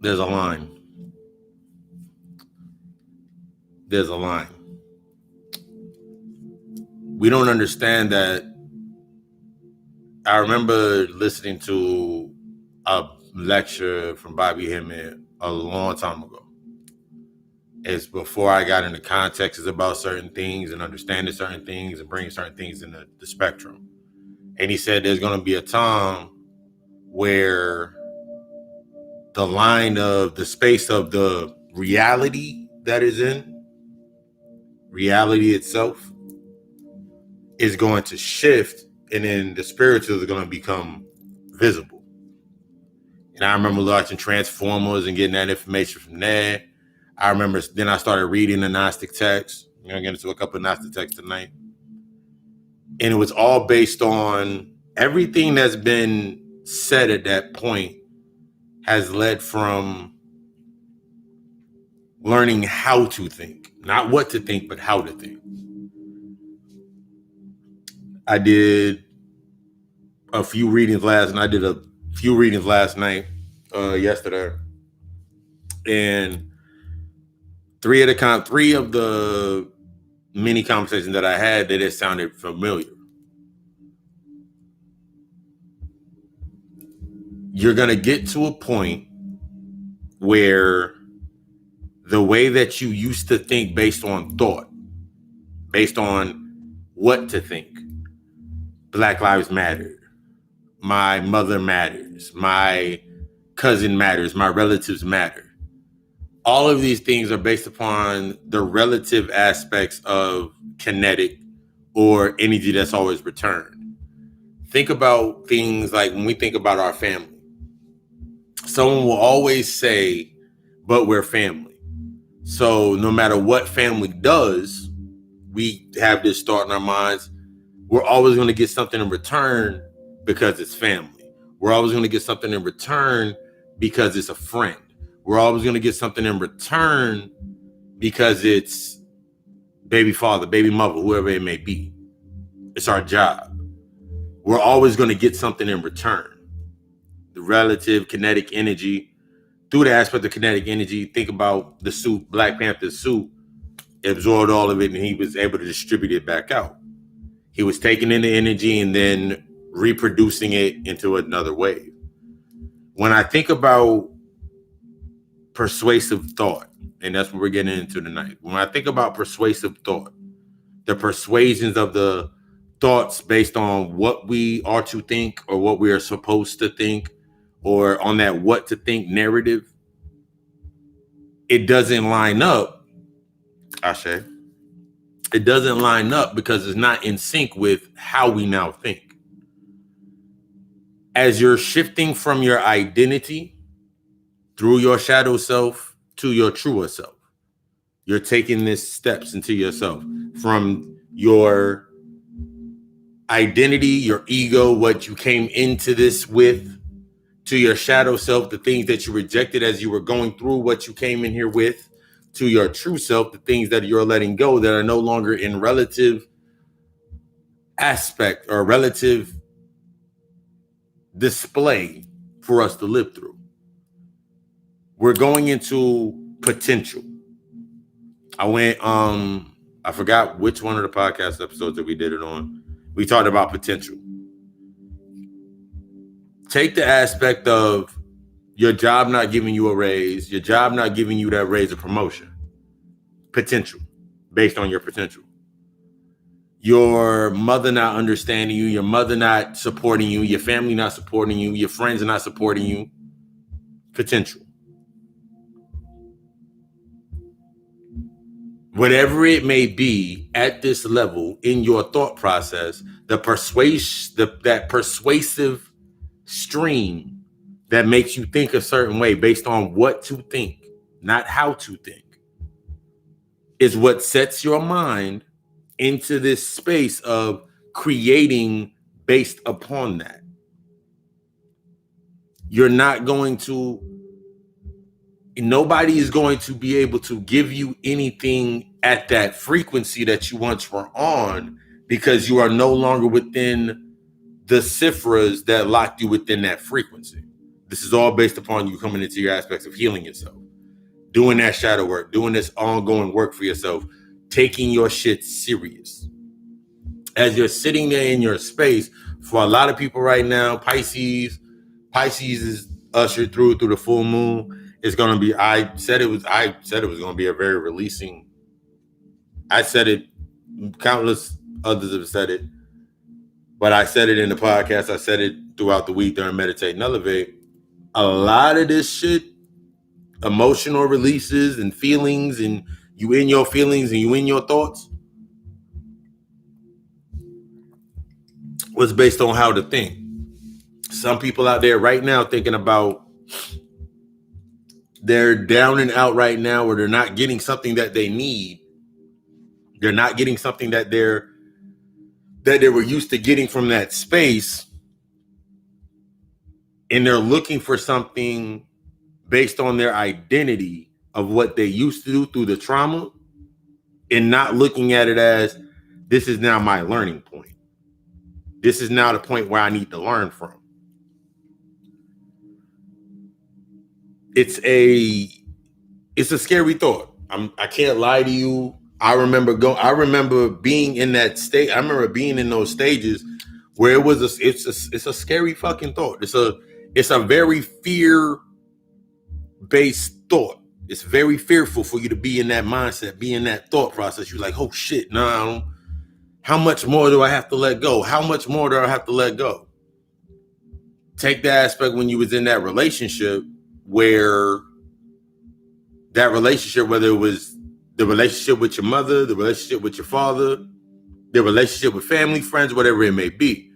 There's a line. There's a line. We don't understand that. I remember listening to a lecture from Bobby Hemmett a long time ago. It's before I got into contexts about certain things and understanding certain things and bringing certain things in the spectrum. And he said there's going to be a time where the line of the space of the reality that is in, reality itself, is going to shift, and then the spiritual is going to become visible. And I remember watching Transformers and getting that information from there. I remember then I started reading the Gnostic texts. We're going to get into a couple of Gnostic texts tonight. And it was all based on everything that's been said at that point has led from learning how to think, not what to think, but how to think. I did a few readings last night. I did a few readings last night, yesterday. And three of the mini conversations that I had, that it sounded familiar. You're going to get to a point where the way that you used to think based on thought, based on what to think, Black Lives Matter, my mother matters, my cousin matters, my relatives matter. All of these things are based upon the relative aspects of kinetic or energy that's always returned. Think about things like when we think about our family. Someone will always say, but we're family. So no matter what family does, we have this thought in our minds, we're always going to get something in return because it's family. We're always going to get something in return because it's a friend. We're always going to get something in return because it's baby father, baby mother, whoever it may be. It's our job. We're always going to get something in return. The relative kinetic energy, through the aspect of kinetic energy, think about the suit, Black Panther's suit, absorbed all of it and he was able to distribute it back out. He was taking in the energy and then reproducing it into another wave. When I think about persuasive thought, and that's what we're getting into tonight. When I think about persuasive thought, the persuasions of the thoughts based on what we are to think or what we are supposed to think, or on that what to think narrative, it doesn't line up, Ashe. It doesn't line up because it's not in sync with how we now think. As you're shifting from your identity through your shadow self to your truer self, you're taking these steps into yourself from your identity, your ego, what you came into this with, to your shadow self, the things that you rejected as you were going through what you came in here with, to your true self, the things that you're letting go that are no longer in relative aspect or relative display for us to live through. We're going into potential. I forgot which one of the podcast episodes that we did it on. We talked about potential. Take the aspect of your job not giving you a raise, your job not giving you that raise or promotion. Potential, based on your potential. Your mother not understanding you, your mother not supporting you, your family not supporting you, your friends are not supporting you. Potential. Whatever it may be at this level in your thought process, that persuasive stream that makes you think a certain way based on what to think, not how to think, is what sets your mind into this space of creating based upon that. Nobody is going to be able to give you anything at that frequency that you once were on, because you are no longer within the cifras that locked you within that frequency. This is all based upon you coming into your aspects of healing yourself, doing that shadow work, doing this ongoing work for yourself, taking your shit serious. As you're sitting there in your space, for a lot of people right now, Pisces is ushered through the full moon. It's gonna be. I said it was gonna be a very releasing. I said it. Countless others have said it, but I said it in the podcast. I said it throughout the week during Meditate and Elevate. A lot of this shit, emotional releases and feelings, and you in your feelings and you in your thoughts, was based on how to think. Some people out there right now thinking about they're down and out right now, or they're not getting something that they need. They're not getting something that they were used to getting from that space, and they're looking for something based on their identity of what they used to do through the trauma, and not looking at it as, this is now my learning point. This is now the point where I need to learn from. It's a scary thought. I can't lie to you. I remember being in that state. I remember being in those stages where it's a scary fucking thought. It's a very fear-based thought. It's very fearful for you to be in that mindset, be in that thought process. You're like, oh shit, no, how much more do I have to let go? How much more do I have to let go? Take the aspect when you was in that relationship, where that relationship, whether it was the relationship with your mother, the relationship with your father, the relationship with family, friends, whatever it may be.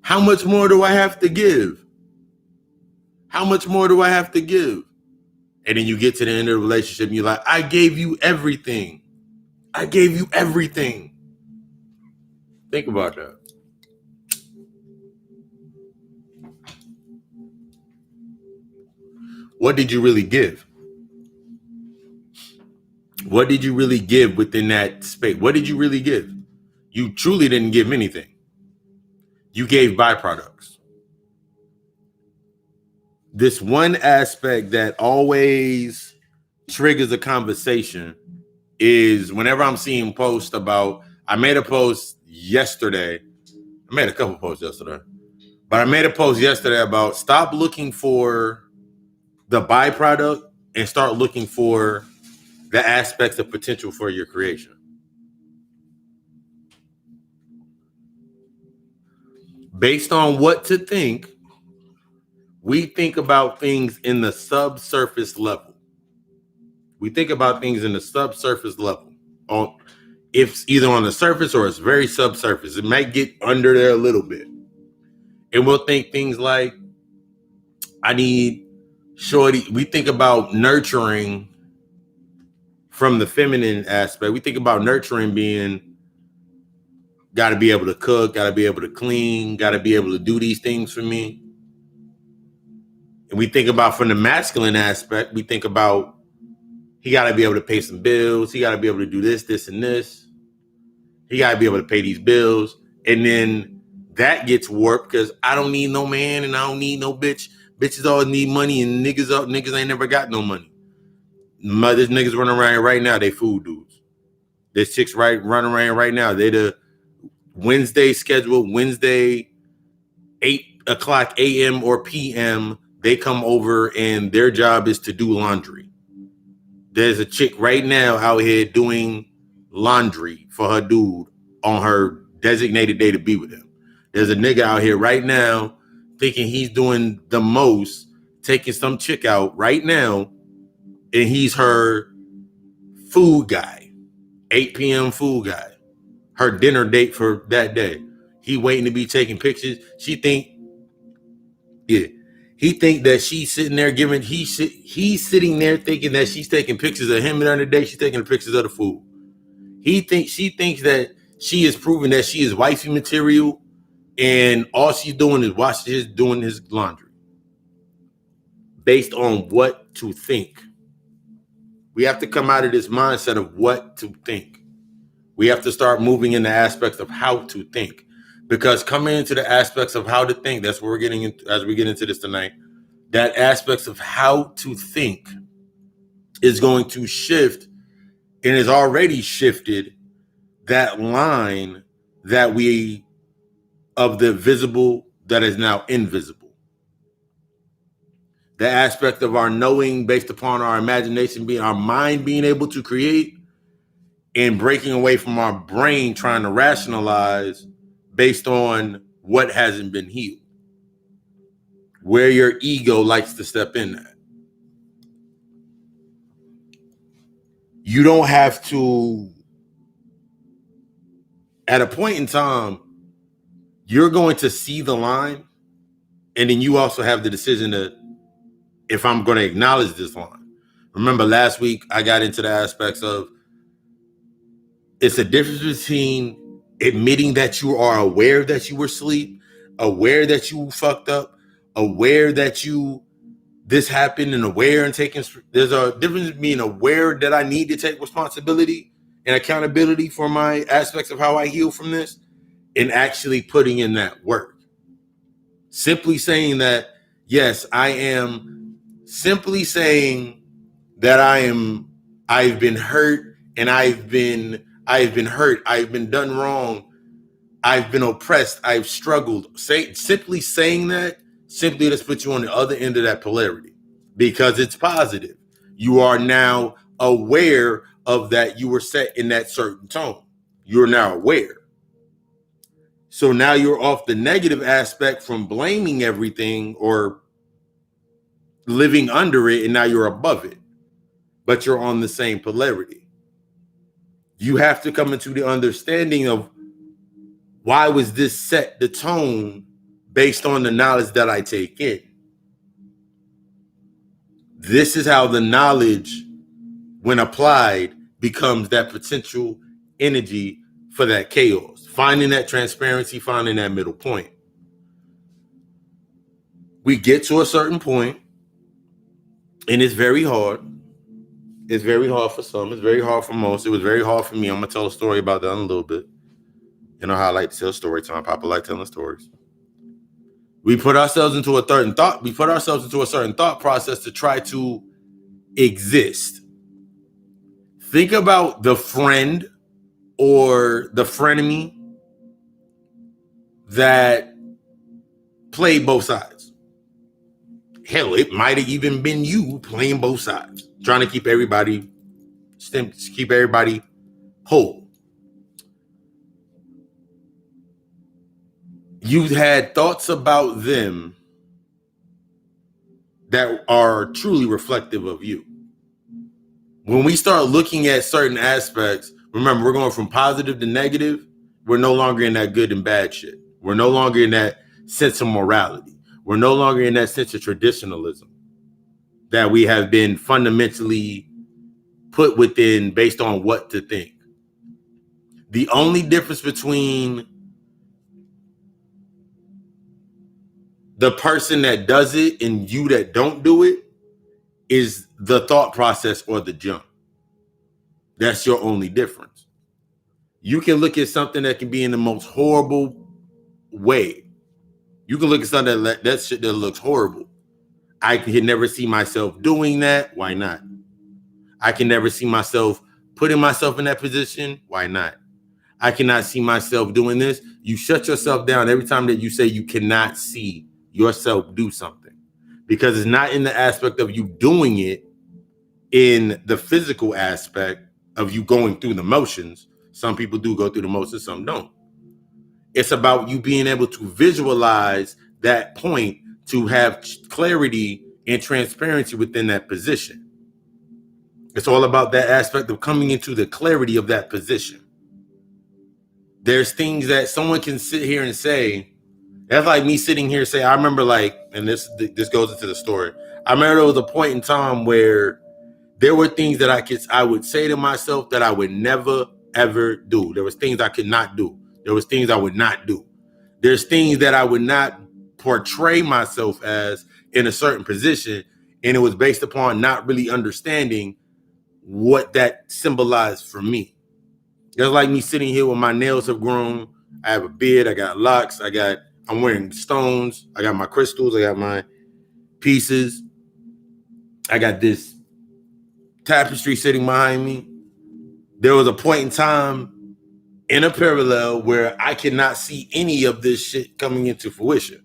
How much more do I have to give? How much more do I have to give? And then you get to the end of the relationship and you're like, I gave you everything. I gave you everything. Think about that. What did you really give? What did you really give within that space? What did you really give? You truly didn't give anything. You gave byproducts. This one aspect that always triggers a conversation is whenever I'm seeing posts about, I made a post yesterday. I made a couple posts yesterday, but I made a post yesterday about stop looking for the byproduct and start looking for the aspects of potential for your creation. Based on what to think, we think about things in the subsurface level. We think about things in the subsurface level. It's either on the surface or it's very subsurface. It might get under there a little bit. And we'll think things like, I need shorty. We think about nurturing from the feminine aspect. We think about nurturing being, got to be able to cook, got to be able to clean, got to be able to do these things for me. And we think about from the masculine aspect, we think about he got to be able to pay some bills. He got to be able to do this, this, and this. He got to be able to pay these bills. And then that gets warped because I don't need no man and I don't need no bitch. Bitches all need money and niggas ain't never got no money. There's niggas running around right now, they food dudes. There's chicks running around right now. They the Wednesday schedule, Wednesday, 8 o'clock a.m. or p.m., they come over and their job is to do laundry. There's a chick right now out here doing laundry for her dude on her designated day to be with him. There's a nigga out here right now thinking he's doing the most, taking some chick out right now, and he's her food guy, 8 p.m. food guy, her dinner date for that day. He waiting to be taking pictures. He think that she's sitting there he's sitting there thinking that she's taking pictures of him, and on the day she's taking pictures of the food. She thinks that she is proving that she is wifey material, and all she's doing is doing his laundry. Based on what to think. We have to come out of this mindset of what to think. We have to start moving in the aspects of how to think. Because coming into the aspects of how to think, that's what we're getting into as we get into this tonight. that aspects of how to think is going to shift and has already shifted that line that we of the visible that is now invisible. The aspect of our knowing based upon our imagination being our mind being able to create and breaking away from our brain trying to rationalize based on what hasn't been healed. Where your ego likes to step in at. You don't have to, at a point in time, you're going to see the line, and then you also have the decision to, if I'm going to acknowledge this line. Remember last week, I got into the aspects of, it's a difference between admitting that you are aware that you were asleep, aware that you fucked up, aware that this happened, and aware and taking. There's a difference between being aware that I need to take responsibility and accountability for my aspects of how I heal from this, and actually putting in that work. Simply saying that, yes, I am simply saying that I've been hurt and I've been hurt. I've been done wrong. I've been oppressed. I've struggled. Simply saying that simply just puts you on the other end of that polarity because it's positive. You are now aware of that you were set in that certain tone. You're now aware. So now you're off the negative aspect from blaming everything or living under it, and now you're above it. But you're on the same polarity. You have to come into the understanding of why was this set the tone based on the knowledge that I take in. This is how the knowledge, when applied, becomes that potential energy for that chaos. Finding that transparency, finding that middle point. We get to a certain point, and it's very hard. It's very hard for some. It's very hard for most. It was very hard for me. I'm going to tell a story about that in a little bit. You know how I like to tell story time. Papa like telling stories. We put ourselves into a certain thought. We put ourselves into a certain thought process to try to exist. Think about the friend or the frenemy that played both sides. Hell, it might have even been you playing both sides, trying to keep everybody whole. You had thoughts about them that are truly reflective of you. When we start looking at certain aspects, remember, we're going from positive to negative. We're no longer in that good and bad shit. We're no longer in that sense of morality. We're no longer in that sense of traditionalism that we have been fundamentally put within based on what to think. The only difference between the person that does it and you that don't do it is the thought process or the jump. That's your only difference. You can look at something that can be in the most horrible way. You can look at something that shit that looks horrible. I can never see myself doing that. Why not? I can never see myself putting myself in that position. Why not? I cannot see myself doing this. You shut yourself down every time that you say you cannot see yourself do something, because it's not in the aspect of you doing it in the physical aspect of you going through the motions. Some people do go through the motions, some don't. It's about you being able to visualize that point to have clarity and transparency within that position. It's all about that aspect of coming into the clarity of that position. There's things that someone can sit here and say. That's like me sitting here saying, I remember and this goes into the story. I remember there was a point in time where there were things that I would say to myself that I would never, ever do. There was things I could not do. There was things I would not do. There's things that I would not portray myself as in a certain position. And it was based upon not really understanding what that symbolized for me. It's like me sitting here with my nails have grown. I have a beard. I got locks. I'm wearing stones. I got my crystals. I got my pieces. I got this tapestry sitting behind me. There was a point in time in a parallel where I cannot see any of this shit coming into fruition.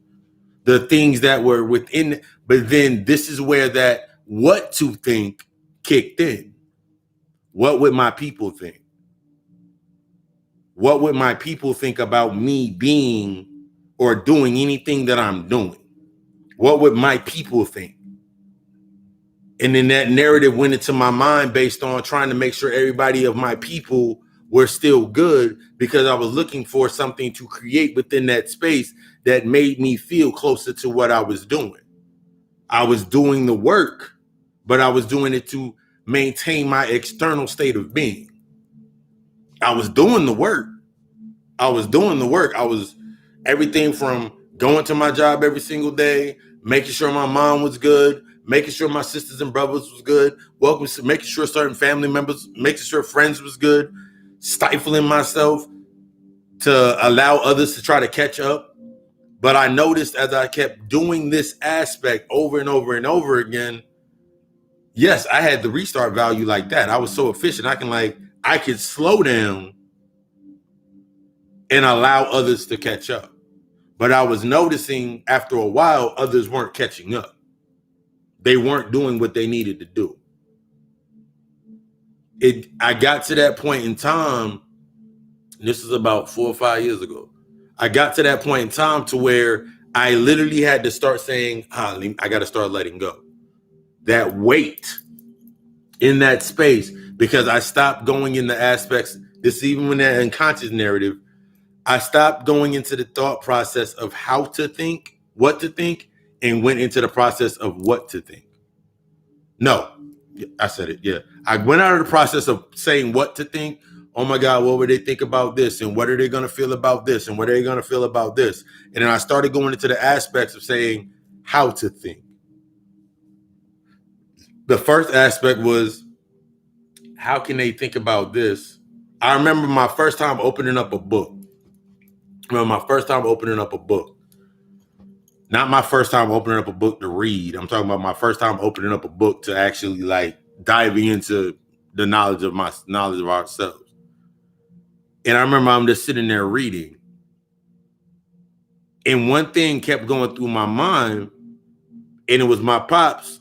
The things that were within, but then this is where that what to think kicked in. What would my people think? What would my people think about me being or doing anything that I'm doing? What would my people think? And then that narrative went into my mind based on trying to make sure everybody of my people were still good, because I was looking for something to create within that space that made me feel closer to what I was doing. I was doing the work, but I was doing it to maintain my external state of being. I was doing the work. I was everything from going to my job every single day, making sure my mom was good, making sure my sisters and brothers was good, making sure certain family members, making sure friends was good, stifling myself to allow others to try to catch up. But I noticed as I kept doing this aspect over and over and over again, yes, I had the restart value like that. I was so efficient. I could slow down and allow others to catch up. But I was noticing after a while, others weren't catching up. They weren't doing what they needed to do. I got to that point in time, this is about 4 or 5 years ago. I got to that point in time to where I literally had to start saying, I got to start letting go. That weight in that space, because I stopped going in the aspects, this even when that unconscious narrative, I stopped going into the thought process of how to think, what to think, and went into the process of what to think. No, I said it. Yeah. I went out of the process of saying what to think. Oh my God, what would they think about this? And what are they going to feel about this? And what are they going to feel about this? And then I started going into the aspects of saying how to think. The first aspect was, how can they think about this? I remember my first time opening up a book. Not my first time opening up a book to read. I'm talking about my first time opening up a book to actually like diving into the knowledge of ourselves. And I remember I'm just sitting there reading. And one thing kept going through my mind, and it was my pops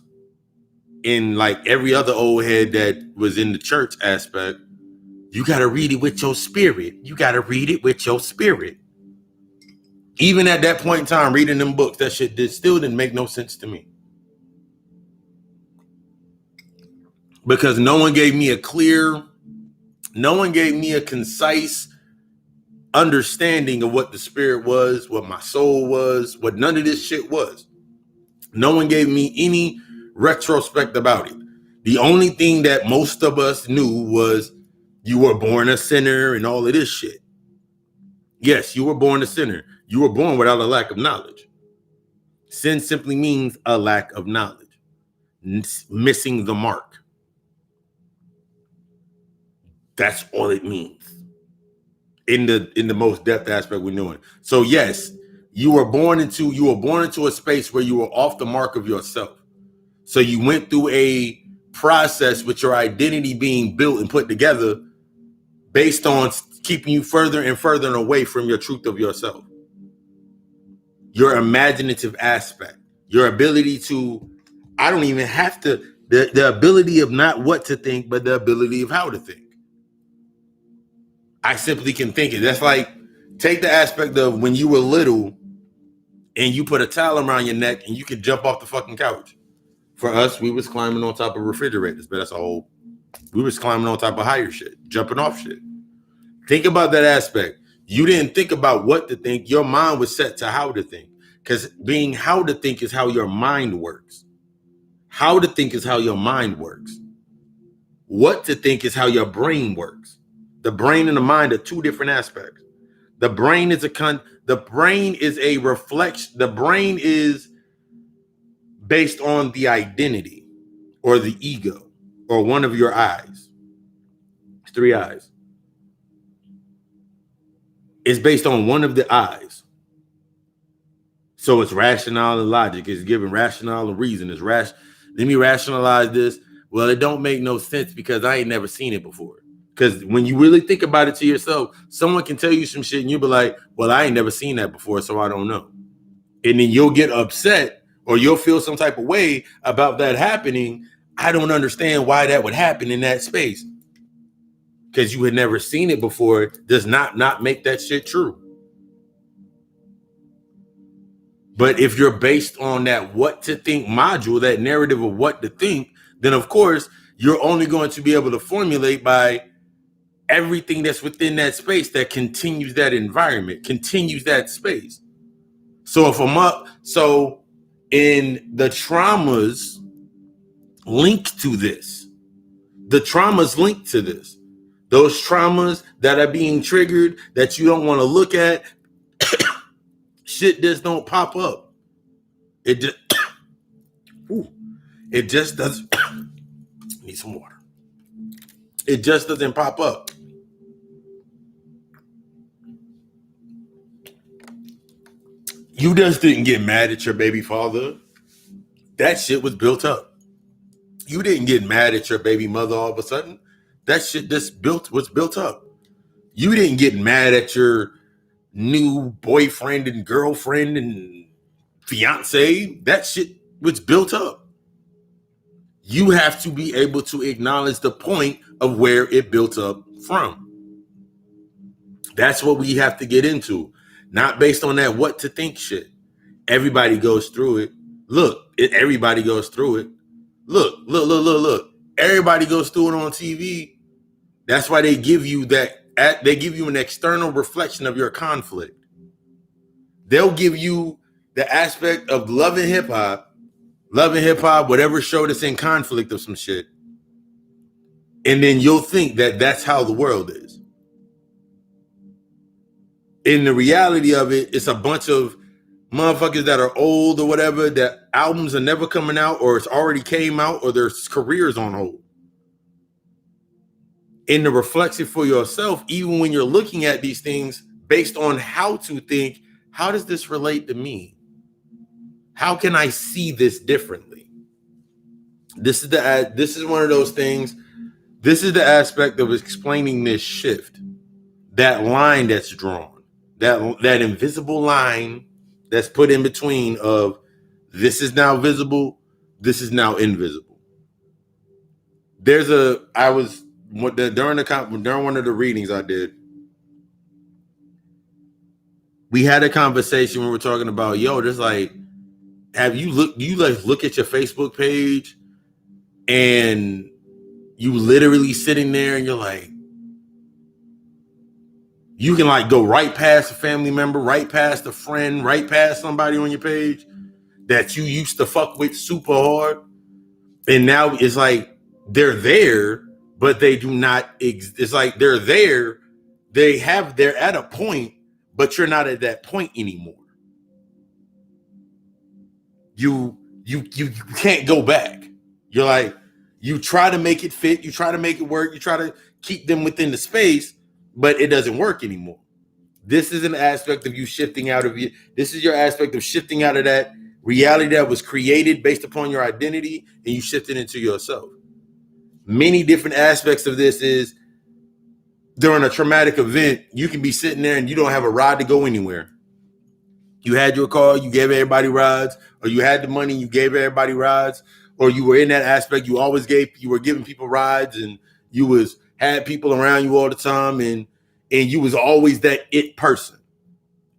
and like every other old head that was in the church aspect. You got to read it with your spirit. You got to read it with your spirit. Even at that point in time, reading them books, that shit still didn't make no sense to me. Because no one gave me a concise understanding of what the spirit was, what my soul was, what none of this shit was. No one gave me any retrospect about it. The only thing that most of us knew was you were born a sinner and all of this shit. Yes, you were born a sinner. You were born without a lack of knowledge. Sin simply means a lack of knowledge, missing the mark. That's all it means in the most depth aspect we're doing. So yes, you were born into a space where you were off the mark of yourself. So you went through a process with your identity being built and put together based on keeping you further and further away from your truth of yourself. Your imaginative aspect, your ability to, I don't even have to, the ability of not what to think, but the ability of how to think. I simply can think it. That's like, take the aspect of when you were little and you put a towel around your neck and you could jump off the fucking couch. For us, we was climbing on top of refrigerators, but we was climbing on top of higher shit, jumping off shit. Think about that aspect. You didn't think about what to think. Your mind was set to how to think, because being how to think is how your mind works. How to think is how your mind works. What to think is how your brain works. The brain and the mind are two different aspects. The brain is a reflection. The brain is based on the identity or the ego or one of your eyes. 3 eyes. It's based on one of the eyes. So it's rationale and logic. It's giving rationale and reason. It's let me rationalize this. Well, it don't make no sense because I ain't never seen it before. Because when you really think about it to yourself, someone can tell you some shit and you'll be like, well, I ain't never seen that before, so I don't know. And then you'll get upset or you'll feel some type of way about that happening. I don't understand why that would happen in that space. Because you had never seen it before does not make that shit true. But if you're based on that what to think module, that narrative of what to think, then of course you're only going to be able to formulate by everything that's within that space that continues that environment, continues that space. So if I'm up, so in the traumas linked to this, those traumas that are being triggered that you don't want to look at, shit just don't pop up. It just doesn't. Need some water. It just doesn't pop up. You just didn't get mad at your baby father. That shit was built up. You didn't get mad at your baby mother all of a sudden. That shit just was built up. You didn't get mad at your new boyfriend and girlfriend and fiance. That shit was built up. You have to be able to acknowledge the point of where it built up from. That's what we have to get into. Not based on that what to think shit. Everybody goes through it. Everybody goes through it. Look. Everybody goes through it on TV. That's why they give you that. They give you an external reflection of your conflict. They'll give you the aspect of loving hip hop, whatever show that's in conflict of some shit. And then you'll think that that's how the world is. In the reality of it, it's a bunch of motherfuckers that are old or whatever, that albums are never coming out or it's already came out or their careers on hold. In the reflection for yourself, even when you're looking at these things based on how to think, how does this relate to me? How can I see this differently? This is one of those things. This is the aspect of explaining this shift. That line that's drawn, that invisible line that's put in between of this is now visible, this is now invisible. During one of the readings I did, we had a conversation when we were talking about, there's like, do you look at your Facebook page and you literally sitting there and you're like, you can like go right past a family member, right past a friend, right past somebody on your page that you used to fuck with super hard. And now it's like they're there, but they do not. It's like they're there. They're at a point, but you're not at that point anymore. You can't go back. You're like, you try to make it fit. You try to make it work. You try to keep them within the space, but it doesn't work anymore. This is an aspect of you shifting out of you. This is your aspect of shifting out of that reality that was created based upon your identity, and you shift it into yourself. Many different aspects of this is during a traumatic event, you can be sitting there and you don't have a ride to go anywhere. You had your car, you gave everybody rides, or you had the money, you gave everybody rides, or you were in that aspect, you were giving people rides, and you had people around you all the time, and you was always that it person.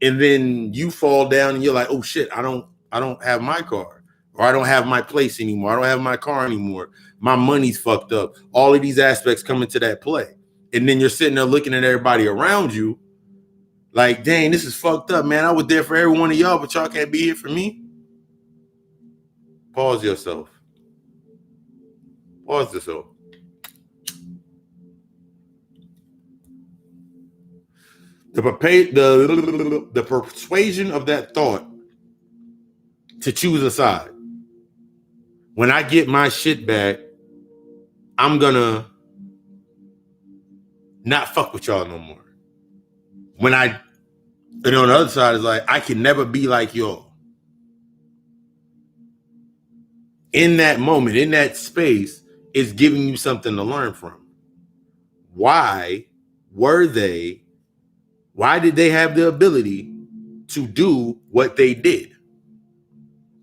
And then you fall down and you're like, oh shit, I don't have my car, or I don't have my place anymore. I don't have my car anymore. My money's fucked up. All of these aspects come into that play. And then you're sitting there looking at everybody around you like, dang, this is fucked up, man. I was there for every one of y'all, but y'all can't be here for me. Pause yourself. Pause yourself. The persuasion of that thought to choose a side. When I get my shit back, I'm gonna not fuck with y'all no more. And on the other side is like, I can never be like y'all. in that moment, in that space, is giving you something to learn from. Why did they have the ability to do what they did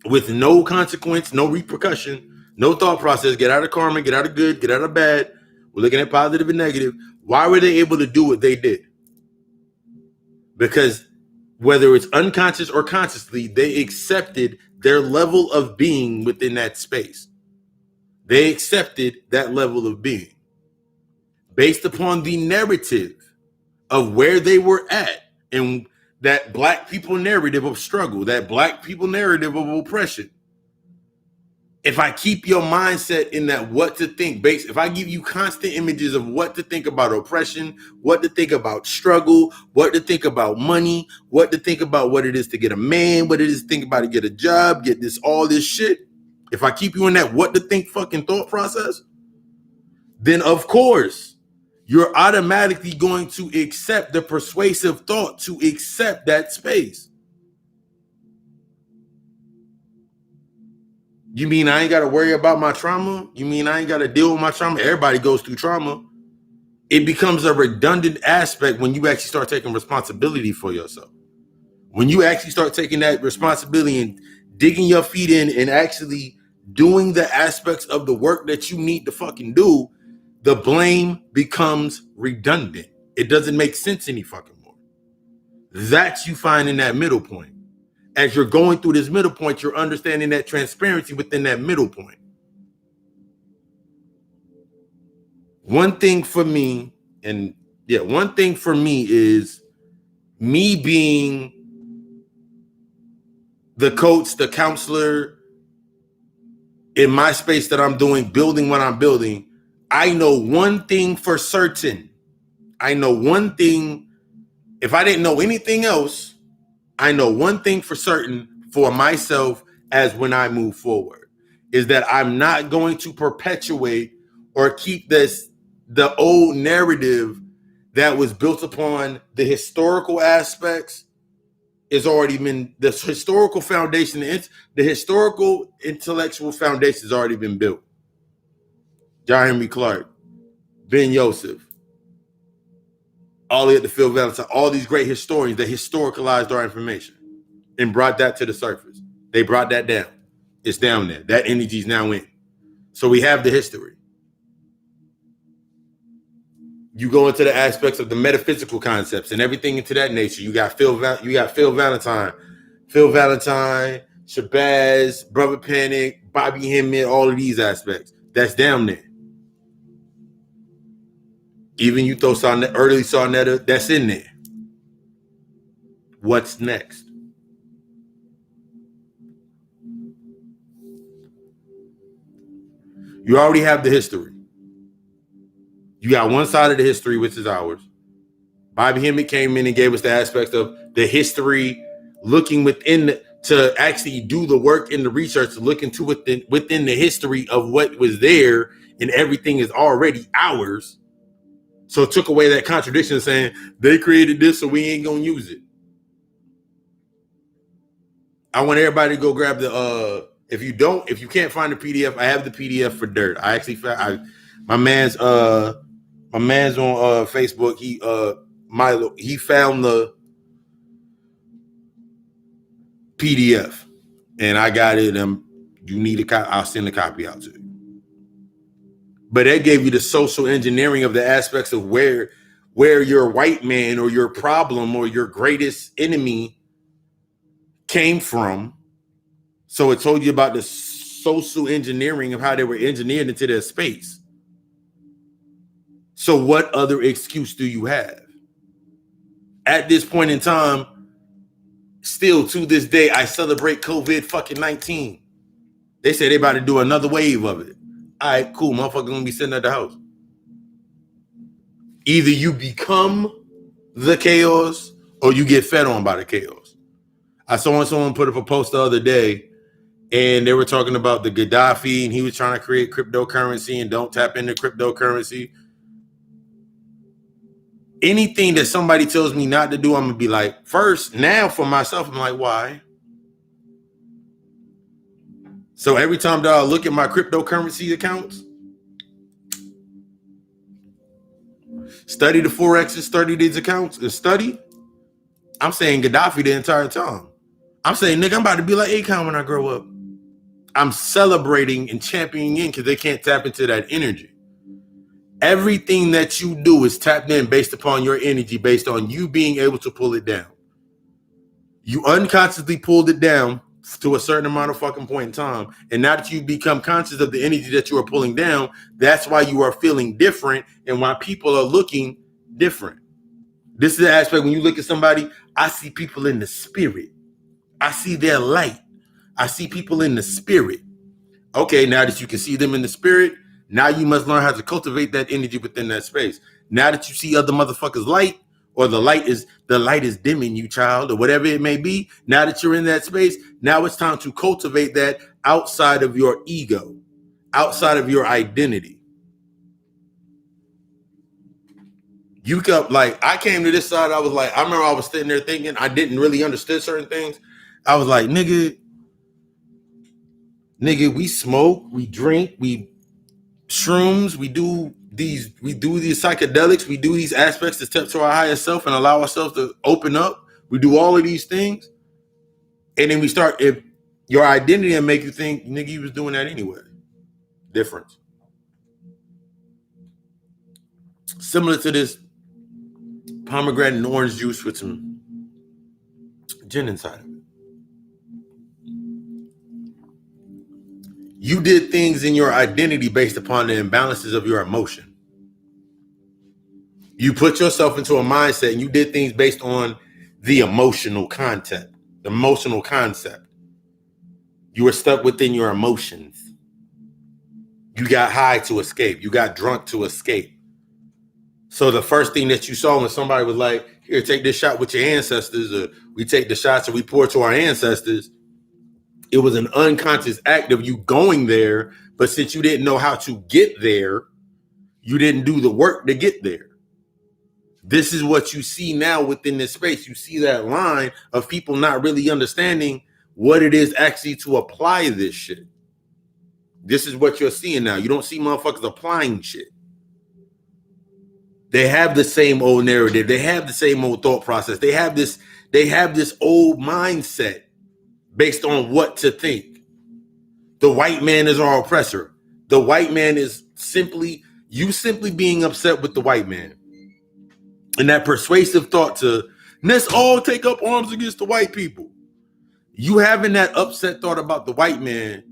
with no consequence, no repercussion, no thought process? Get out of karma, get out of good, get out of bad. We're looking at positive and negative. Why were they able to do what they did? Because whether it's unconscious or consciously, they accepted their level of being within that space. They accepted that level of being based upon the narrative of where they were at, and that black people narrative of struggle, that black people narrative of oppression. If I keep your mindset in that what to think base, if I give you constant images of what to think about oppression, what to think about struggle, what to think about money, what to think about what it is to get a man, what it is to think about to get a job, get this, all this shit. If I keep you in that what to think fucking thought process, then of course you're automatically going to accept the persuasive thought to accept that space. You mean I ain't got to worry about my trauma? You mean I ain't got to deal with my trauma? Everybody goes through trauma. It becomes a redundant aspect when you actually start taking responsibility for yourself. When you actually start taking that responsibility and digging your feet in and actually doing the aspects of the work that you need to fucking do, the blame becomes redundant. It doesn't make sense any fucking more. That you find in that middle point. As you're going through this middle point, you're understanding that transparency within that middle point. One thing for me is me being the coach, the counselor in my space that I'm doing, building what I'm building. I know one thing for certain. I know one thing. If I didn't know anything else, I know one thing for certain for myself as when I move forward is that I'm not going to perpetuate or keep the old narrative that was built upon the historical aspects is already been, the historical foundation, the historical intellectual foundation has already been built. John Henry Clark, Ben Joseph, all the way up to Phil Valentine, all these great historians that historicalized our information and brought that to the surface. They brought that down. It's down there. That energy is now in. So we have the history. You go into the aspects of the metaphysical concepts and everything into that nature. You got Phil Valentine, Shabazz, Brother Panic, Bobby Hemmett, all of these aspects. That's down there. Even you throw early Sarnetta, that's in there. What's next? You already have the history. You got one side of the history, which is ours. Bobby Hemmett came in and gave us the aspects of the history, looking within to actually do the work and the research to look into within the history of what was there, and everything is already ours. So it took away that contradiction of saying they created this, so we ain't gonna use it. I want everybody to go grab the if you can't find the PDF, I have the PDF for Dirt. I actually found my man's on Facebook. He found the PDF and I got it. You need a copy, I'll send a copy out to you. But that gave you the social engineering of the aspects of where your white man or your problem or your greatest enemy came from. So it told you about the social engineering of how they were engineered into their space. So what other excuse do you have? At this point in time, still to this day, I celebrate COVID fucking 19. They say they about to do another wave of it. All right, cool. Motherfucker gonna be sitting at the house. Either you become the chaos or you get fed on by the chaos. I saw someone put up a post the other day and they were talking about the Gaddafi and he was trying to create cryptocurrency and don't tap into cryptocurrency. Anything that somebody tells me not to do, I'm gonna be like, first, now for myself, I'm like, why? So every time that I look at my cryptocurrency accounts, study the Forex and study these accounts and study, I'm saying Gaddafi the entire time. I'm saying, nigga, I'm about to be like Akon when I grow up. I'm celebrating and championing in because they can't tap into that energy. Everything that you do is tapped in based upon your energy, based on you being able to pull it down. You unconsciously pulled it down to a certain amount of fucking point in time. And now that you become conscious of the energy that you are pulling down, that's why you are feeling different and why people are looking different. This is the aspect when you look at somebody, I see people in the spirit. I see their light. I see people in the spirit. Okay, now that you can see them in the spirit, now you must learn how to cultivate that energy within that space. Now that you see other motherfuckers' light, or the light is dimming you, child, or whatever it may be. Now that you're in that space, now it's time to cultivate that outside of your ego, outside of your identity. You could, like, I came to this side, I was like, I remember I was sitting there thinking, I didn't really understand certain things. I was like, nigga, we smoke, we drink, we shrooms, we do these psychedelics, we do these aspects to step to our higher self and allow ourselves to open up. We do all of these things. And then we start, if your identity and make you think, nigga, you was doing that anyway. Difference. Similar to this pomegranate and orange juice with some gin inside of it. You did things in your identity based upon the imbalances of your emotion. You put yourself into a mindset and you did things based on the emotional concept. You were stuck within your emotions. You got high to escape. You got drunk to escape. So the first thing that you saw when somebody was like, here, take this shot with your ancestors, or we take the shots and we pour to our ancestors, it was an unconscious act of you going there. But since you didn't know how to get there, you didn't do the work to get there. This is what you see now within this space. You see that line of people not really understanding what it is actually to apply this shit. This is what you're seeing now. You don't see motherfuckers applying shit. They have the same old narrative. They have the same old thought process. They have this old mindset based on what to think. The white man is our oppressor. The white man is simply being upset with the white man. And that persuasive thought to, let's all take up arms against the white people. You having that upset thought about the white man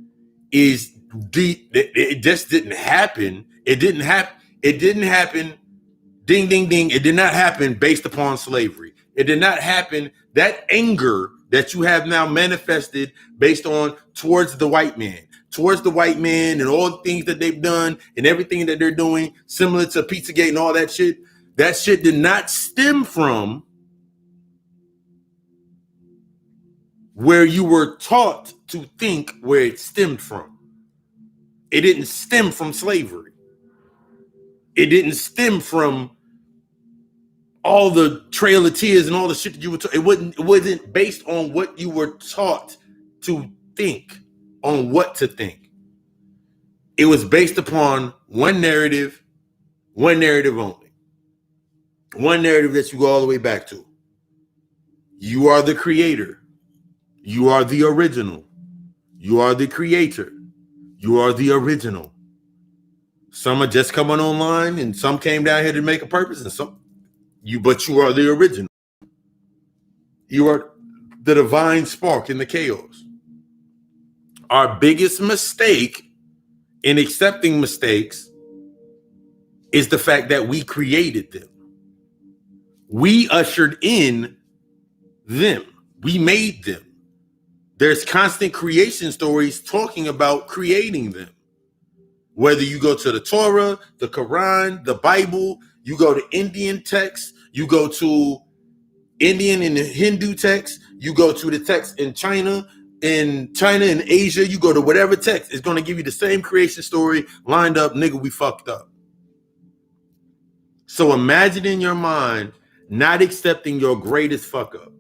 is deep. It just didn't happen. It didn't happen. Ding, ding, ding. It did not happen based upon slavery. It did not happen. That anger that you have now manifested based on towards the white man and all the things that they've done and everything that they're doing, similar to Pizzagate and all that shit. That shit did not stem from where you were taught to think where it stemmed from. It didn't stem from slavery. It didn't stem from all the Trail of Tears and all the shit that you were taught. It wasn't based on what you were taught to think, on what to think. It was based upon one narrative only. One narrative that you go all the way back to. You are the creator. You are the original. You are the creator. You are the original. Some are just coming online and some came down here to make a purpose, and but you are the original. You are the divine spark in the chaos. Our biggest mistake in accepting mistakes is the fact that we created them. We ushered in them. We made them. There's constant creation stories talking about creating them. Whether you go to the Torah, the Quran, the Bible, you go to Indian texts, you go to Indian and Hindu texts, you go to the text in China and Asia, you go to whatever text, it's going to give you the same creation story lined up, nigga, we fucked up. So imagine in your mind not accepting your greatest fuck up.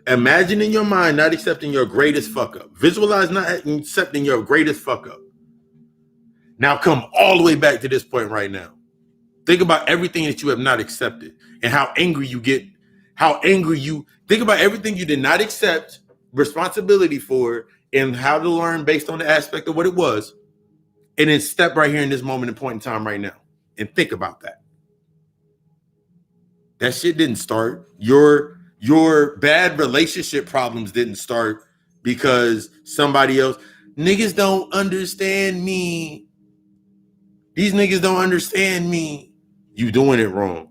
Imagine in your mind not accepting your greatest fuck up. Visualize not accepting your greatest fuck up. Now come all the way back to this point right now. Think about everything that you have not accepted and how angry you get. Think about everything you did not accept responsibility for and how to learn based on the aspect of what it was. And then step right here in this moment and point in time right now and think about that. That shit didn't start. Your bad relationship problems didn't start because somebody else. Niggas don't understand me. These niggas don't understand me. You doing it wrong.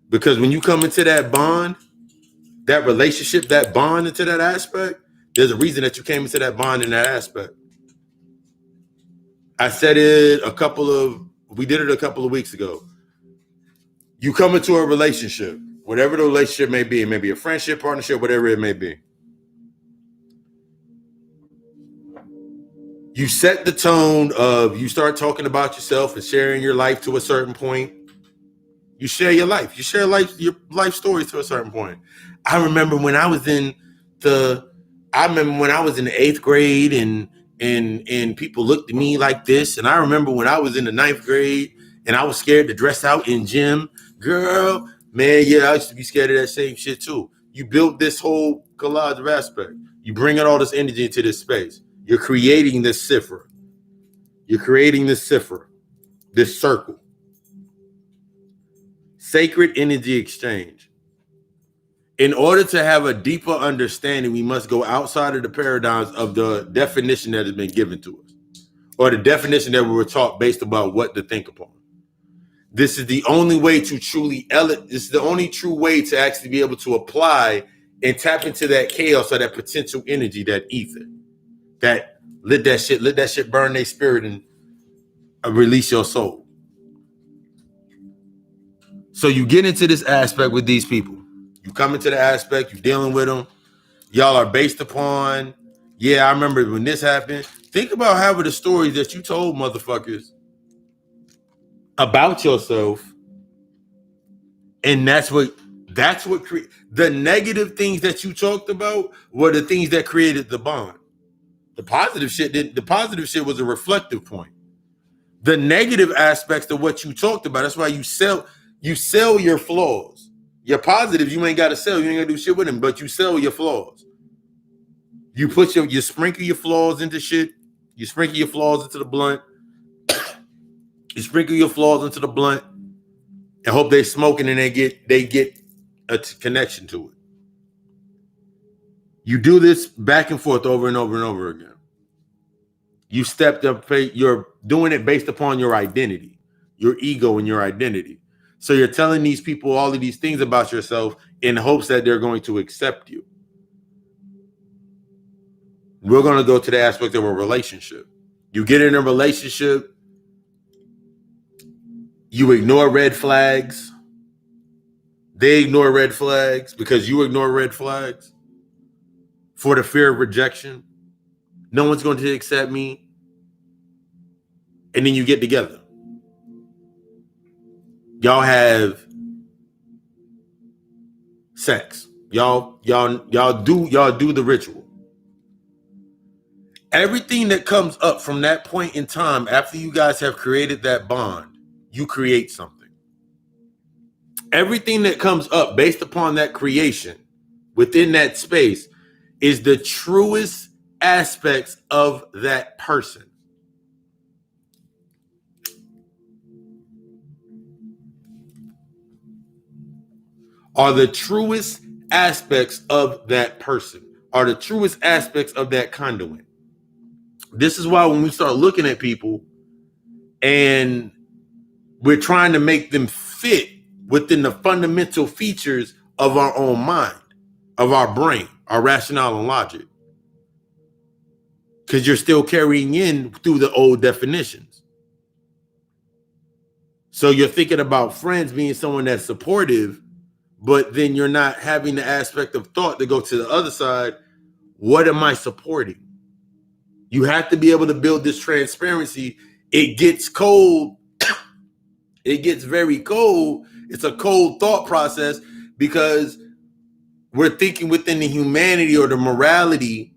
Because when you come into that bond, that relationship, that bond into that aspect, there's a reason that you came into that bond in that aspect. I said it we did it a couple of weeks ago. You come into a relationship, whatever the relationship may be, it may be a friendship, partnership, whatever it may be. You set the tone of, you start talking about yourself and sharing your life to a certain point. You share your life. You share your life stories to a certain point. I remember when I was in the 8th grade and people looked at me like this. And I remember when I was in the 9th grade and I was scared to dress out in gym. Girl, man, yeah, I used to be scared of that same shit too. You built this whole collage of aspect. You bring all this energy into this space. You're creating this cipher. You're creating this cipher, this circle. Sacred energy exchange. In order to have a deeper understanding, we must go outside of the paradigms of the definition that has been given to us, or the definition that we were taught based about what to think upon. This is the only way to this is the only true way to actually be able to apply and tap into that chaos or that potential energy, that ether, that let that shit burn their spirit and release your soul. So you get into this aspect with these people. You come into the aspect, you're dealing with them. Y'all are based upon, yeah, I remember when this happened. Think about half of the stories that you told motherfuckers about yourself. And that's what the negative things that you talked about were the things that created the bond. The positive shit was a reflective point. The negative aspects of what you talked about, that's why you sell your flaws. Your positives, you ain't got to sell. You ain't got to do shit with them, but you sell your flaws. You sprinkle your flaws into shit. You sprinkle your flaws into the blunt. You sprinkle your flaws into the blunt and hope they smoking and they get a connection to it. You do this back and forth over and over and over again. You stepped up, you're doing it based upon your identity, your ego and your identity. So you're telling these people all of these things about yourself in hopes that they're going to accept you. We're going to go to the aspect of a relationship. You get in a relationship, you ignore red flags. They ignore red flags because you ignore red flags for the fear of rejection. No one's going to accept me. And then you get together. Y'all have sex. Y'all do the ritual. Everything that comes up from that point in time after you guys have created that bond, you create something. Everything that comes up based upon that creation within that space is the truest aspects of that person. Are the truest aspects of that person, are the truest aspects of that conduit. This is why when we start looking at people and we're trying to make them fit within the fundamental features of our own mind, of our brain, our rationale and logic, because you're still carrying in through the old definitions. So you're thinking about friends being someone that's supportive, but then you're not having the aspect of thought to go to the other side. What am I supporting? You have to be able to build this transparency. It gets cold. It gets very cold. It's a cold thought process because we're thinking within the humanity or the morality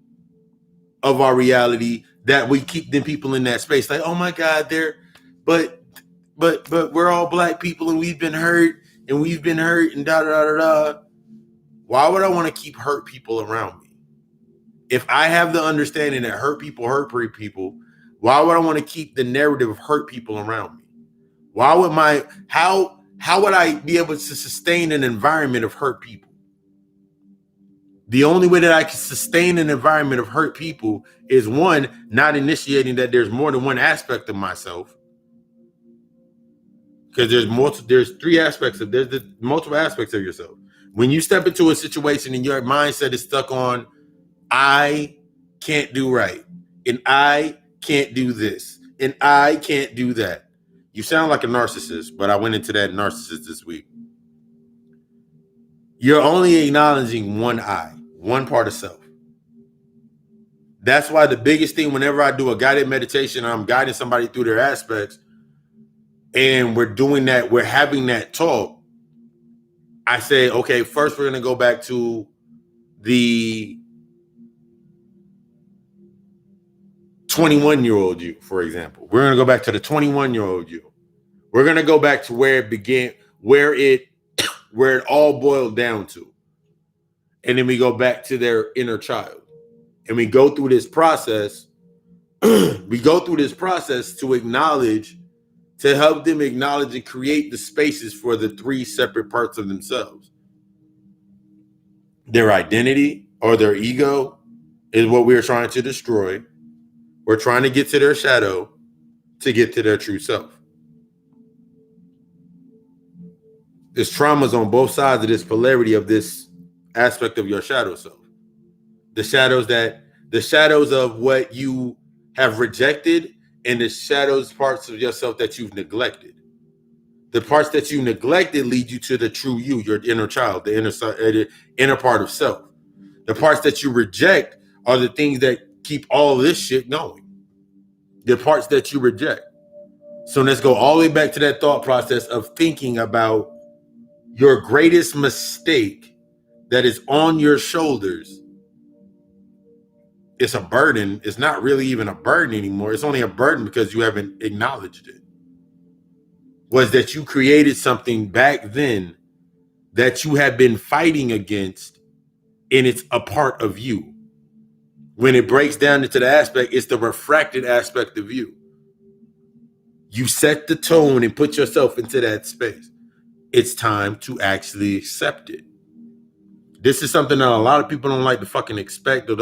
of our reality that we keep them people in that space. Like, oh my God, but we're all black people and we've been hurt and da da da da. Why would I want to keep hurt people around me? If I have the understanding that hurt people, why would I want to keep the narrative of hurt people around me? Why would how would I be able to sustain an environment of hurt people? The only way that I can sustain an environment of hurt people is, one, not initiating that there's more than one aspect of myself. Because there's multiple aspects of yourself. When you step into a situation and your mindset is stuck on, I can't do right, and I can't do this, and I can't do that. You sound like a narcissist, but I went into that narcissist this week. You're only acknowledging one I, one part of self. That's why the biggest thing whenever I do a guided meditation, I'm guiding somebody through their aspects, and we're doing that, we're having that talk. I say, okay, first we're going to go back to the 21-year-old you, for example. We're going to go back to the 21-year-old you. We're going to go back to where it began, where it all boiled down to. And then we go back to their inner child. And we go through this process. We go through this process to help them acknowledge and create the spaces for the three separate parts of themselves. Their identity or their ego is what we're trying to destroy. We're trying to get to their shadow to get to their true self. There's traumas on both sides of this polarity of this aspect of your shadow self. The shadows of what you have rejected, and the shadows parts of yourself that you've neglected. The parts that you neglected lead you to the true you, your inner child, the inner part of self. The parts that you reject are the things that keep all this shit going. The parts that you reject. So let's go all the way back to that thought process of thinking about your greatest mistake that is on your shoulders. It's a burden. It's not really even a burden anymore. It's only a burden because you haven't acknowledged it. Was that you created something back then that you have been fighting against, and it's a part of you. When it breaks down into the aspect, it's the refracted aspect of you. You set the tone and put yourself into that space. It's time to actually accept it. This is something that a lot of people don't like to fucking expect. A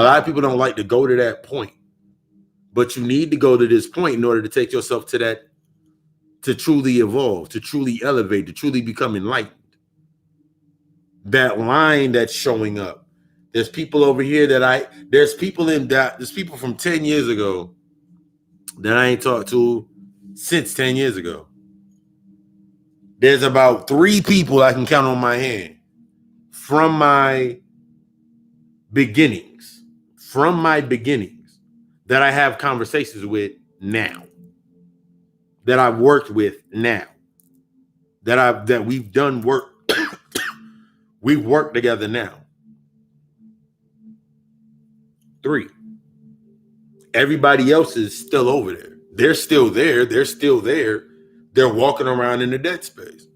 lot of people don't like to go to that point. But you need to go to this point in order to take yourself to that, to truly evolve, to truly elevate, to truly become enlightened. That line that's showing up. There's people over here there's people from 10 years ago that I ain't talked to since 10 years ago. There's about 3 people I can count on my hand from my beginnings, that I have conversations with now, that I've worked with now, that we've done work. We've worked together now. 3. Everybody else is still over there. They're still there. They're walking around in the dead space.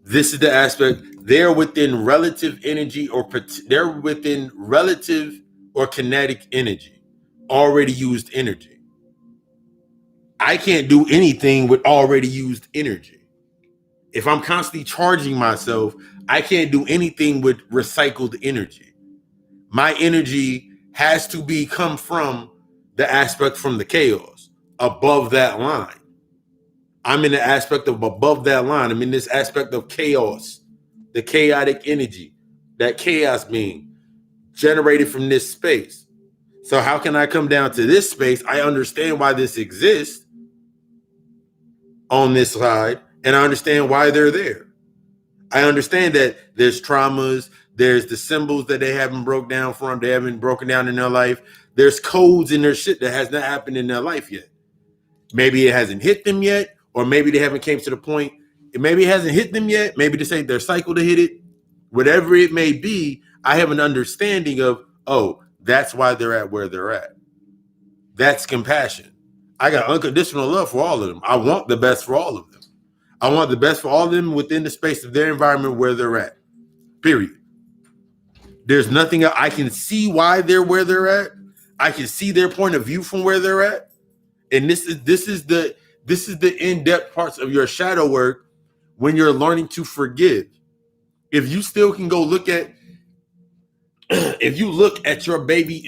This is the aspect. They're within relative energy, or they're within relative or kinetic energy, already used energy. I can't do anything with already used energy. If I'm constantly charging myself, I can't do anything with recycled energy. My energy has to come from the aspect from the chaos, above that line. I'm in the aspect of above that line. I'm in this aspect of chaos, the chaotic energy, that chaos being generated from this space. So how can I come down to this space? I understand why this exists on this side, and I understand why they're there. I understand that there's traumas, there's the symbols that they haven't broken down in their life. There's codes in their shit that has not happened in their life yet. Maybe it hasn't hit them yet, or maybe they haven't came to the point. Maybe it hasn't hit them yet. Maybe this ain't their cycle to hit it. whatever it may be, I have an understanding of, oh, that's why they're at where they're at. That's compassion. I got unconditional love for all of them. I want the best for all of them. I want the best for all of them within the space of their environment where they're at. Period. There's nothing else. I can see why they're where they're at. I can see their point of view from where they're at. And this is the in-depth parts of your shadow work when you're learning to forgive. If you still can go look at, if you look at your baby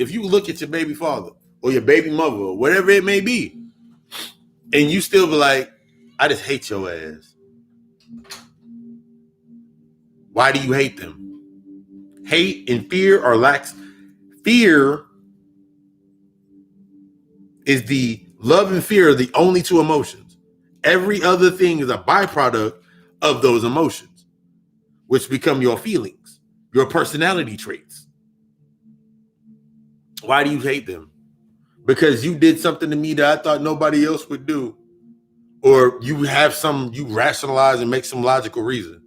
father or your baby mother or whatever it may be, and you still be like, I just hate your ass. Why do you hate them? Hate and fear are lacks. Fear is the love and fear are the only two emotions. Every other thing is a byproduct of those emotions, which become your feelings, your personality traits. Why do you hate them? Because you did something to me that I thought nobody else would do. Or you rationalize and make some logical reason.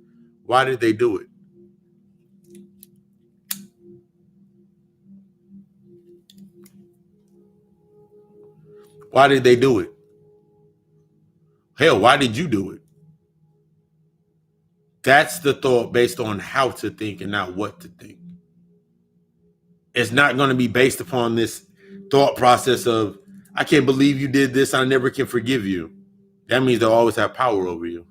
Why did they do it? Why did they do it? Hell, why did you do it? That's the thought based on how to think and not what to think. It's not going to be based upon this thought process of, I can't believe you did this. I never can forgive you. That means they'll always have power over you.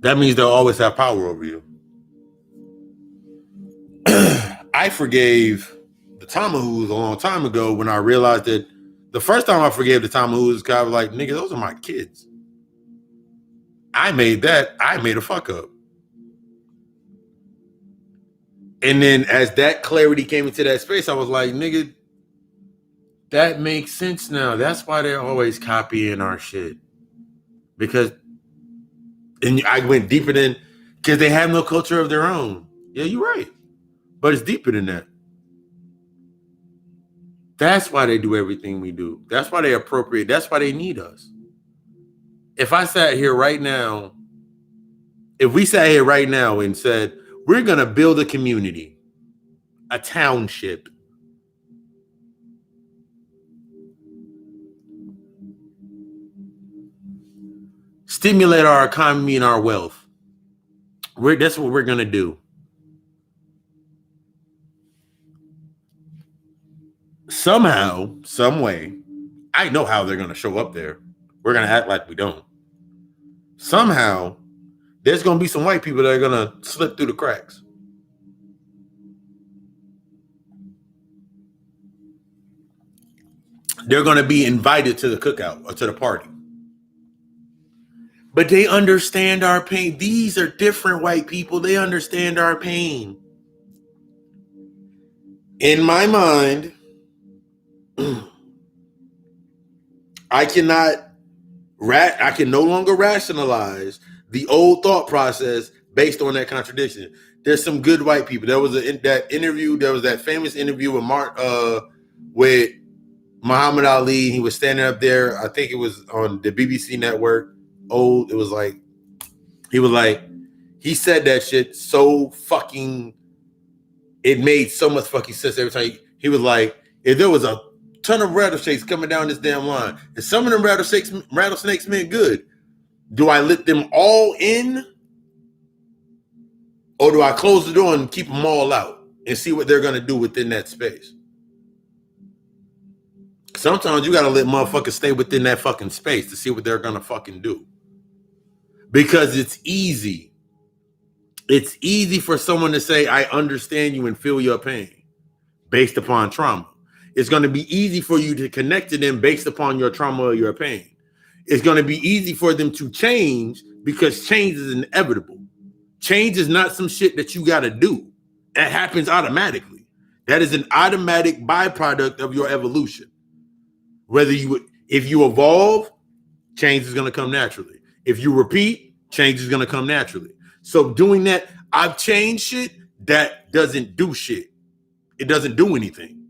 That means they'll always have power over you. I forgave the Tamahoos a long time ago when I realized that the first time I forgave the Tamahoos, I was like, nigga, those are my kids. I made a fuck up. And then as that clarity came into that space, I was like, nigga, that makes sense now. That's why they're always copying our shit. Because, and I went deeper than, because they have no culture of their own. Yeah, you're right. But it's deeper than that. That's why they do everything we do. That's why they appropriate. That's why they need us. If I sat here right now, if we sat here right now and said, we're going to build a community, a township, stimulate our economy and our wealth, that's what we're going to do. Somehow, some way, I know how they're going to show up there. We're going to act like we don't. Somehow, there's going to be some white people that are going to slip through the cracks. They're going to be invited to the cookout or to the party. But they understand our pain. These are different white people. They understand our pain. In my mind, I can no longer rationalize the old thought process based on that contradiction. There's some good white people. There was that famous interview with Muhammad Ali. He was standing up there. I think it was on the BBC network. It was like, he said that shit so fucking, it made so much fucking sense every time. He was like, if there was a ton of rattlesnakes coming down this damn line, and some of them rattlesnakes meant good, do I let them all in? Or do I close the door and keep them all out and see what they're going to do within that space? Sometimes you got to let motherfuckers stay within that fucking space to see what they're going to fucking do. Because it's easy. It's easy for someone to say, I understand you and feel your pain based upon trauma. It's going to be easy for you to connect to them based upon your trauma or your pain. It's going to be easy for them to change because change is inevitable. Change is not some shit that you got to do. It happens automatically. That is an automatic byproduct of your evolution. If you evolve, change is going to come naturally. If you repeat, change is going to come naturally. So doing that, I've changed shit, that doesn't do shit. It doesn't do anything.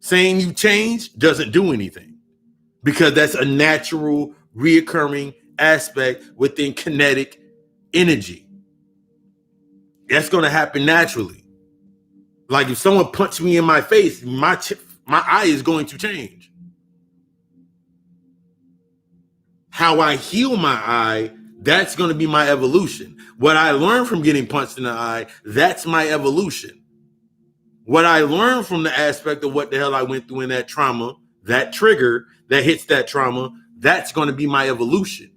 Saying you change doesn't do anything because that's a natural, reoccurring aspect within kinetic energy. That's going to happen naturally. Like if someone punched me in my face, my eye is going to change. How I heal my eye, that's going to be my evolution. What I learned from getting punched in the eye, that's my evolution. What I learned from the aspect of what the hell I went through in that trauma, that trigger that hits that trauma, that's going to be my evolution.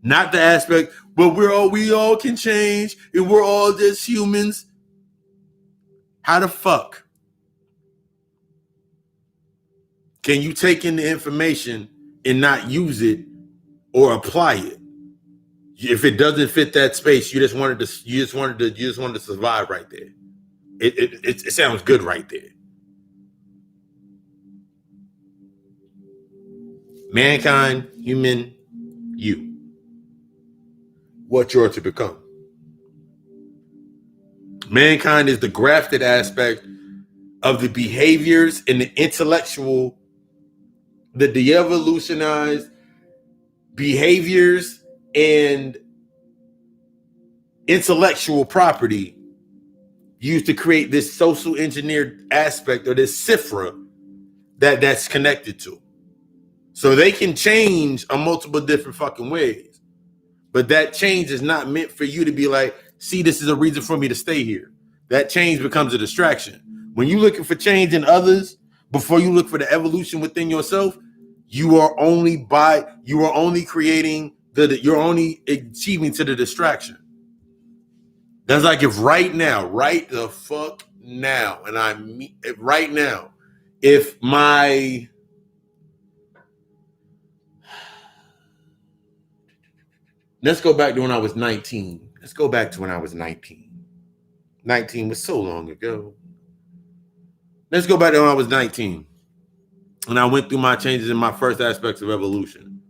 Not the aspect, but we all can change and we're all just humans. How the fuck can you take in the information and not use it or apply it? If it doesn't fit that space, you just wanted to survive right there. It sounds good right there. Mankind, human, you. What you're to become. Mankind is the grafted aspect of the behaviors and the intellectual, the de-evolutionized behaviors and intellectual property used to create this social engineered aspect or this cipher that's connected to. So they can change on multiple different fucking ways. But that change is not meant for you to be like, see, this is a reason for me to stay here. That change becomes a distraction. When you're looking for change in others, before you look for the evolution within yourself, you're only achieving to the distraction. That's like if right the fuck now, and I mean right now, if my let's go back to when I was 19. 19 was so long ago. Let's go back to when I was 19. And I went through my changes in my first aspects of evolution.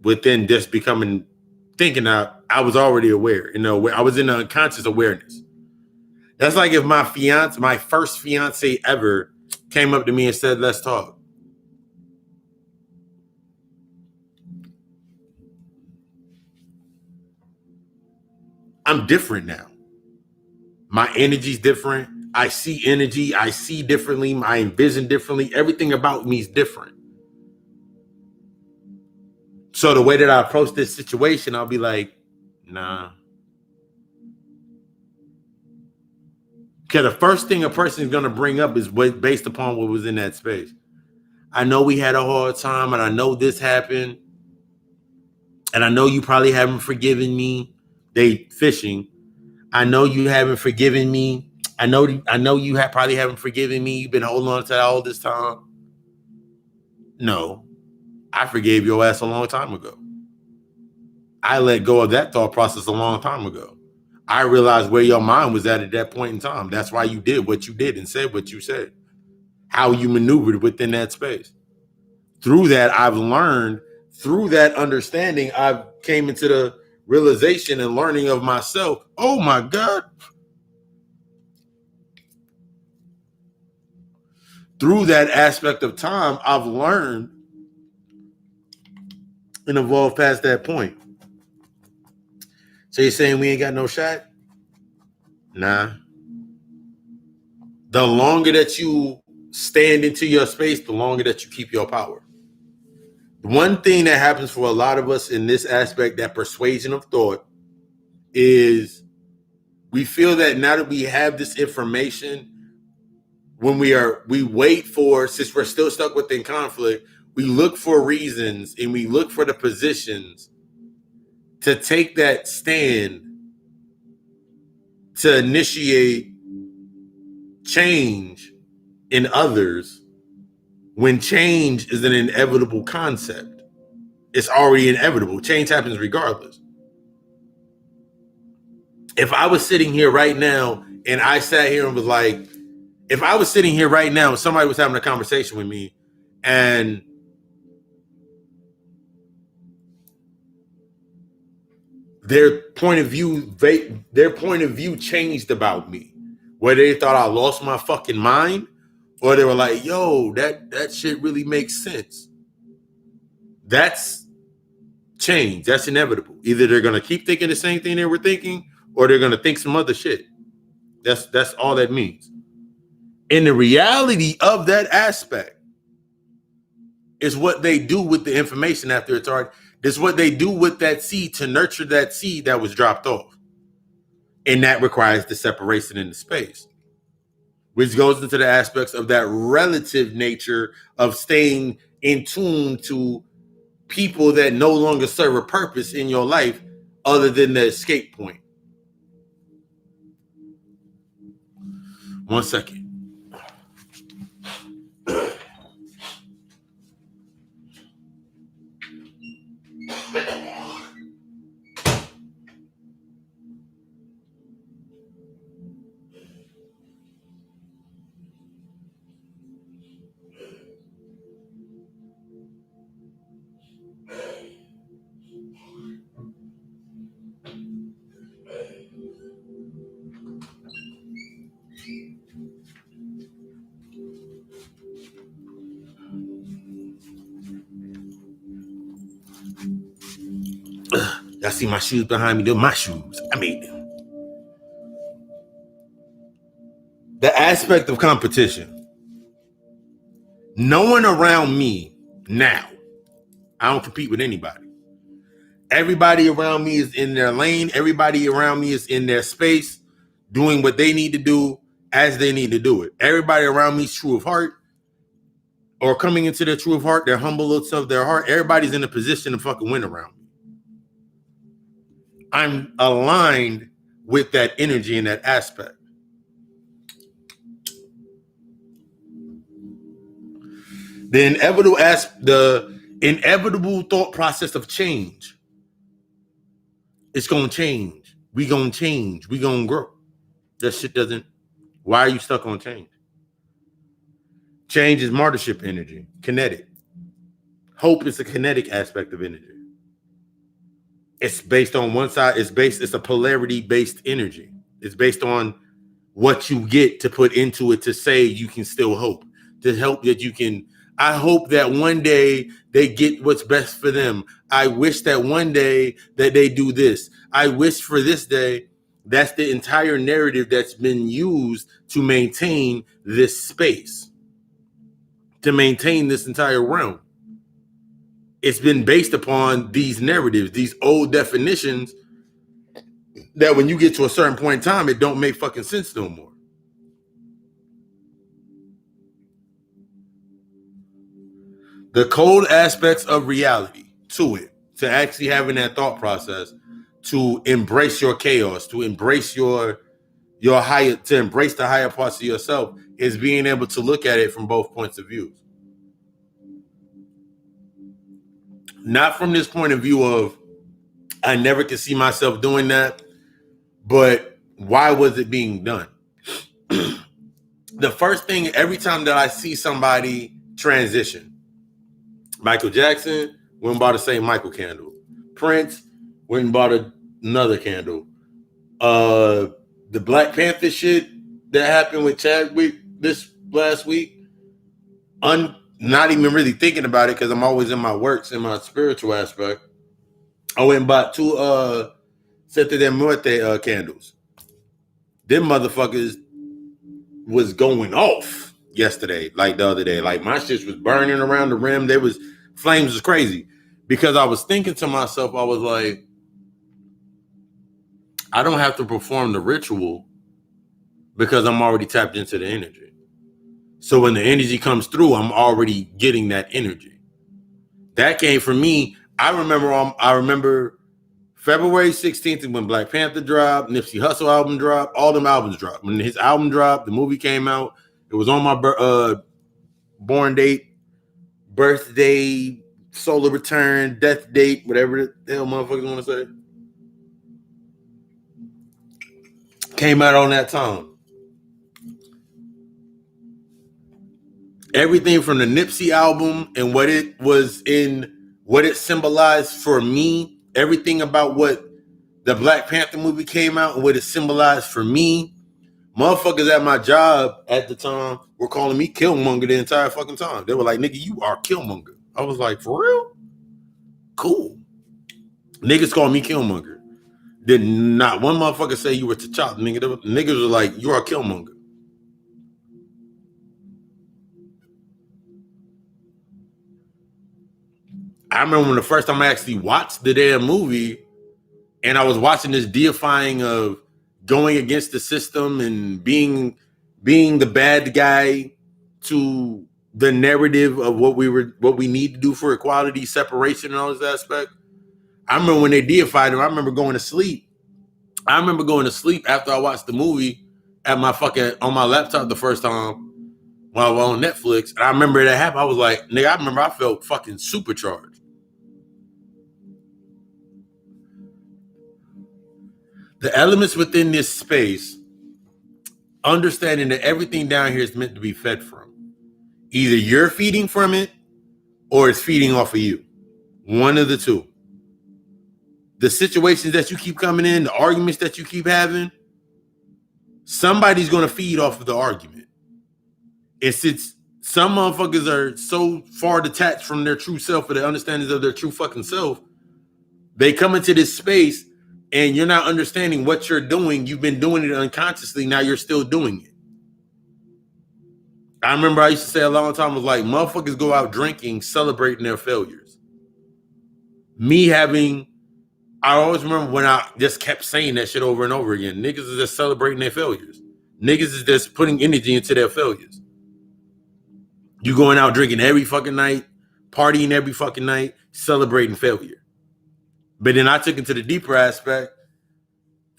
Within just thinking out, I was already aware. I was in unconscious awareness. That's like if my first fiance ever came up to me and said, let's talk. I'm different now. My energy's different. I see energy. I see differently. I envision differently. Everything about me is different. So the way that I approach this situation, I'll be like, nah. Because the first thing a person is going to bring up is based upon what was in that space. I know we had a hard time, and I know this happened. And I know you probably haven't forgiven me. They fishing. I know you haven't forgiven me. I know you probably haven't forgiven me. You've been holding on to that all this time. No, I forgave your ass a long time ago. I let go of that thought process a long time ago. I realized where your mind was at that point in time. That's why you did what you did and said what you said. How you maneuvered within that space. Through that, I've learned. Through that understanding, I've came into the realization and learning of myself. Oh my God. Through that aspect of time, I've learned and evolved past that point. So you're saying we ain't got no shot? Nah. The longer that you stand into your space, the longer that you keep your power. One thing that happens for a lot of us in this aspect, that persuasion of thought, is we feel that now that we have this information, when we wait for, since we're still stuck within conflict, we look for reasons and we look for the positions to take that stand to initiate change in others when change is an inevitable concept. It's already inevitable. Change happens regardless. If I was sitting here right now and I sat here and was like, if I was sitting here right now and somebody was having a conversation with me and their point of view changed about me, whether they thought I lost my fucking mind or they were like, yo, that shit really makes sense. That's change. That's inevitable. Either they're going to keep thinking the same thing they were thinking, or they're going to think some other shit. That's all that means. And the reality of that aspect is what they do with the information after it's already. It's what they do with that seed to nurture that seed that was dropped off. And that requires the separation in the space, which goes into the aspects of that relative nature of staying in tune to people that no longer serve a purpose in your life other than the escape point. 1 second. Y'all see my shoes behind me? They're my shoes. I made them. The aspect of competition. No one around me now. I don't compete with anybody. Everybody around me is in their lane. Everybody around me is in their space, doing what they need to do as they need to do it. Everybody around me is true of heart, or coming into their true of heart, their humble of their heart. Everybody's in a position to fucking win around me. I'm aligned with that energy and that aspect. The inevitable thought process of change. It's gonna change. We gonna change. We gonna grow. That shit doesn't. Why are you stuck on change? Change is martyrship energy, kinetic. Hope is a kinetic aspect of energy. It's based on one side. It's a polarity-based energy. It's based on what you get to put into it to say you can still hope. To help that you can. I hope that one day they get what's best for them. I wish that one day that they do this. I wish for this day. That's the entire narrative that's been used to maintain this space, to maintain this entire realm. It's been based upon these narratives, these old definitions that when you get to a certain point in time, it don't make fucking sense no more. The cold aspects of reality to it, to actually having that thought process, to embrace your chaos, to embrace your higher, to embrace the higher parts of yourself, is being able to look at it from both points of view. Not from this point of view of, I never could see myself doing that, but why was it being done? The first thing, every time that I see somebody transition, Michael Jackson went and bought the same Michael candle. Prince went and bought another candle. The Black Panther shit that happened with Chadwick this last week, not even really thinking about it because I'm always in my works, in my spiritual aspect. I went and bought 2 Sete de Muerte candles. Them motherfuckers was going off yesterday, like the other day. Like my shit was burning around the rim. There was flames was crazy because I was thinking to myself, I was like, I don't have to perform the ritual because I'm already tapped into the energy. So when the energy comes through, I'm already getting that energy. That came from me. I remember February 16th when Black Panther dropped, Nipsey Hussle album dropped, all them albums dropped. When his album dropped, the movie came out. It was on my born date, birthday, solar return, death date, whatever the hell motherfuckers want to say. Came out on that time. Everything from the Nipsey album and what it was in, what it symbolized for me, everything about what the Black Panther movie came out and what it symbolized for me. Motherfuckers at my job at the time were calling me Killmonger the entire fucking time. They were like, nigga, you are Killmonger. I was like, for real? Cool. Niggas call me Killmonger. Did not one motherfucker say you were T'Challa, nigga. Niggas were like, you are Killmonger. I remember when the first time I actually watched the damn movie, and I was watching this deifying of going against the system and being the bad guy to the narrative of what we need to do for equality, separation, and all this aspect. I remember when they deified him, I remember going to sleep. I remember going to sleep after I watched the movie at my on my laptop the first time while I was on Netflix. And I remember that happened. I was like, nigga, I remember I felt fucking supercharged. The elements within this space, understanding that everything down here is meant to be fed from. Either you're feeding from it or it's feeding off of you. One of the two. The situations that you keep coming in, the arguments that you keep having, somebody's going to feed off of the argument. It's some motherfuckers are so far detached from their true self or the understandings of their true fucking self. They come into this space and you're not understanding what you're doing. You've been doing it unconsciously. Now you're still doing it. I remember I used to say a long time, was like, motherfuckers go out drinking, celebrating their failures. I always remember when I just kept saying that shit over and over again. Niggas is just celebrating their failures. Niggas is just putting energy into their failures. You going out drinking every fucking night, partying every fucking night, celebrating failure. But then I took it to the deeper aspect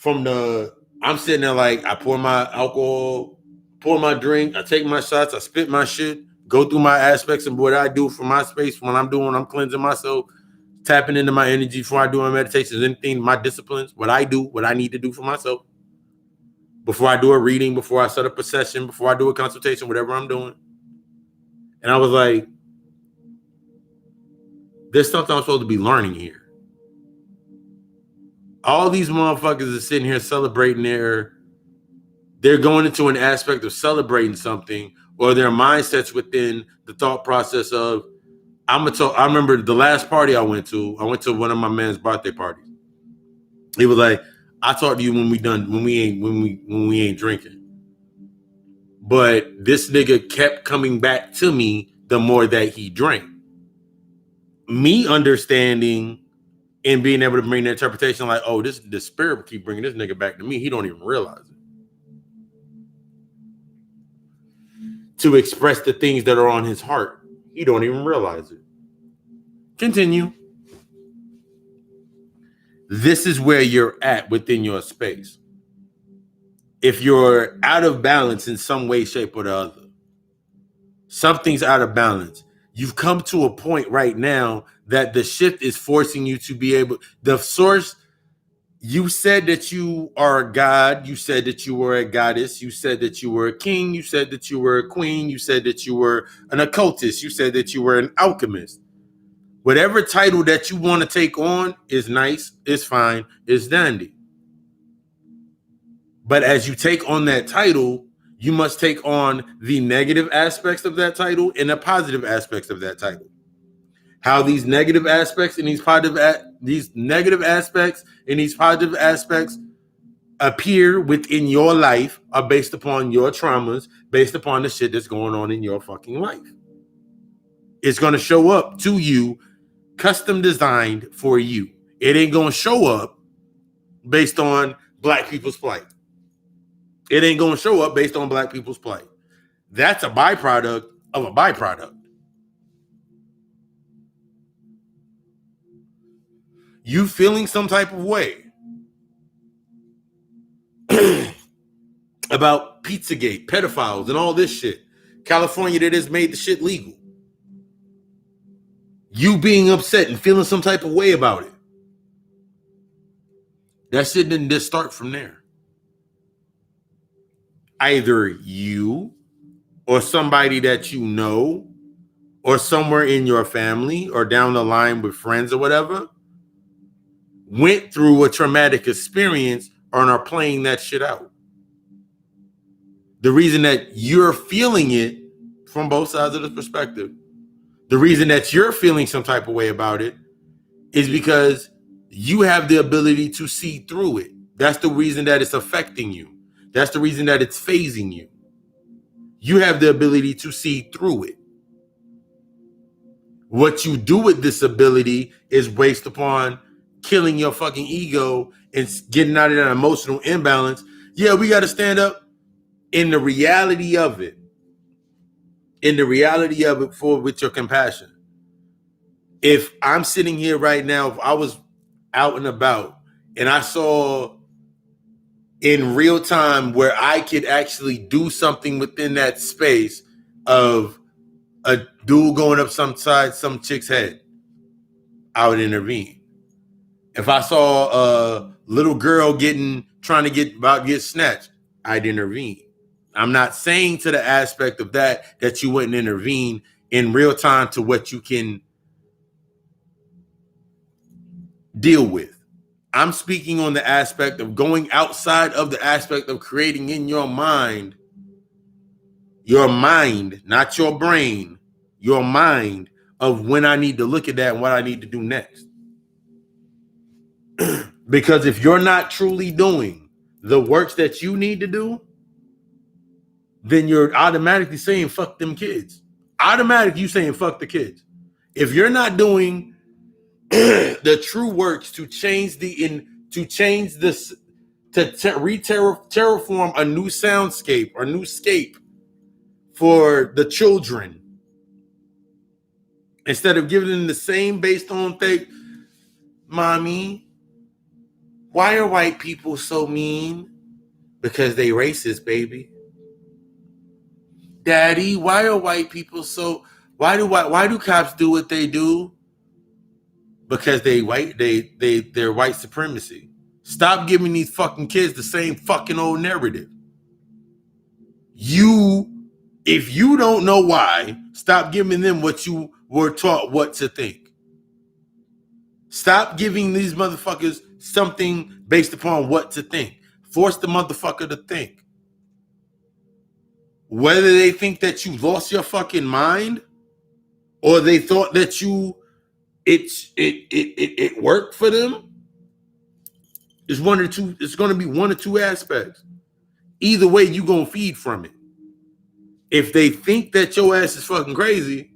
I'm sitting there like, I pour my alcohol, pour my drink, I take my shots, I spit my shit, go through my aspects and what I do for my space when I'm cleansing myself, tapping into my energy before I do my meditations, anything, my disciplines, what I do, what I need to do for myself. Before I do a reading, before I set up a session, before I do a consultation, whatever I'm doing. And I was like, there's something I'm supposed to be learning here. All these motherfuckers are sitting here celebrating they're going into an aspect of celebrating something, or their mindsets within the thought process of, I remember the last party I went to one of my man's birthday parties. He was like, I talk to you when we ain't drinking. But this nigga kept coming back to me the more that he drank. Me understanding and being able to bring the interpretation like, oh, the spirit will keep bringing this nigga back to me. He don't even realize it. To express the things that are on his heart. He don't even realize it. Continue. This is where you're at within your space. If you're out of balance in some way, shape, or the other, something's out of balance. You've come to a point right now that the shift is forcing you to be able, the source, you said that you are a god, you said that you were a goddess, you said that you were a king, you said that you were a queen, you said that you were an occultist, you said that you were an alchemist. Whatever title that you want to take on is nice, is fine, is dandy. But as you take on that title, you must take on the negative aspects of that title and the positive aspects of that title. How these negative aspects and these positive aspects appear within your life are based upon your traumas, based upon the shit that's going on in your fucking life. It's going to show up to you, custom designed for you. It ain't going to show up based on black people's plight. It ain't going to show up based on black people's plight. That's a byproduct of a byproduct. You feeling some type of way about Pizzagate, pedophiles, and all this shit. California that has made the shit legal. You being upset and feeling some type of way about it. That shit didn't just start from there. Either you or somebody that you know or somewhere in your family or down the line with friends or whatever went through a traumatic experience and are playing that shit out. The reason that you're feeling it from both sides of the perspective, the reason that you're feeling some type of way about it is because you have the ability to see through it. That's the reason that it's affecting you. That's the reason that it's phasing you. You have the ability to see through it. What you do with this ability is based upon killing your fucking ego and getting out of that emotional imbalance. Yeah, we got to stand up in the reality of it. In the reality of it with your compassion. If I'm sitting here right now, if I was out and about and I saw in real time where I could actually do something within that space of a dude going up some chick's head, I would intervene. If I saw a little girl trying to get snatched, I'd intervene. I'm not saying to the aspect of that you wouldn't intervene in real time to what you can deal with. I'm speaking on the aspect of going outside of the aspect of creating in your mind, not your brain, your mind of when I need to look at that and what I need to do next. Because if you're not truly doing the works that you need to do, then you're automatically saying fuck them kids. Automatically you saying fuck the kids. If you're not doing the true works to change this, to terraform a new soundscape or new scape for the children, instead of giving them the same based on thing. Mommy, why are white people so mean? Because they racist, baby. Daddy, why are white people so? Why do cops do what they do? Because they're white supremacy. Stop giving these fucking kids the same fucking old narrative. If you don't know why, stop giving them what you were taught what to think. Stop giving these motherfuckers something based upon what to think. Force the motherfucker to think. Whether they think that you lost your fucking mind or they thought that it worked for them, it's one or two. It's going to be one or two aspects. Either way, you going to feed from it. If they think that your ass is fucking crazy,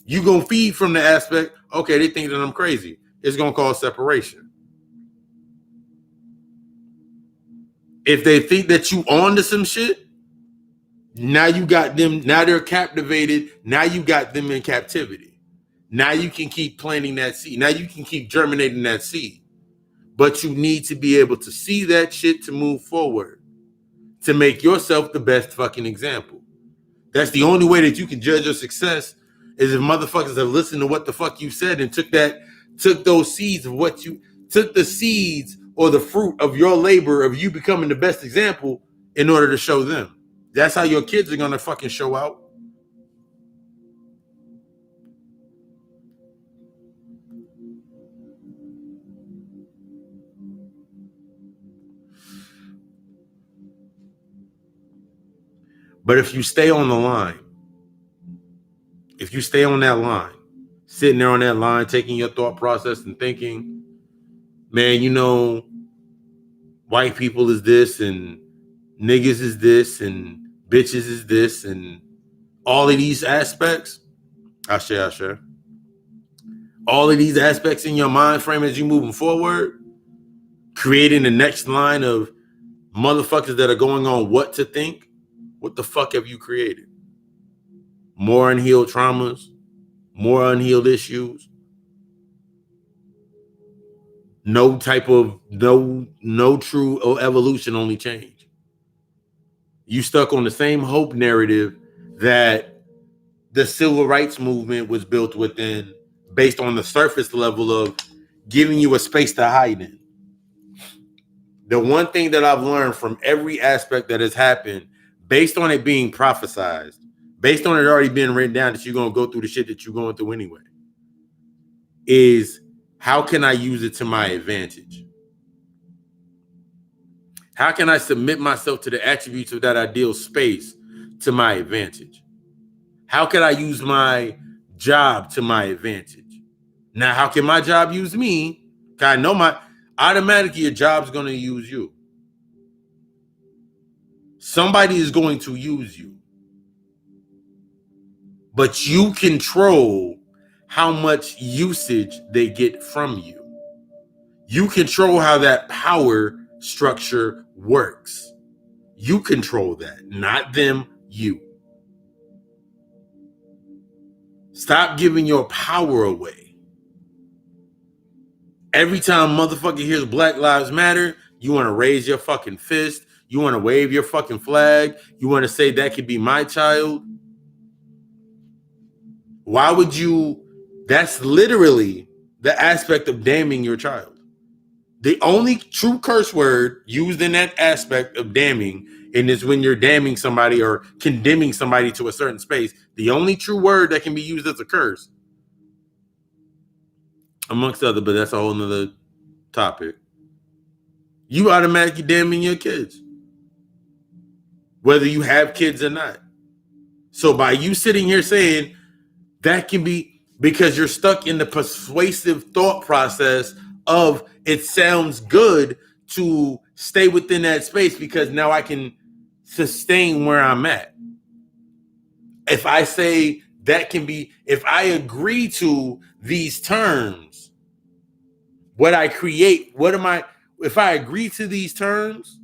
you going to feed from the aspect, okay, they think that I'm crazy. It's going to cause separation. If they think that you on to some shit, now you got them, now they're captivated, now you got them in captivity. Now you can keep planting that seed. Now you can keep germinating that seed. But you need to be able to see that shit to move forward, to make yourself the best fucking example. That's the only way that you can judge your success, is if motherfuckers have listened to what the fuck you said and took those seeds of what you took, the seeds or the fruit of your labor of you becoming the best example in order to show them. That's how your kids are gonna fucking show out. But if you stay on the line, if you stay on that line, sitting there on that line, taking your thought process and thinking, man, you know, white people is this and niggas is this and bitches is this and all of these aspects, I share. All of these aspects in your mind frame as you moving forward, creating the next line of motherfuckers that are going on what to think. What the fuck have you created? More unhealed traumas, more unhealed issues. No true evolution, only change. You stuck on the same hope narrative that the civil rights movement was built within, based on the surface level of giving you a space to hide in. The one thing that I've learned from every aspect that has happened, based on it being prophesized, based on it already being written down that you're going to go through the shit that you're going through anyway, is how can I use it to my advantage? How can I submit myself to the attributes of that ideal space to my advantage? How can I use my job to my advantage? Now, how can my job use me? I know automatically your job's going to use you. Somebody is going to use you. But you control how much usage they get from you. You control how that power structure works. You control that, not them, you. Stop giving your power away. Every time motherfucker hears Black Lives Matter, you want to raise your fucking fist. You want to wave your fucking flag. You want to say that could be my child. Why would you? That's literally the aspect of damning your child. The only true curse word used in that aspect of damning, and is when you're damning somebody or condemning somebody to a certain space. The only true word that can be used as a curse, amongst other, but that's a whole nother topic. You automatically damning your kids, whether you have kids or not. So by you sitting here saying that can be because you're stuck in the persuasive thought process of it sounds good to stay within that space because now I can sustain where I'm at. If I say that can be, if I agree to these terms, what I create, if I agree to these terms,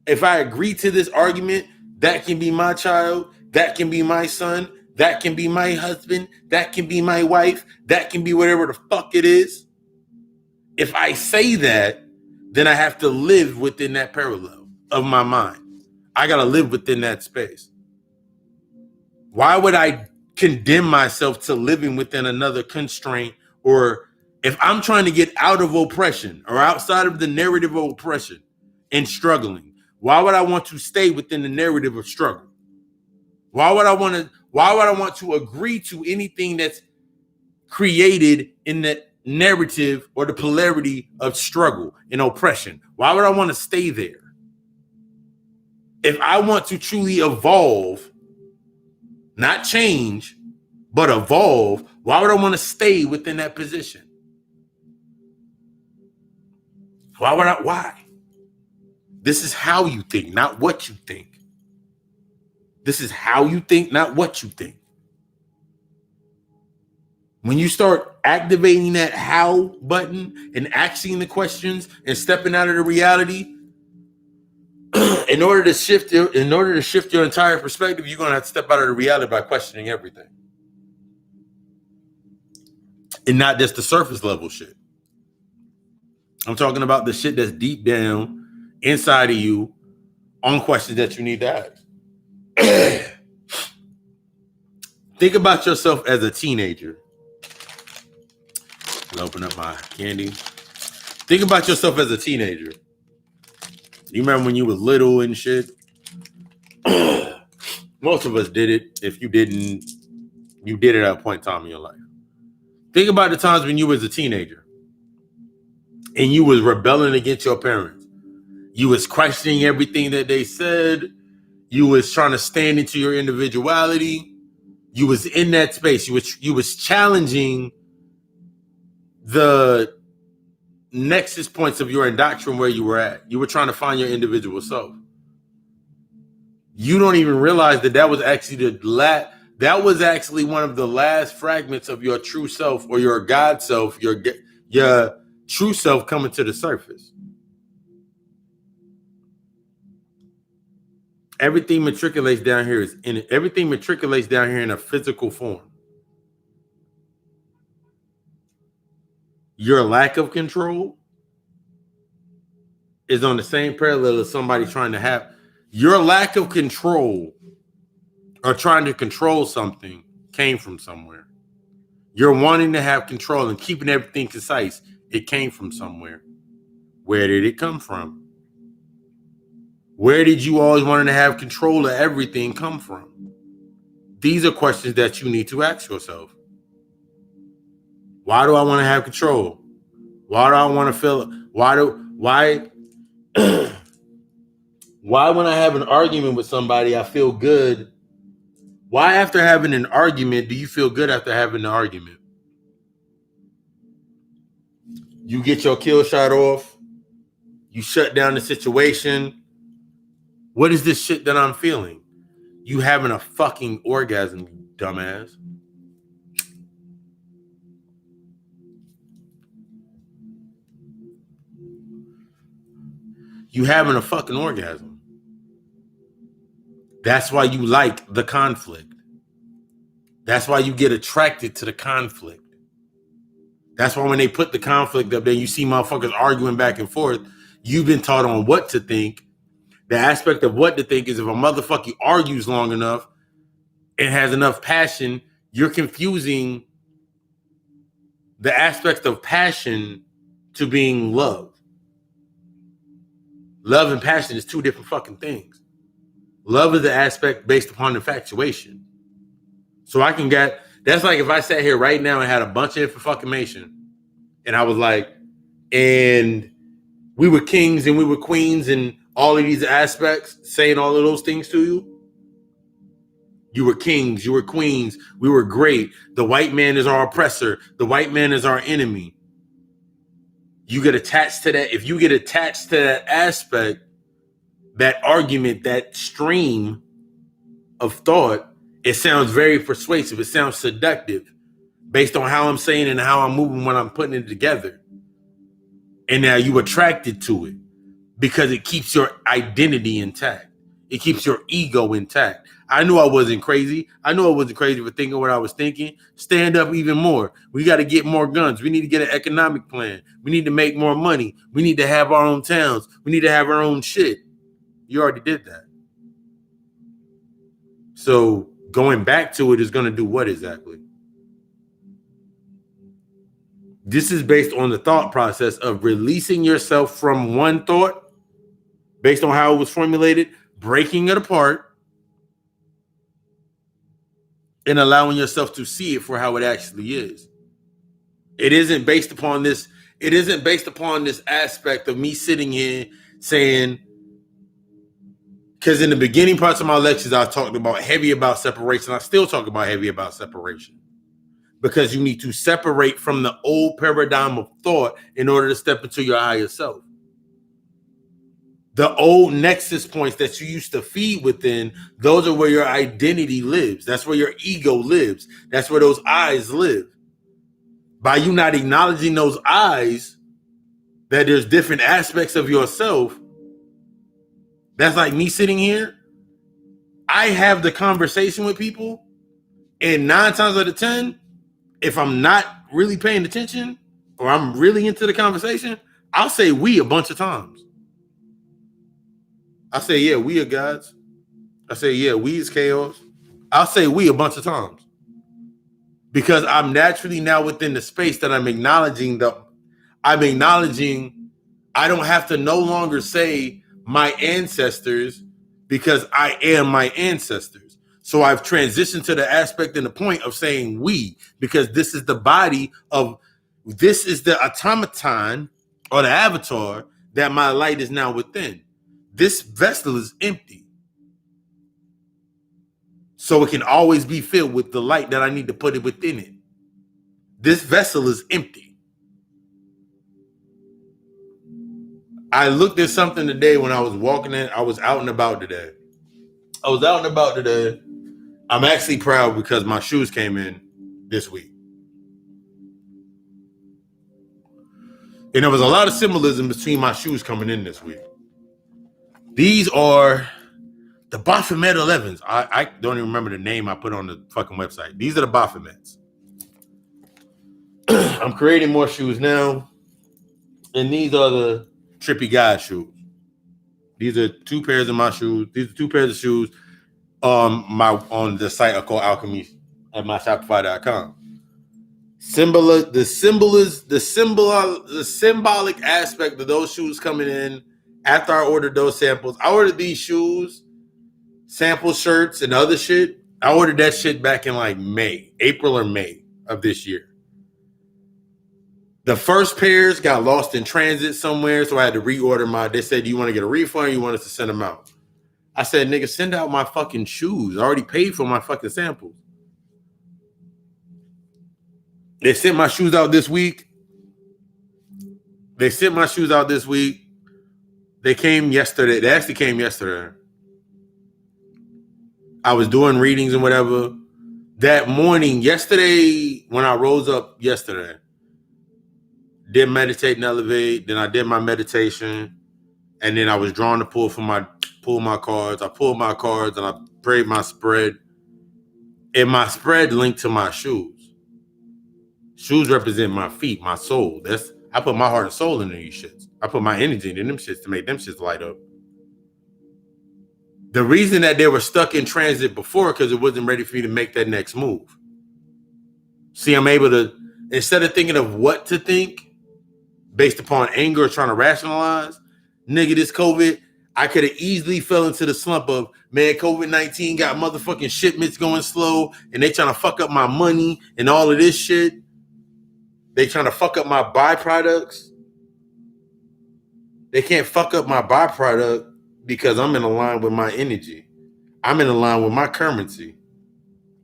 if I agree to this argument, that can be my child, that can be my son, that can be my husband, that can be my wife, that can be whatever the fuck it is. If I say that, then I have to live within that parallel of my mind. I got to live within that space. Why would I condemn myself to living within another constraint? Or if I'm trying to get out of oppression or outside of the narrative of oppression and struggling, why would I want to stay within the narrative of struggle? Why would I want to agree to anything that's created in the narrative or the polarity of struggle and oppression? Why would I want to stay there? If I want to truly evolve, not change, but evolve, why would I want to stay within that position? Why? This is how you think, not what you think. This is how you think, not what you think. When you start activating that how button and asking the questions and stepping out of the reality, in order to shift your entire perspective, you're gonna have to step out of the reality by questioning everything. And not just the surface level shit. I'm talking about the shit that's deep down inside of you on questions that you need to ask. Think about yourself as a teenager. I'll open up my candy. Think about yourself as a teenager. You remember when you were little and shit? Most of us did it. If you didn't, you did it at a point in time in your life. Think about the times when you was a teenager and you was rebelling against your parents. You was questioning everything that they said. You was trying to stand into your individuality. You was in that space. You was challenging the nexus points of your indoctrination where you were at. You were trying to find your individual self. You don't even realize that was actually one of the last fragments of your true self or your God self, your true self coming to the surface. Everything matriculates down here in a physical form. Your lack of control is on the same parallel as somebody trying to have your lack of control or trying to control something came from somewhere. You're wanting to have control and keeping everything concise. It came from somewhere. Where did it come from? Where did you always want to have control of everything come from? These are questions that you need to ask yourself. Why do I want to have control? Why do I want to feel? Why when I have an argument with somebody, I feel good? Why after having an argument do you feel good after having an argument? You get your kill shot off. You shut down the situation. What is this shit that I'm feeling? You having a fucking orgasm, you dumbass. You having a fucking orgasm. That's why you like the conflict. That's why you get attracted to the conflict. That's why when they put the conflict up there, you see motherfuckers arguing back and forth. You've been taught on what to think. The aspect of what to think is if a motherfucker argues long enough and has enough passion, you're confusing the aspect of passion to being love. Love and passion is two different fucking things. Love is the aspect based upon infatuation. So I can get, that's like if I sat here right now and had a bunch of information and I was like, and we were kings and we were queens and all of these aspects, saying all of those things to you. You were kings, you were queens, we were great. The white man is our oppressor. The white man is our enemy. You get attached to that. If you get attached to that aspect, that argument, that stream of thought, it sounds very persuasive. It sounds seductive based on how I'm saying and how I'm moving when I'm putting it together. And now you attracted to it because it keeps your identity intact. It keeps your ego intact. I knew I wasn't crazy. I knew I wasn't crazy for thinking what I was thinking. Stand up even more. We got to get more guns. We need to get an economic plan. We need to make more money. We need to have our own towns. We need to have our own shit. You already did that. So going back to it is going to do what exactly? This is based on the thought process of releasing yourself from one thought based on how it was formulated, breaking it apart, and allowing yourself to see it for how it actually is. It isn't based upon this. It isn't based upon this aspect of me sitting here saying, because in the beginning parts of my lectures, I talked about heavy about separation. I still talk about heavy about separation because you need to separate from the old paradigm of thought in order to step into your higher self. The old nexus points that you used to feed within, those are where your identity lives. That's where your ego lives. That's where those eyes live. By you not acknowledging those eyes, that there's different aspects of yourself, that's like me sitting here. I have the conversation with people, and 9 times out of 10, if I'm not really paying attention or I'm really into the conversation, I'll say we a bunch of times. I say, yeah, we are gods. I say, yeah, we is chaos. I'll say we a bunch of times. Because I'm naturally now within the space that I'm acknowledging I don't have to no longer say my ancestors because I am my ancestors. So I've transitioned to the aspect and the point of saying we, because this is the automaton or the avatar that my light is now within. This vessel is empty. So it can always be filled with the light that I need to put it within it. This vessel is empty. I looked at something today when I was walking in. I was out and about today. I'm actually proud because my shoes came in this week. And there was a lot of symbolism between my shoes coming in this week. These are the Baphomet 11s. I don't even remember the name I put on the fucking website. These are the Baphomets. I'm creating more shoes now. And these are the Trippy Guy shoes. These are 2 pairs of my shoes. These are 2 pairs of shoes on the site Occult Alchemist at my Shopify.com. The symbolic aspect of those shoes coming in after I ordered those samples. I ordered these shoes, sample shirts, and other shit. I ordered that shit back in like April or May of this year. The first pairs got lost in transit somewhere, so I had to reorder they said, do you want to get a refund or you want us to send them out? I said, nigga, send out my fucking shoes. I already paid for my fucking samples. They sent my shoes out this week. They sent my shoes out this week. They came yesterday. They actually came yesterday. I was doing readings and whatever. That morning, yesterday, when I rose up yesterday, did meditate and elevate. Then I did my meditation. And then I was drawn to pull my cards. I pulled my cards and I prayed my spread. And my spread linked to my shoes. Shoes represent my feet, my soul. I put my heart and soul into these shits. I put my energy into them shits to make them shits light up. The reason that they were stuck in transit before, because it wasn't ready for me to make that next move. See, I'm able to, instead of thinking of what to think based upon anger or trying to rationalize, nigga, this COVID, I could have easily fell into the slump of, man, COVID-19 got motherfucking shipments going slow and they trying to fuck up my money and all of this shit. They trying to fuck up my byproducts. They can't fuck up my byproduct because I'm in line with my energy. I'm in line with my currency.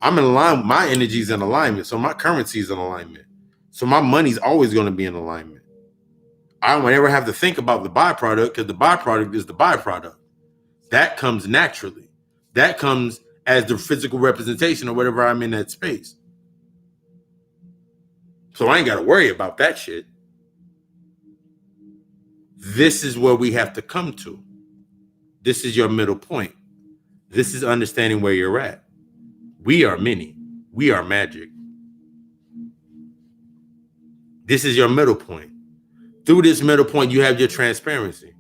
I'm in line, my energy's in alignment, so my currency is in alignment. So my money's always going to be in alignment. I don't ever have to think about the byproduct because the byproduct is the byproduct. That comes naturally. That comes as the physical representation of whatever I'm in that space. So I ain't got to worry about that shit. This is where we have to come to. This is your middle point. This is understanding where you're at. We are many. We are magic. This is your middle point. Through this middle point, you have your transparency.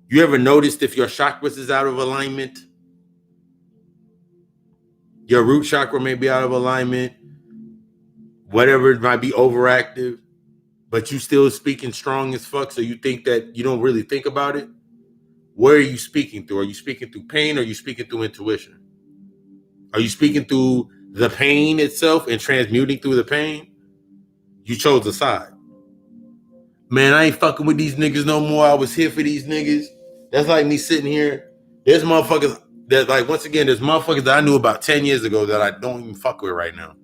You ever noticed if your chakras is out of alignment? Your root chakra may be out of alignment. Whatever, it might be overactive. But you still speaking strong as fuck, so you think that you don't really think about it? Where are you speaking through? Are you speaking through pain or are you speaking through intuition? Are you speaking through the pain itself and transmuting through the pain? You chose a side. Man, I ain't fucking with these niggas no more. I was here for these niggas. That's like me sitting here. There's motherfuckers that, like, once again, there's motherfuckers that I knew about 10 years ago that I don't even fuck with right now.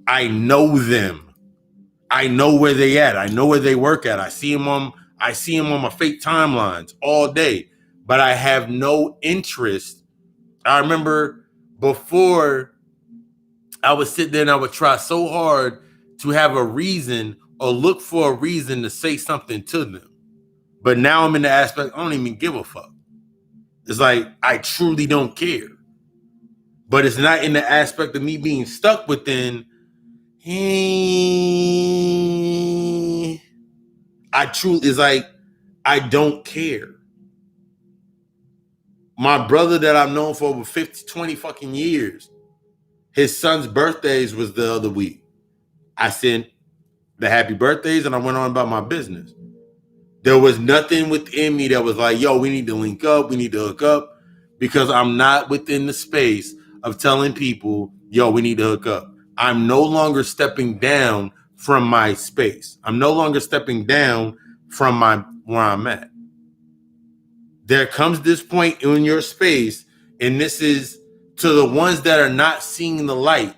I know them. I know where they at. I know where they work at. I see them on my fake timelines all day, but I have no interest. I remember before I would sit there and I would try so hard to have a reason or look for a reason to say something to them. But now I'm in the aspect, I don't even give a fuck. It's like, I truly don't care. But it's not in the aspect of me being stuck within, it's like, I don't care. My brother that I've known for over 20 fucking years, his son's birthdays was the other week. I sent the happy birthdays and I went on about my business. There was nothing within me that was like, yo, we need to link up. We need to hook up, because I'm not within the space of telling people, yo, we need to hook up. I'm no longer stepping down from my space. I'm no longer stepping down from where I'm at. There comes this point in your space, and this is to the ones that are not seeing the light,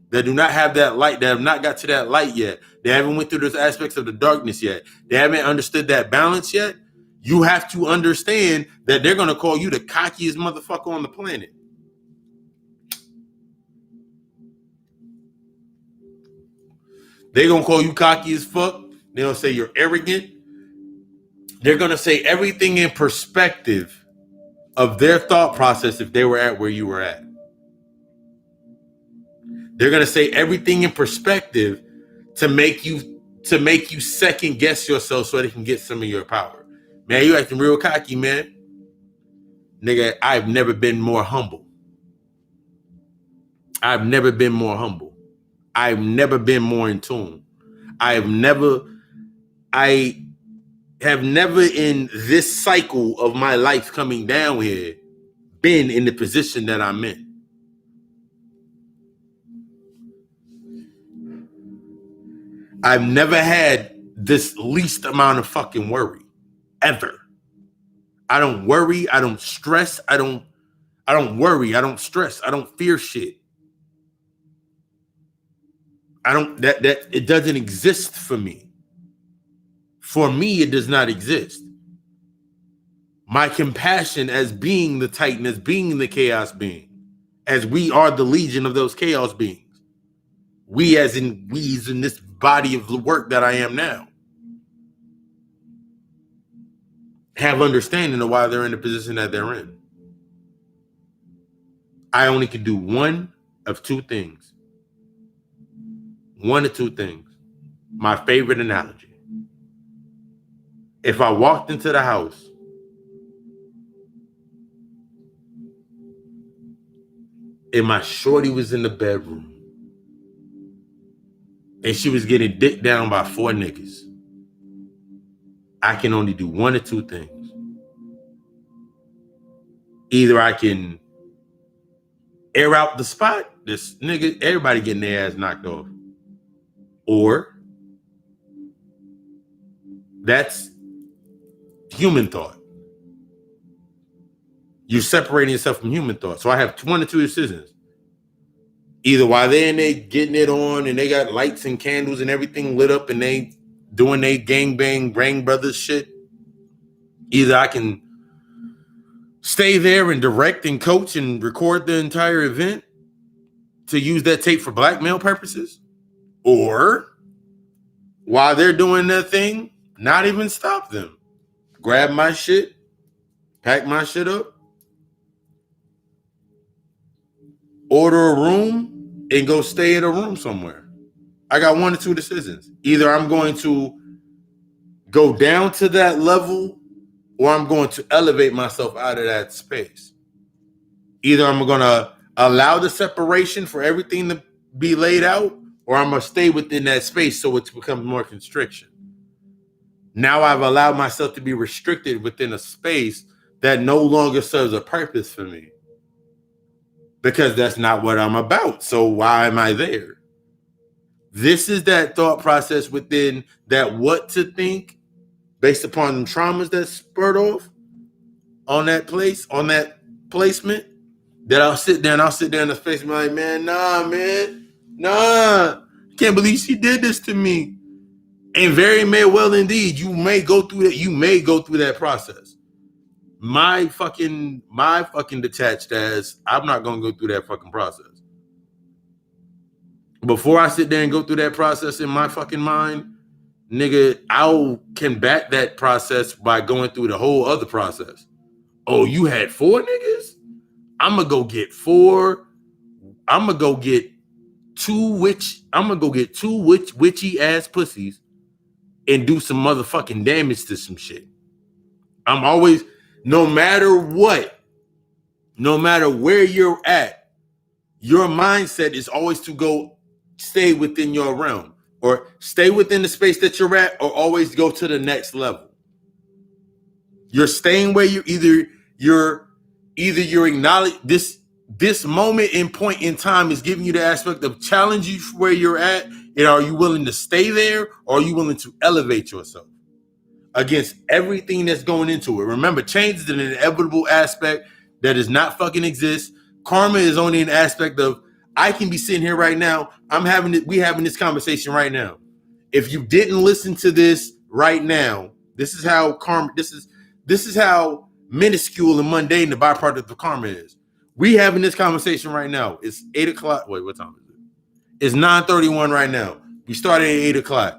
that do not have that light, that have not got to that light yet. They haven't went through those aspects of the darkness yet. They haven't understood that balance yet. You have to understand that they're going to call you the cockiest motherfucker on the planet. They're going to call you cocky as fuck. They're going to say you're arrogant. They're going to say everything in perspective of their thought process if they were at where you were at. They're going to say everything in perspective to make you second guess yourself so they can get some of your power. Man, you acting real cocky, man. Nigga, I've never been more humble. I've never been more humble. I've never been more in tune. I have never in this cycle of my life coming down here been in the position that I'm in. I've never had this least amount of fucking worry, ever. I don't worry. I don't stress. I don't worry. I don't stress. I don't fear shit. It doesn't exist for me. For me, it does not exist. My compassion as being the Titan, as being the chaos being, as we are the legion of those chaos beings. We as in this body of the work that I am now. Have understanding of why they're in the position that they're in. I only can do one of two things. One of two things. My favorite analogy. If I walked into the house and my shorty was in the bedroom and she was getting dicked down by 4 niggas, I can only do one of two things. Either I can air out the spot, this nigga, everybody getting their ass knocked off. Or that's human thought. You're separating yourself from human thought. So I have one or two decisions. Either while they're in there getting it on and they got lights and candles and everything lit up and they doing their gangbang, Bang Brothers shit. Either I can stay there and direct and coach and record the entire event to use that tape for blackmail purposes. Or while they're doing their thing, not even stop them. Grab my shit, pack my shit up, order a room, and go stay in a room somewhere. I got one or two decisions. Either I'm going to go down to that level or I'm going to elevate myself out of that space. Either I'm going to allow the separation for everything to be laid out, or I'm going to stay within that space so it becomes more constriction. Now I've allowed myself to be restricted within a space that no longer serves a purpose for me. Because that's not what I'm about. So why am I there? This is that thought process within that what to think based upon the traumas that spurred off on that place, on that placement, that I'll sit there in the face and be like, man, nah, can't believe she did this to me. And very may well indeed, you may go through that process. My fucking detached ass, I'm not gonna go through that fucking process. Before I sit there and go through that process in my fucking mind, nigga, I can back that process by going through the whole other process. Oh, you had 4 niggas? I'm gonna go get 4. I'm gonna go get 2 witchy ass pussies and do some motherfucking damage to some shit. I'm always, no matter what, no matter where you're at, your mindset is always to go stay within your realm or stay within the space that you're at or always go to the next level. You're staying where you're acknowledge this moment and point in time is giving you the aspect of challenge you where you're at, and are you willing to stay there or are you willing to elevate yourself against everything that's going into it? Remember, change is an inevitable aspect that does not fucking exist. Karma is only an aspect of, I can be sitting here right now. We having this conversation right now. If you didn't listen to this right now, this is how karma, this is how minuscule and mundane the byproduct of karma is. We having this conversation right now. It's 8 o'clock. Wait, what time is it? It's 9:31 right now. We started at 8 o'clock.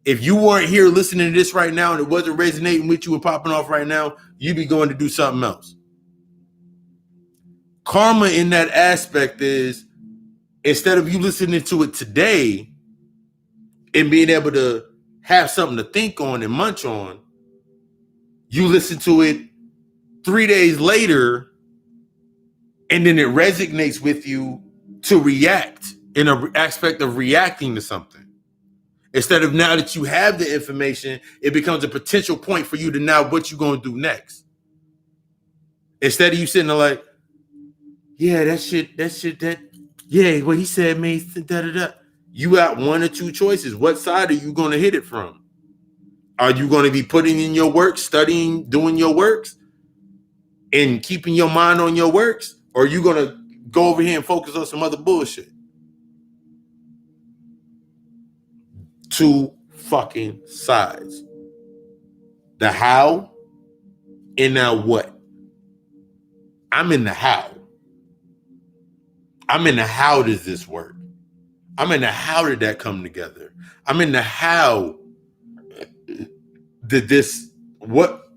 If you weren't here listening to this right now and it wasn't resonating with you and popping off right now, you'd be going to do something else. Karma in that aspect is, instead of you listening to it today and being able to have something to think on and munch on, you listen to it 3 days later and then it resonates with you to react in an aspect of reacting to something. Instead of now that you have the information, it becomes a potential point for you to now what you're going to do next. Instead of you sitting there like, yeah, what he said, man, da-da-da. You got one or two choices. What side are you going to hit it from? Are you going to be putting in your work, studying, doing your works, and keeping your mind on your works? Or are you going to go over here and focus on some other bullshit? 2 fucking sides. The how and now what? I'm in the how. I'm in the how does this work? I'm in the how did that come together? I'm in the how did this, what?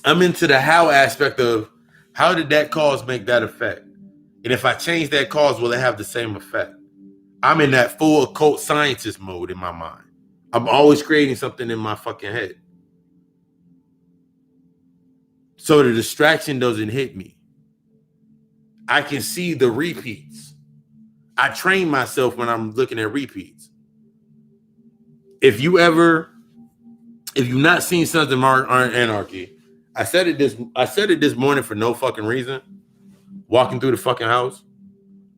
I'm into the how aspect of how did that cause make that effect? And if I change that cause, will it have the same effect? I'm in that full occult scientist mode in my mind. I'm always creating something in my fucking head. So the distraction doesn't hit me. I can see the repeats. I train myself when I'm looking at repeats. If you've not seen Sons of Anarchy, I said it this morning for no fucking reason. Walking through the fucking house,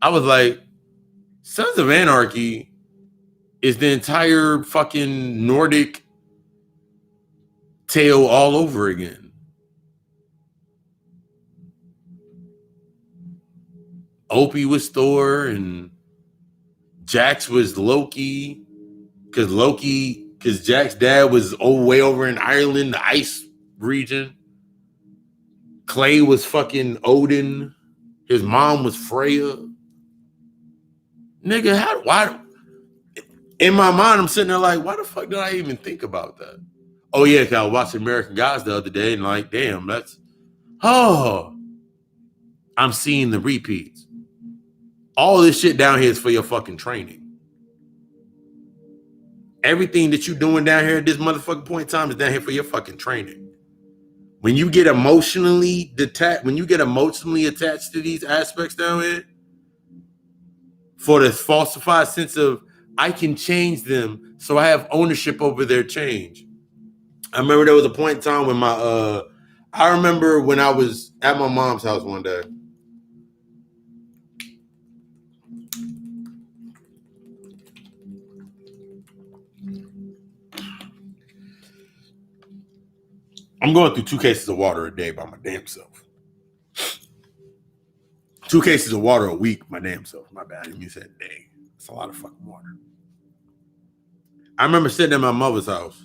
I was like, Sons of Anarchy is the entire fucking Nordic tale all over again. Opie was Thor and Jax was Loki, because Jack's dad was way over in Ireland, the ice region. Clay was fucking Odin. His mom was Freya. Nigga, why? In my mind, I'm sitting there like, why the fuck did I even think about that? Oh yeah, because I was watching American Gods the other day and like, damn, I'm seeing the repeats. All this shit down here is for your fucking training. Everything that you're doing down here at this motherfucking point in time is down here for your fucking training. When you get emotionally attached to these aspects down here, for the falsified sense of I can change them, so I have ownership over their change. I remember there was a point in time when I remember when I was at my mom's house one day. I'm going through 2 cases of water a day by my damn self. 2 cases of water a week, my damn self. My bad. I didn't mean to say a day. It's a lot of fucking water. I remember sitting at my mother's house.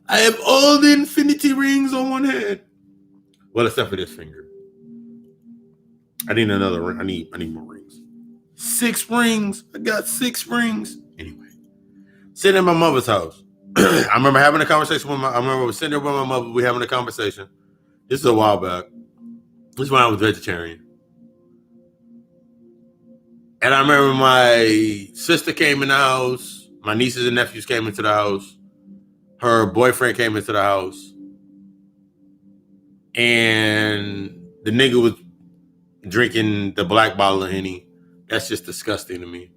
I have all the infinity rings on one hand. Well, except for this finger. I need another ring. I need more rings. 6 rings. I got 6 rings. Anyway, sitting at my mother's house. I remember having a conversation with I remember sitting there with my mother. We having a conversation. This is a while back. This is when I was vegetarian. And I remember my sister came in the house. My nieces and nephews came into the house. Her boyfriend came into the house. And the nigga was drinking the black bottle of Henny. That's just disgusting to me.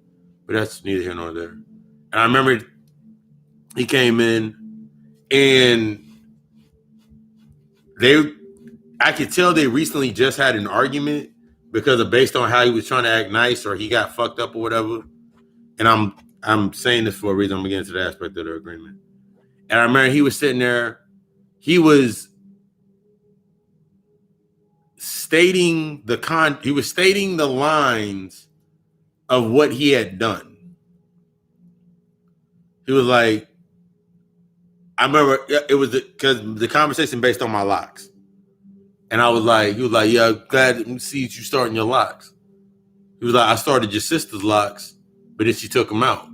But that's neither here nor there. And I remember he came in and I could tell they recently just had an argument because of based on how he was trying to act nice or he got fucked up or whatever. And I'm saying this for a reason. I'm getting to the aspect of the agreement. And I remember he was sitting there. He was stating the lines of what he had done. He was like, I remember it was because the conversation based on my locks. And he was like, yeah, I'm glad to see you starting your locks. He was like, I started your sister's locks, but then she took them out.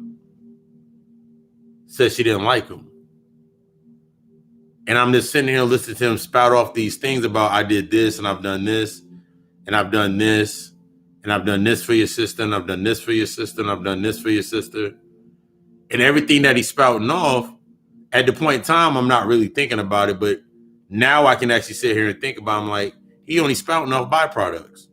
Said she didn't like them. And I'm just sitting here listening to him spout off these things about I did this and I've done this and I've done this and I've done this for your sister and I've done this for your sister and I've done this for your sister. And everything that he's spouting off, at the point in time, I'm not really thinking about it, but now I can actually sit here and think about him like, he only spouting off byproducts.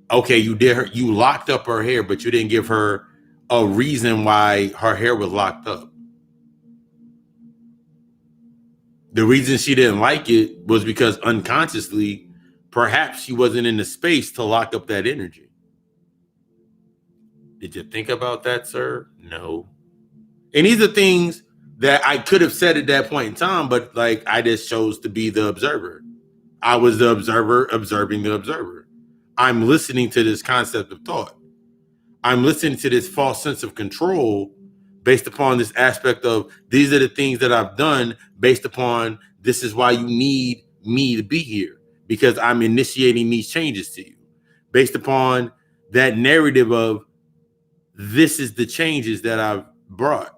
Okay, you locked up her hair, but you didn't give her a reason why her hair was locked up. The reason she didn't like it was because unconsciously, perhaps she wasn't in the space to lock up that energy. Did you think about that, sir? No. And these are things that I could have said at that point in time, but like I just chose to be the observer. I was the observer observing the observer. I'm listening to this concept of thought. I'm listening to this false sense of control based upon this aspect of these are the things that I've done based upon this is why you need me to be here because I'm initiating these changes to you based upon that narrative of this is the changes that I've brought.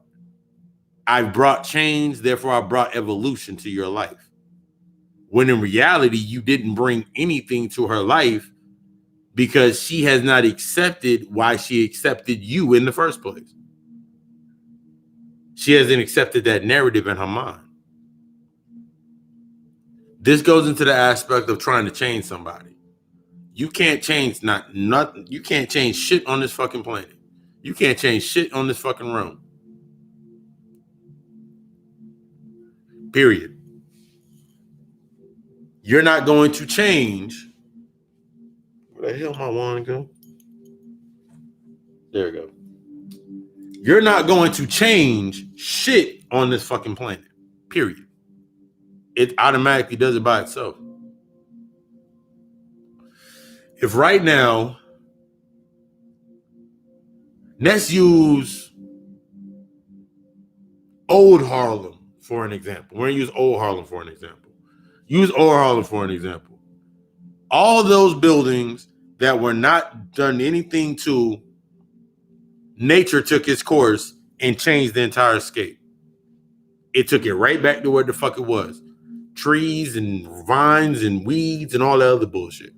I've brought change, therefore I brought evolution to your life. When in reality, you didn't bring anything to her life because she has not accepted why she accepted you in the first place. She hasn't accepted that narrative in her mind. This goes into the aspect of trying to change somebody. You can't change nothing. You can't change shit on this fucking planet. You can't change shit on this fucking realm. Period. You're not going to change. Where the hell my wand go? There we go. You're not going to change shit on this fucking planet. Period. It automatically does it by itself. If right now, let's use Old Harlem for an example. We're going to use Old Harlem for an example. Use Old Harlem for an example. All those buildings that were not done anything to, nature took its course and changed the entire scape. It took it right back to where the fuck it was. Trees and vines and weeds and all that other bullshit.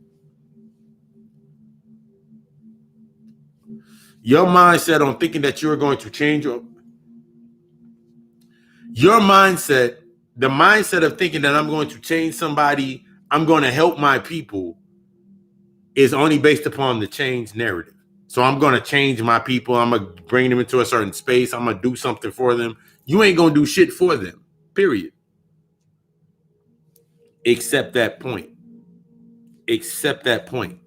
Your mindset on thinking that you're going to change your mindset, the mindset of thinking that I'm going to change somebody, I'm going to help my people, is only based upon the change narrative. So I'm going to change my people. I'm going to bring them into a certain space. I'm going to do something for them. You ain't going to do shit for them, period. Except that point. Except that point.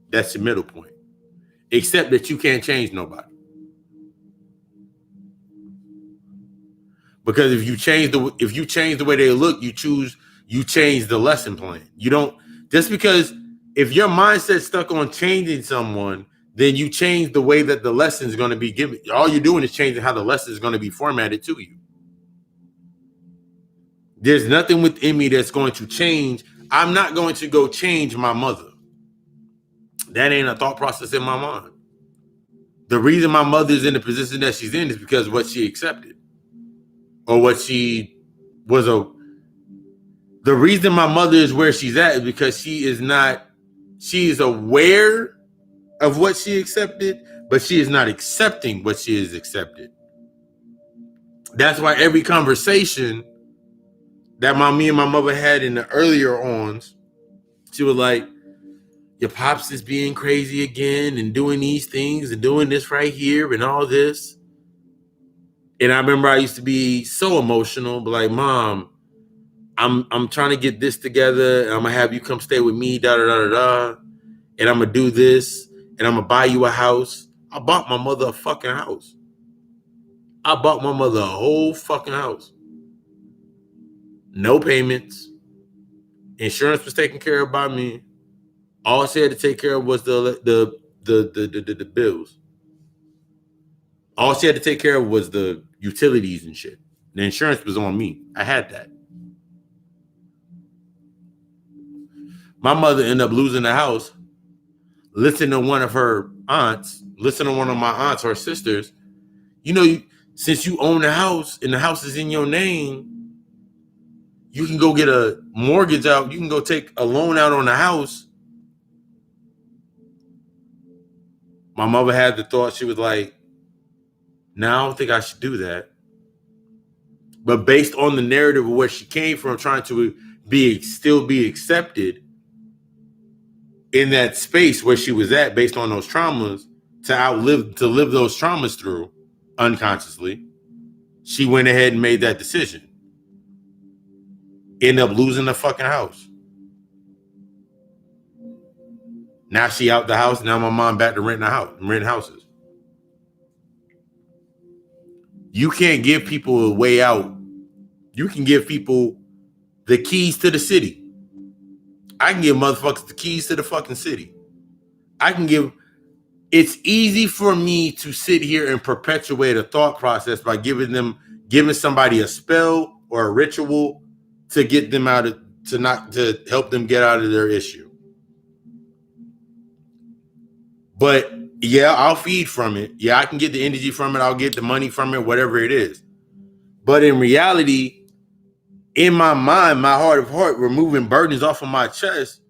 That's the middle point. Except that you can't change nobody. Because if you change the way they look, you change the lesson plan. You don't, just because if your mindset's stuck on changing someone, then you change the way that the lesson is going to be given. All you're doing is changing how the lesson is going to be formatted to you. There's nothing within me that's going to change. I'm not going to go change my mother. That ain't a thought process in my mind. The reason my mother is in the position that she's in is because of what she accepted. Or what she was the reason my mother is where she's at is because she is aware of what she accepted, but she is not accepting what she has accepted. That's why every conversation that me and my mother had in the earlier ons, she was like, your pops is being crazy again and doing these things and doing this right here and all this. And I remember I used to be so emotional, but like, Mom, I'm trying to get this together. And I'm gonna have you come stay with me, da da da da da. And I'm gonna do this, and I'm gonna buy you a house. I bought my mother a fucking house. I bought my mother a whole fucking house. No payments. Insurance was taken care of by me. All she had to take care of was the bills. All she had to take care of was the utilities and shit. The insurance was on me. I had that. My mother ended up losing the house. Listening to one of my aunts, her sisters, since you own the house and the house is in your name, you can go get a mortgage out. You can go take a loan out on the house. My mother had the thought, she was like, no, I don't think I should do that. But based on the narrative of where she came from, trying to still be accepted in that space where she was at, based on those traumas, to live those traumas through unconsciously, she went ahead and made that decision. Ended up losing the fucking house. Now she out the house. Now my mom back to renting houses. You can't give people a way out. You can give people the keys to the city. I can give motherfuckers the keys to the fucking city. I can give it's easy for me to sit here and perpetuate a thought process by giving somebody a spell or a ritual to get them out of, to help them get out of their issue. But yeah, I'll feed from it. Yeah, I can get the energy from it. I'll get the money from it, whatever it is. But in reality, in my mind, my heart of heart, removing burdens off of my chest,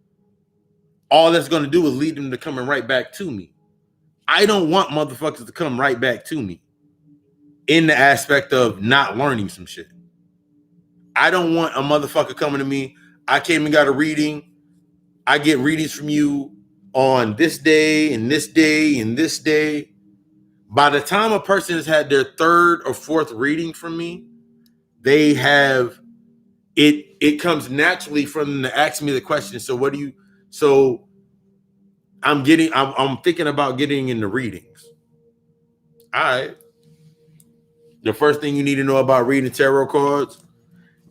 all that's going to do is lead them to coming right back to me. I don't want motherfuckers to come right back to me in the aspect of not learning some shit. I don't want a motherfucker coming to me. I came and got a reading. I get readings from you on this day and this day and this day. By the time a person has had their third or fourth reading from me, they have it comes naturally from them to ask me the question. So what do you, so I'm thinking about getting into readings. All right. The first thing you need to know about reading tarot cards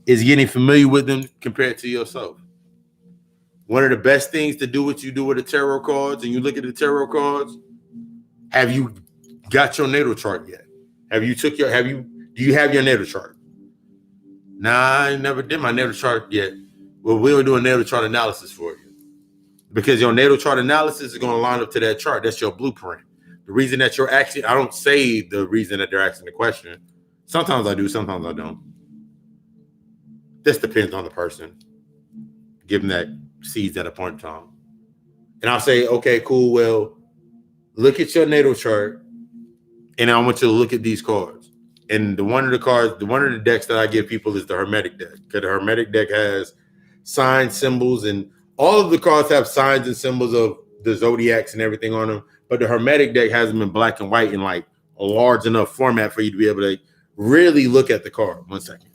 is getting familiar with them compared to yourself. One of the best things to do what you do with the tarot cards, and you look at the tarot cards, have you got your natal chart yet? Do you have your natal chart? Nah, I never did my natal chart yet. Well, we'll do a natal chart analysis for you. Because your natal chart analysis is going to line up to that chart. That's your blueprint. The reason that you're asking, I don't say the reason that they're asking the question. Sometimes I do, sometimes I don't. This depends on the person. Give them that seeds at a point in time. And I'll say, okay, cool. Well, look at your natal chart. And I want you to look at these cards. And one of the decks that I give people is the Hermetic deck. Because the Hermetic deck has signs, symbols, and all of the cards have signs and symbols of the zodiacs and everything on them. But the Hermetic deck has them in black and white in like a large enough format for you to be able to really look at the card. 1 second.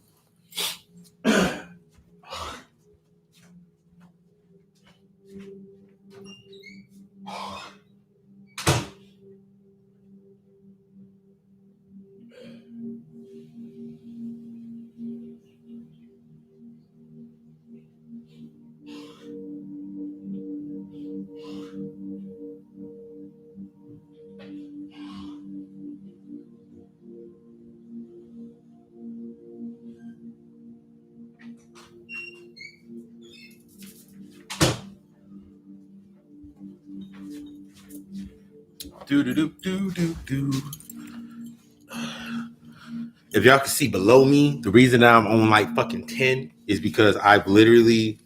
If y'all can see below me, the reason I'm on like fucking 10 is because I've literally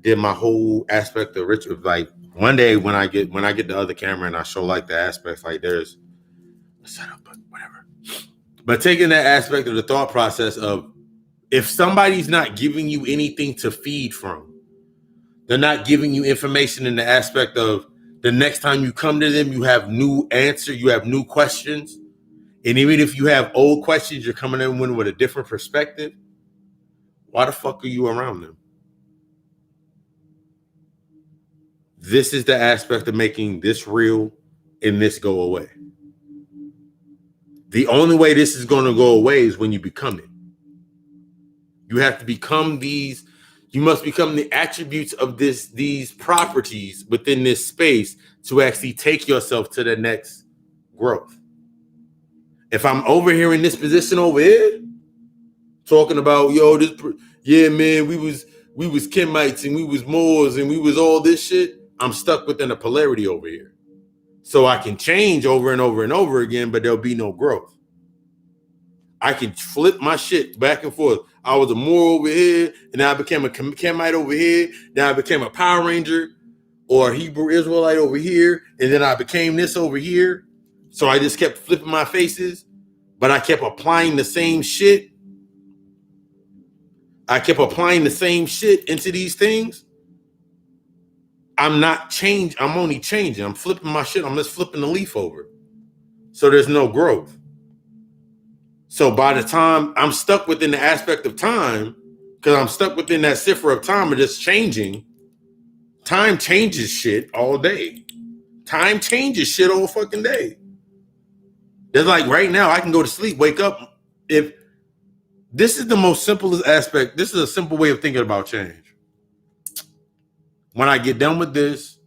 did my whole aspect of ritual. Like one day when I get the other camera and I show like the aspects, like there's a setup, but whatever. But taking that aspect of the thought process of if somebody's not giving you anything to feed from, they're not giving you information in the aspect of the next time you come to them, you have new answer, you have new questions. And even if you have old questions, you're coming in with a different perspective. Why the fuck are you around them? This is the aspect of making this real and this go away. The only way this is going to go away is when you become it. You have to become these. You must become the attributes of these properties within this space to actually take yourself to the next growth. If I'm over here in this position over here, talking about, yeah, man, we was Kemites and we was Moors and we was all this shit, I'm stuck within a polarity over here. So I can change over and over and over again, but there'll be no growth. I can flip my shit back and forth. I was a Moor over here, and now I became a Kemite over here. Then I became a Power Ranger or Hebrew Israelite over here, and then I became this over here. So I just kept flipping my faces, but I kept applying the same shit. I kept applying the same shit into these things. I'm not changing. I'm only changing. I'm flipping my shit. I'm just flipping the leaf over. So there's no growth. So by the time I'm stuck within the aspect of time, because I'm stuck within that cipher of time of just changing, time changes shit all day. Time changes shit all fucking day. There's like right now, I can go to sleep, wake up. If this is the most simplest aspect, this is a simple way of thinking about change. When I get done with this,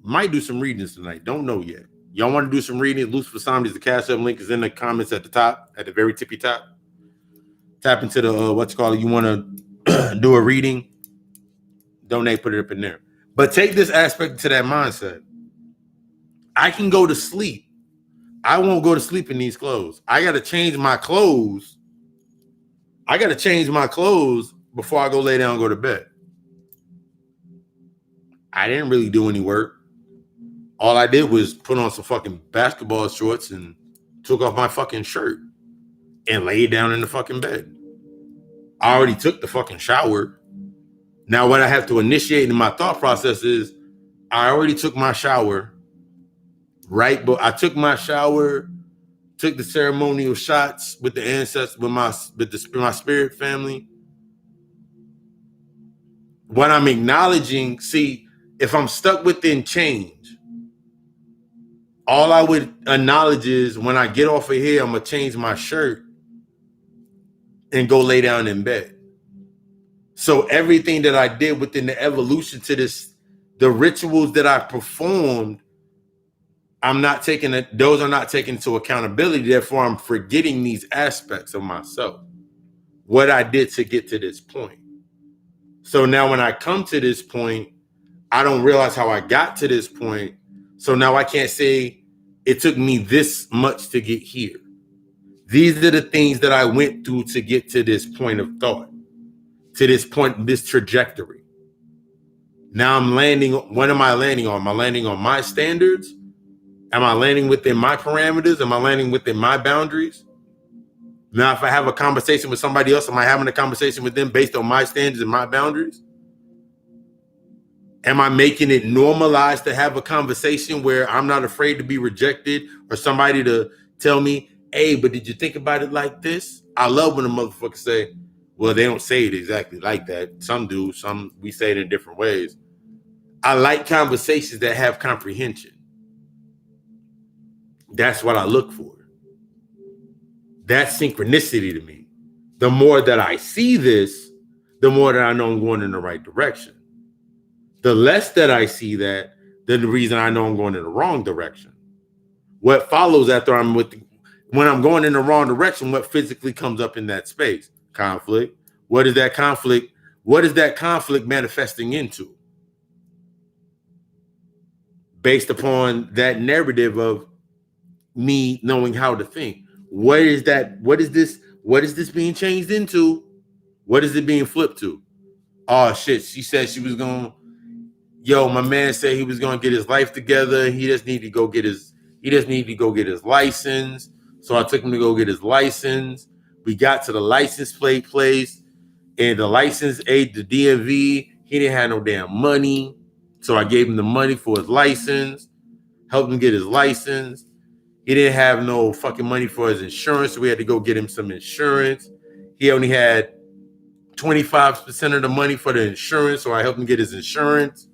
might do some readings tonight. Don't know yet. Y'all want to do some reading? Lucifer Zombies, the Cash App link is in the comments at the top, at the very tippy top. Tap into the, what's called, you want to do a reading, donate, put it up in there. But take this aspect to that mindset. I can go to sleep. I won't go to sleep in these clothes. I got to change my clothes. I got to change my clothes before I go lay down and go to bed. I didn't really do any work. All I did was put on some fucking basketball shorts and took off my fucking shirt and laid down in the fucking bed. I already took the fucking shower. Now what I have to initiate in my thought process is I already took my shower, right? But I took my shower, took the ceremonial shots with the ancestors, with my spirit family. What I'm acknowledging, see, if I'm stuck within change, all I would acknowledge is when I get off of here, I'm going to change my shirt and go lay down in bed. So everything that I did within the evolution to this, the rituals that I performed, those are not taken into accountability. Therefore, I'm forgetting these aspects of myself, what I did to get to this point. So now when I come to this point, I don't realize how I got to this point. So now I can't say it took me this much to get here. These are the things that I went through to get to this point of thought, to this point, this trajectory. Now I'm landing. What am I landing on? Am I landing on my standards? Am I landing within my parameters? Am I landing within my boundaries? Now, if I have a conversation with somebody else, am I having a conversation with them based on my standards and my boundaries? Am I making it normalized to have a conversation where I'm not afraid to be rejected or somebody to tell me, hey, but did you think about it like this? I love when a motherfucker say, well, they don't say it exactly like that. Some do. Some we say it in different ways. I like conversations that have comprehension. That's what I look for. That's synchronicity to me. The more that I see this, the more that I know I'm going in the right direction. The less that I see that, then the reason I know I'm going in the wrong direction. What follows after when I'm going in the wrong direction, what physically comes up in that space? Conflict. What is that conflict? What is that conflict manifesting into? Based upon that narrative of me knowing how to think. What is that? What is this being changed into? What is it being flipped to? Oh shit, she said she was going, my man said he was going to get his life together. He just needed to go get his license. So I took him to go get his license. We got to the license plate place and the license aid, the DMV, he didn't have no damn money. So I gave him the money for his license, helped him get his license. He didn't have no fucking money for his insurance, so we had to go get him some insurance. He only had 25% of the money for the insurance, so I helped him get his insurance.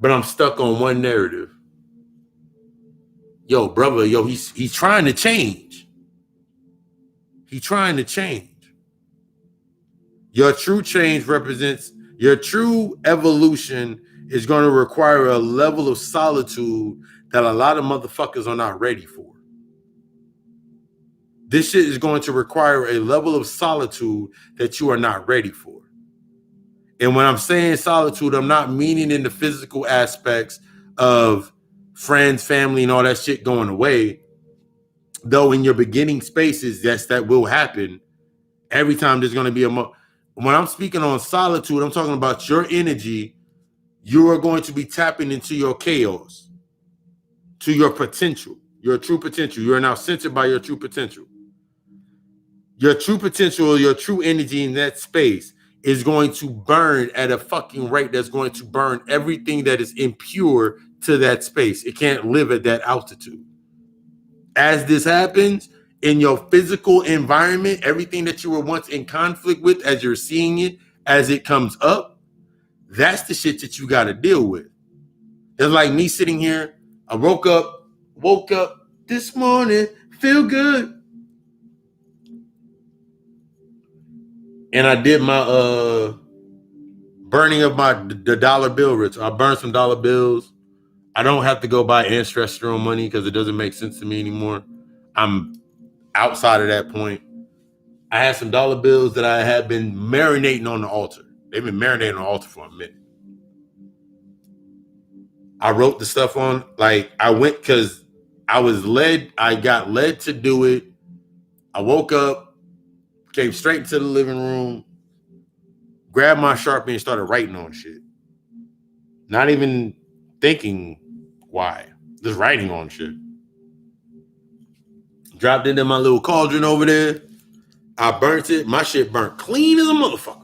But I'm stuck on one narrative. Yo, brother, he's trying to change. He's trying to change. Your true change represents your true evolution is going to require a level of solitude that a lot of motherfuckers are not ready for. This shit is going to require a level of solitude that you are not ready for. And when I'm saying solitude, I'm not meaning in the physical aspects of friends, family, and all that shit going away. Though in your beginning spaces, yes, that will happen. Every time there's going to be when I'm speaking on solitude, I'm talking about your energy. You are going to be tapping into your chaos, to your potential, your true potential. You are now centered by your true potential. Your true potential, your true energy in that space is going to burn at a fucking rate that's going to burn everything that is impure to that space. It can't live at that altitude. As this happens in your physical environment, everything that you were once in conflict with, as you're seeing it, as it comes up, that's the shit that you got to deal with. It's like me sitting here. I woke up this morning, feel good. And I did my burning of the dollar bill ritual. I burned some dollar bills. I don't have to go buy ancestral money because it doesn't make sense to me anymore. I'm outside of that point. I had some dollar bills that I had been marinating on the altar. They've been marinating on the altar for a minute. I wrote the stuff on, like, I went because I got led to do it. I woke up, came straight into the living room, grabbed my Sharpie and started writing on shit. Not even thinking why. Just writing on shit. Dropped it in my little cauldron over there. I burnt it. My shit burnt clean as a motherfucker.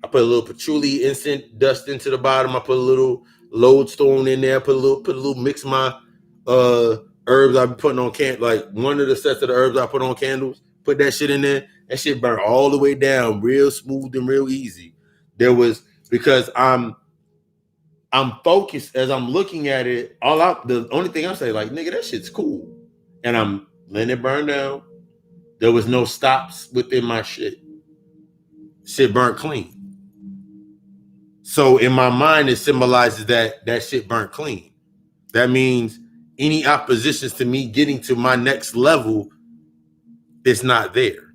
I put a little patchouli incense dust into the bottom. I put a little lodestone in there. Put a little mix of my herbs I be putting on like one of the sets of the herbs I put on candles. Put that shit in there. That shit burned all the way down, real smooth and real easy. Because I'm focused as I'm looking at it. The only thing I'm saying, like, nigga, that shit's cool. And I'm letting it burn down. There was no stops within my shit. Shit burnt clean. So in my mind, it symbolizes that shit burnt clean. That means any oppositions to me getting to my next level, it's not there.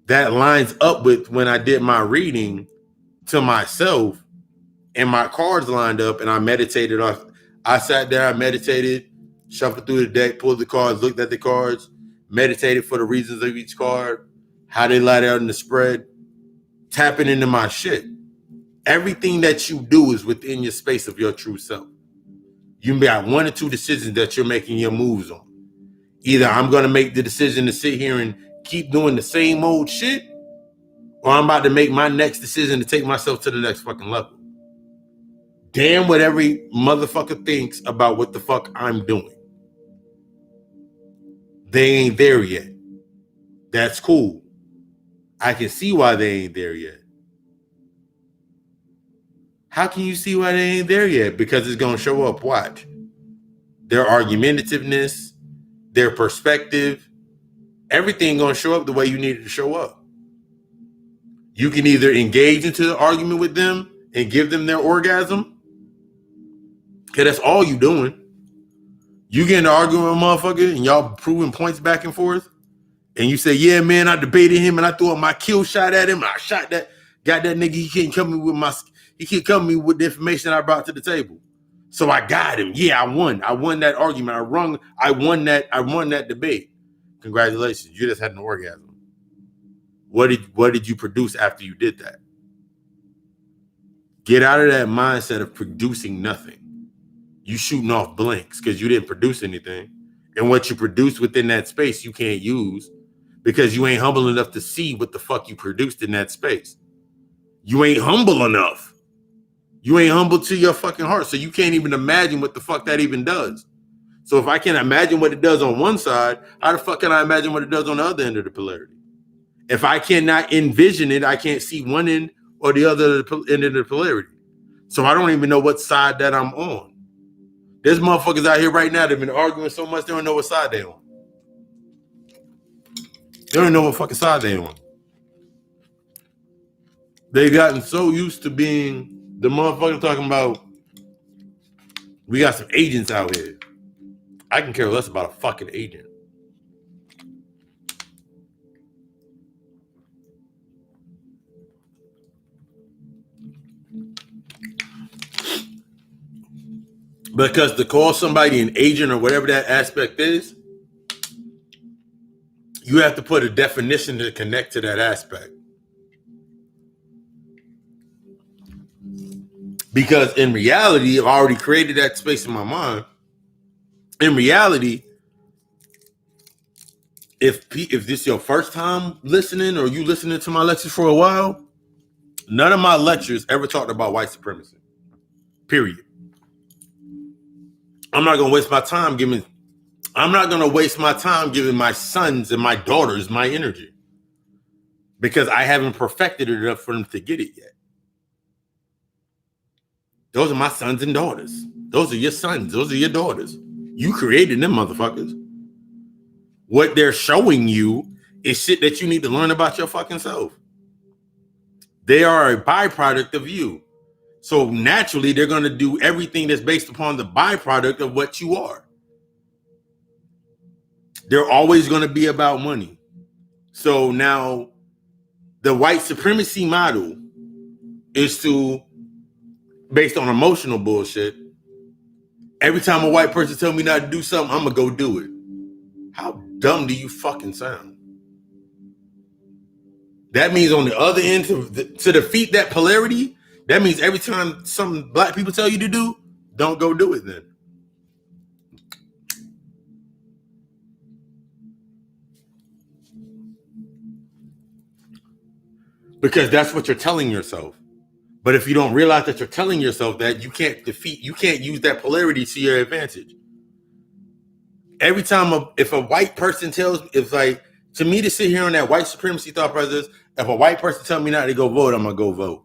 That lines up with when I did my reading to myself and my cards lined up and I meditated. I sat there, I meditated, shuffled through the deck, pulled the cards, looked at the cards, meditated for the reasons of each card, how they light out in the spread, tapping into my shit. Everything that you do is within your space of your true self. You got one or two decisions that you're making your moves on. Either I'm going to make the decision to sit here and keep doing the same old shit, or I'm about to make my next decision to take myself to the next fucking level. Damn what every motherfucker thinks about what the fuck I'm doing. They ain't there yet. That's cool. I can see why they ain't there yet. How can you see why they ain't there yet? Because it's going to show up. Watch. Their argumentativeness, their perspective, everything going to show up the way you need it to show up. You can either engage into the argument with them and give them their orgasm, because that's all you doing. You get into arguing with a motherfucker and y'all proving points back and forth, and you say, yeah, man, I debated him and I threw up my kill shot at him. I shot that, got that nigga. He can't come to me with the information I brought to the table. So I got him. Yeah, I won. I won that argument. I won that debate. Congratulations. You just had an orgasm. What did you produce after you did that? Get out of that mindset of producing nothing. You shooting off blanks because you didn't produce anything. And what you produced within that space, you can't use because you ain't humble enough to see what the fuck you produced in that space. You ain't humble enough. You ain't humble to your fucking heart. So you can't even imagine what the fuck that even does. So if I can't imagine what it does on one side, how the fuck can I imagine what it does on the other end of the polarity? If I cannot envision it, I can't see one end or the other end of the polarity. So I don't even know what side that I'm on. There's motherfuckers out here right now that have been arguing so much they don't know what side they're on. They don't know what fucking side they're on. They've gotten so used to being the motherfucker talking about, we got some agents out here. I can care less about a fucking agent. Because to call somebody an agent or whatever that aspect is, you have to put a definition to connect to that aspect. Because in reality, I've already created that space in my mind. In reality, if this is your first time listening or you listening to my lectures for a while, none of my lectures ever talked about white supremacy. Period. I'm not going to waste my time giving my sons and my daughters my energy because I haven't perfected it enough for them to get it yet. Those are my sons and daughters. Those are your sons. Those are your daughters. You created them motherfuckers. What they're showing you is shit that you need to learn about your fucking self. They are a byproduct of you. So naturally, they're going to do everything that's based upon the byproduct of what you are. They're always going to be about money. So now the white supremacy model is to, based on emotional bullshit, every time a white person tells me not to do something, I'm going to go do it. How dumb do you fucking sound? That means on the other end, to defeat that polarity, that means every time some black people tell you to do, don't go do it then. Because that's what you're telling yourself. But if you don't realize that you're telling yourself that, you can't use that polarity to your advantage. Every time if a white person tells me, it's like, to me to sit here on that white supremacy thought process, if a white person tells me not to go vote, I'm going to go vote.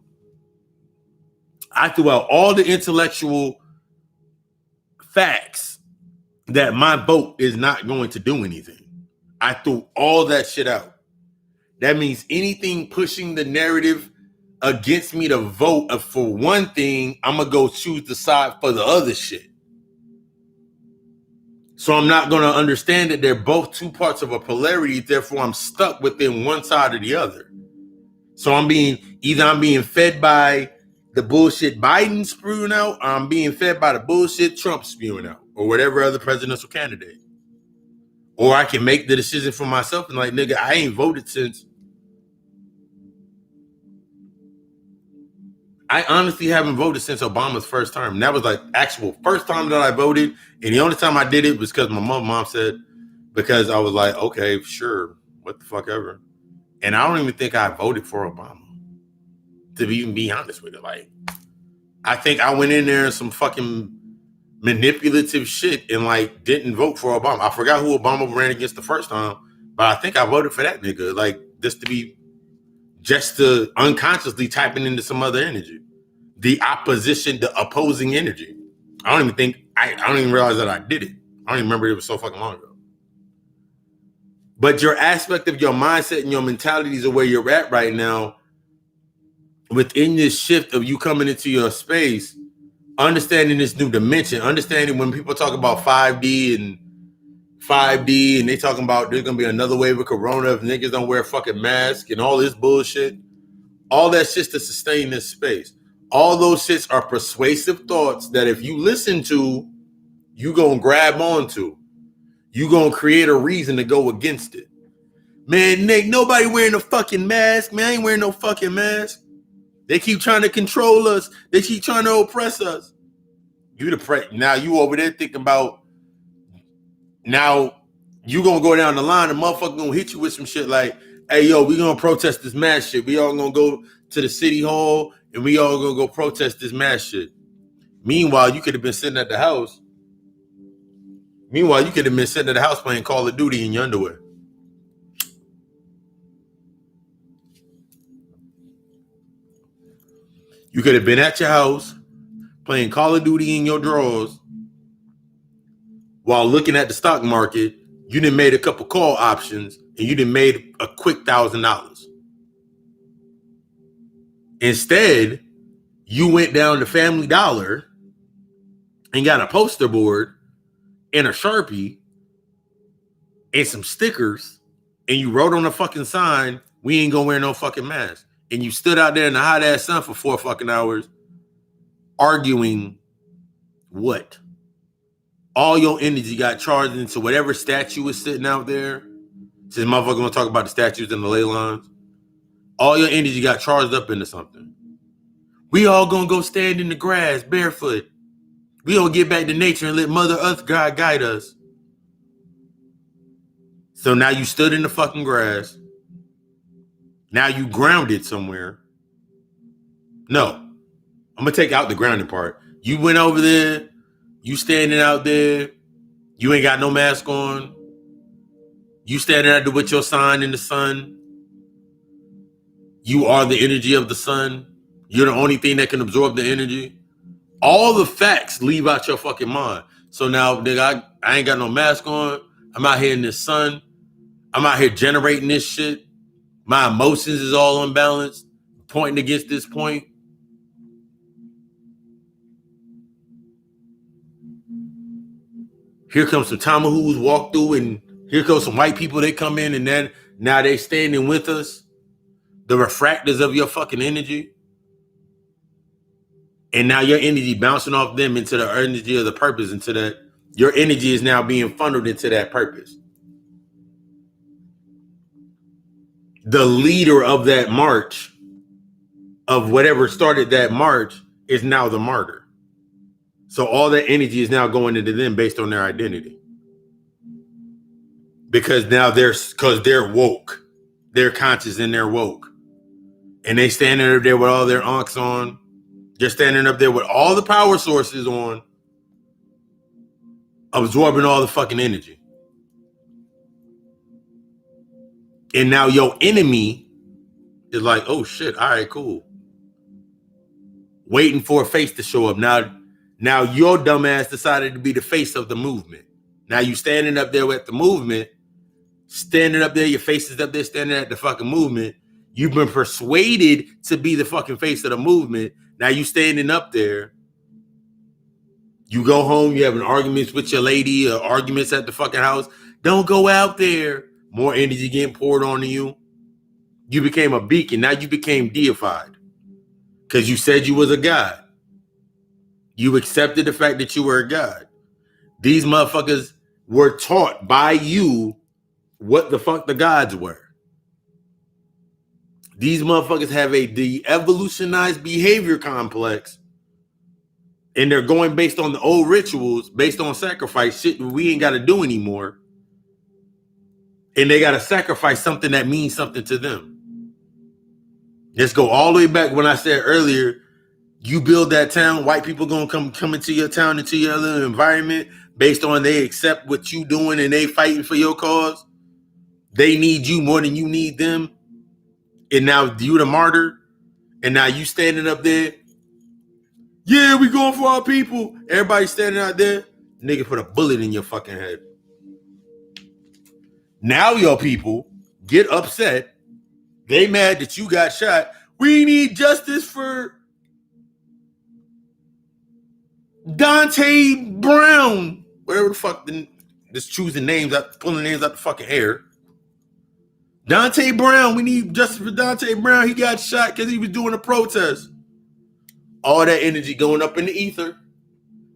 I threw out all the intellectual facts that my vote is not going to do anything. I threw all that shit out. That means anything pushing the narrative against me to vote for one thing, I'm going to go choose the side for the other shit. So I'm not going to understand that they're both two parts of a polarity. Therefore, I'm stuck within one side or the other. So I'm being fed by the bullshit Biden spewing out, or I'm being fed by the bullshit Trump spewing out, or whatever other presidential candidate. Or I can make the decision for myself and like, nigga, I ain't voted since. I honestly haven't voted since Obama's first term. And that was like actual first time that I voted. And the only time I did it was because my mom said, because I was like, okay, sure, what the fuck ever. And I don't even think I voted for Obama, to even be honest with you. Like, I think I went in there some fucking manipulative shit and like didn't vote for Obama. I forgot who Obama ran against the first time, but I think I voted for that nigga. Like, just to unconsciously typing into some other energy. The opposing energy. I don't even realize that I did it. I don't even remember, it was so fucking long ago. But your aspect of your mindset and your mentalities of where you're at right now, within this shift of you coming into your space, understanding this new dimension, understanding when people talk about 5D and they talking about there's going to be another wave of corona if niggas don't wear a fucking mask and all this bullshit, all that shit's to sustain this space. All those shits are persuasive thoughts that if you listen to, you gonna grab onto. You gonna create a reason to go against it. Man, Nick, nobody wearing a fucking mask. Man, I ain't wearing no fucking mask. They keep trying to control us. They keep trying to oppress us. Now you over there thinking about, now you gonna go down the line and motherfucker gonna hit you with some shit like, hey, yo, we gonna protest this mask shit. We all gonna go to the city hall and we all gonna go protest this mask shit. Meanwhile, you could have been sitting at the house. Playing Call of Duty in your underwear. You could have been at your house playing Call of Duty in your drawers while looking at the stock market. You done made a couple call options and you done made a quick $1,000. Instead, you went down to Family Dollar and got a poster board and a Sharpie and some stickers, and you wrote on a fucking sign, we ain't gonna wear no fucking mask. And you stood out there in the hot ass sun for 4 fucking hours arguing what? All your energy got charged into whatever statue was sitting out there. Since motherfucker gonna talk about the statues and the ley lines. All your energy got charged up into something. We all gonna go stand in the grass barefoot. We gonna get back to nature and let Mother Earth God guide us. So now you stood in the fucking grass. Now you grounded somewhere. No, I'm gonna take out the grounding part. You went over there. You standing out there. You ain't got no mask on. You standing out there with your sign in the sun. You are the energy of the sun. You're the only thing that can absorb the energy. All the facts leave out your fucking mind. So now, nigga, I ain't got no mask on. I'm out here in this sun. I'm out here generating this shit. My emotions is all unbalanced, pointing against this point. Here comes some Tamahoos walk through, and here comes some white people. They come in, and then now they standing with us, the refractors of your fucking energy. And now your energy bouncing off them into the energy of the purpose, into that your energy is now being funneled into that purpose. The leader of that march, of whatever started that march, is now the martyr. So all that energy is now going into them based on their identity. Because now they're woke. They're conscious and they're woke. And they standing up there with all their ankhs on. They're standing up there with all the power sources on, absorbing all the fucking energy. And now your enemy is like, oh shit, all right, cool. Waiting for a face to show up. Now your dumbass decided to be the face of the movement. Now you standing up there with the movement, standing up there, your face is up there standing at the fucking movement. You've been persuaded to be the fucking face of the movement. Now you standing up there. You go home, you having arguments with your lady or arguments at the fucking house. Don't go out there. More energy getting poured onto you. You became a beacon. Now you became deified. Because you said you was a god. You accepted the fact that you were a god. These motherfuckers were taught by you what the fuck the gods were. These motherfuckers have a de-evolutionized behavior complex, and they're going based on the old rituals, based on sacrifice, shit we ain't got to do anymore. And they got to sacrifice something that means something to them. Let's go all the way back when I said earlier, you build that town, white people gonna come into your town, into your little environment, based on they accept what you doing and they fighting for your cause. They need you more than you need them. And now you the martyr. And now you standing up there. Yeah, we going for our people. Everybody standing out there. Nigga put a bullet in your fucking head. Now your people get upset. They mad that you got shot. We need justice for Dante Brown. Whatever the fuck, just choosing names out, pulling names out the fucking air. Dante Brown, we need justice for Dante Brown. He got shot because he was doing a protest. All that energy going up in the ether.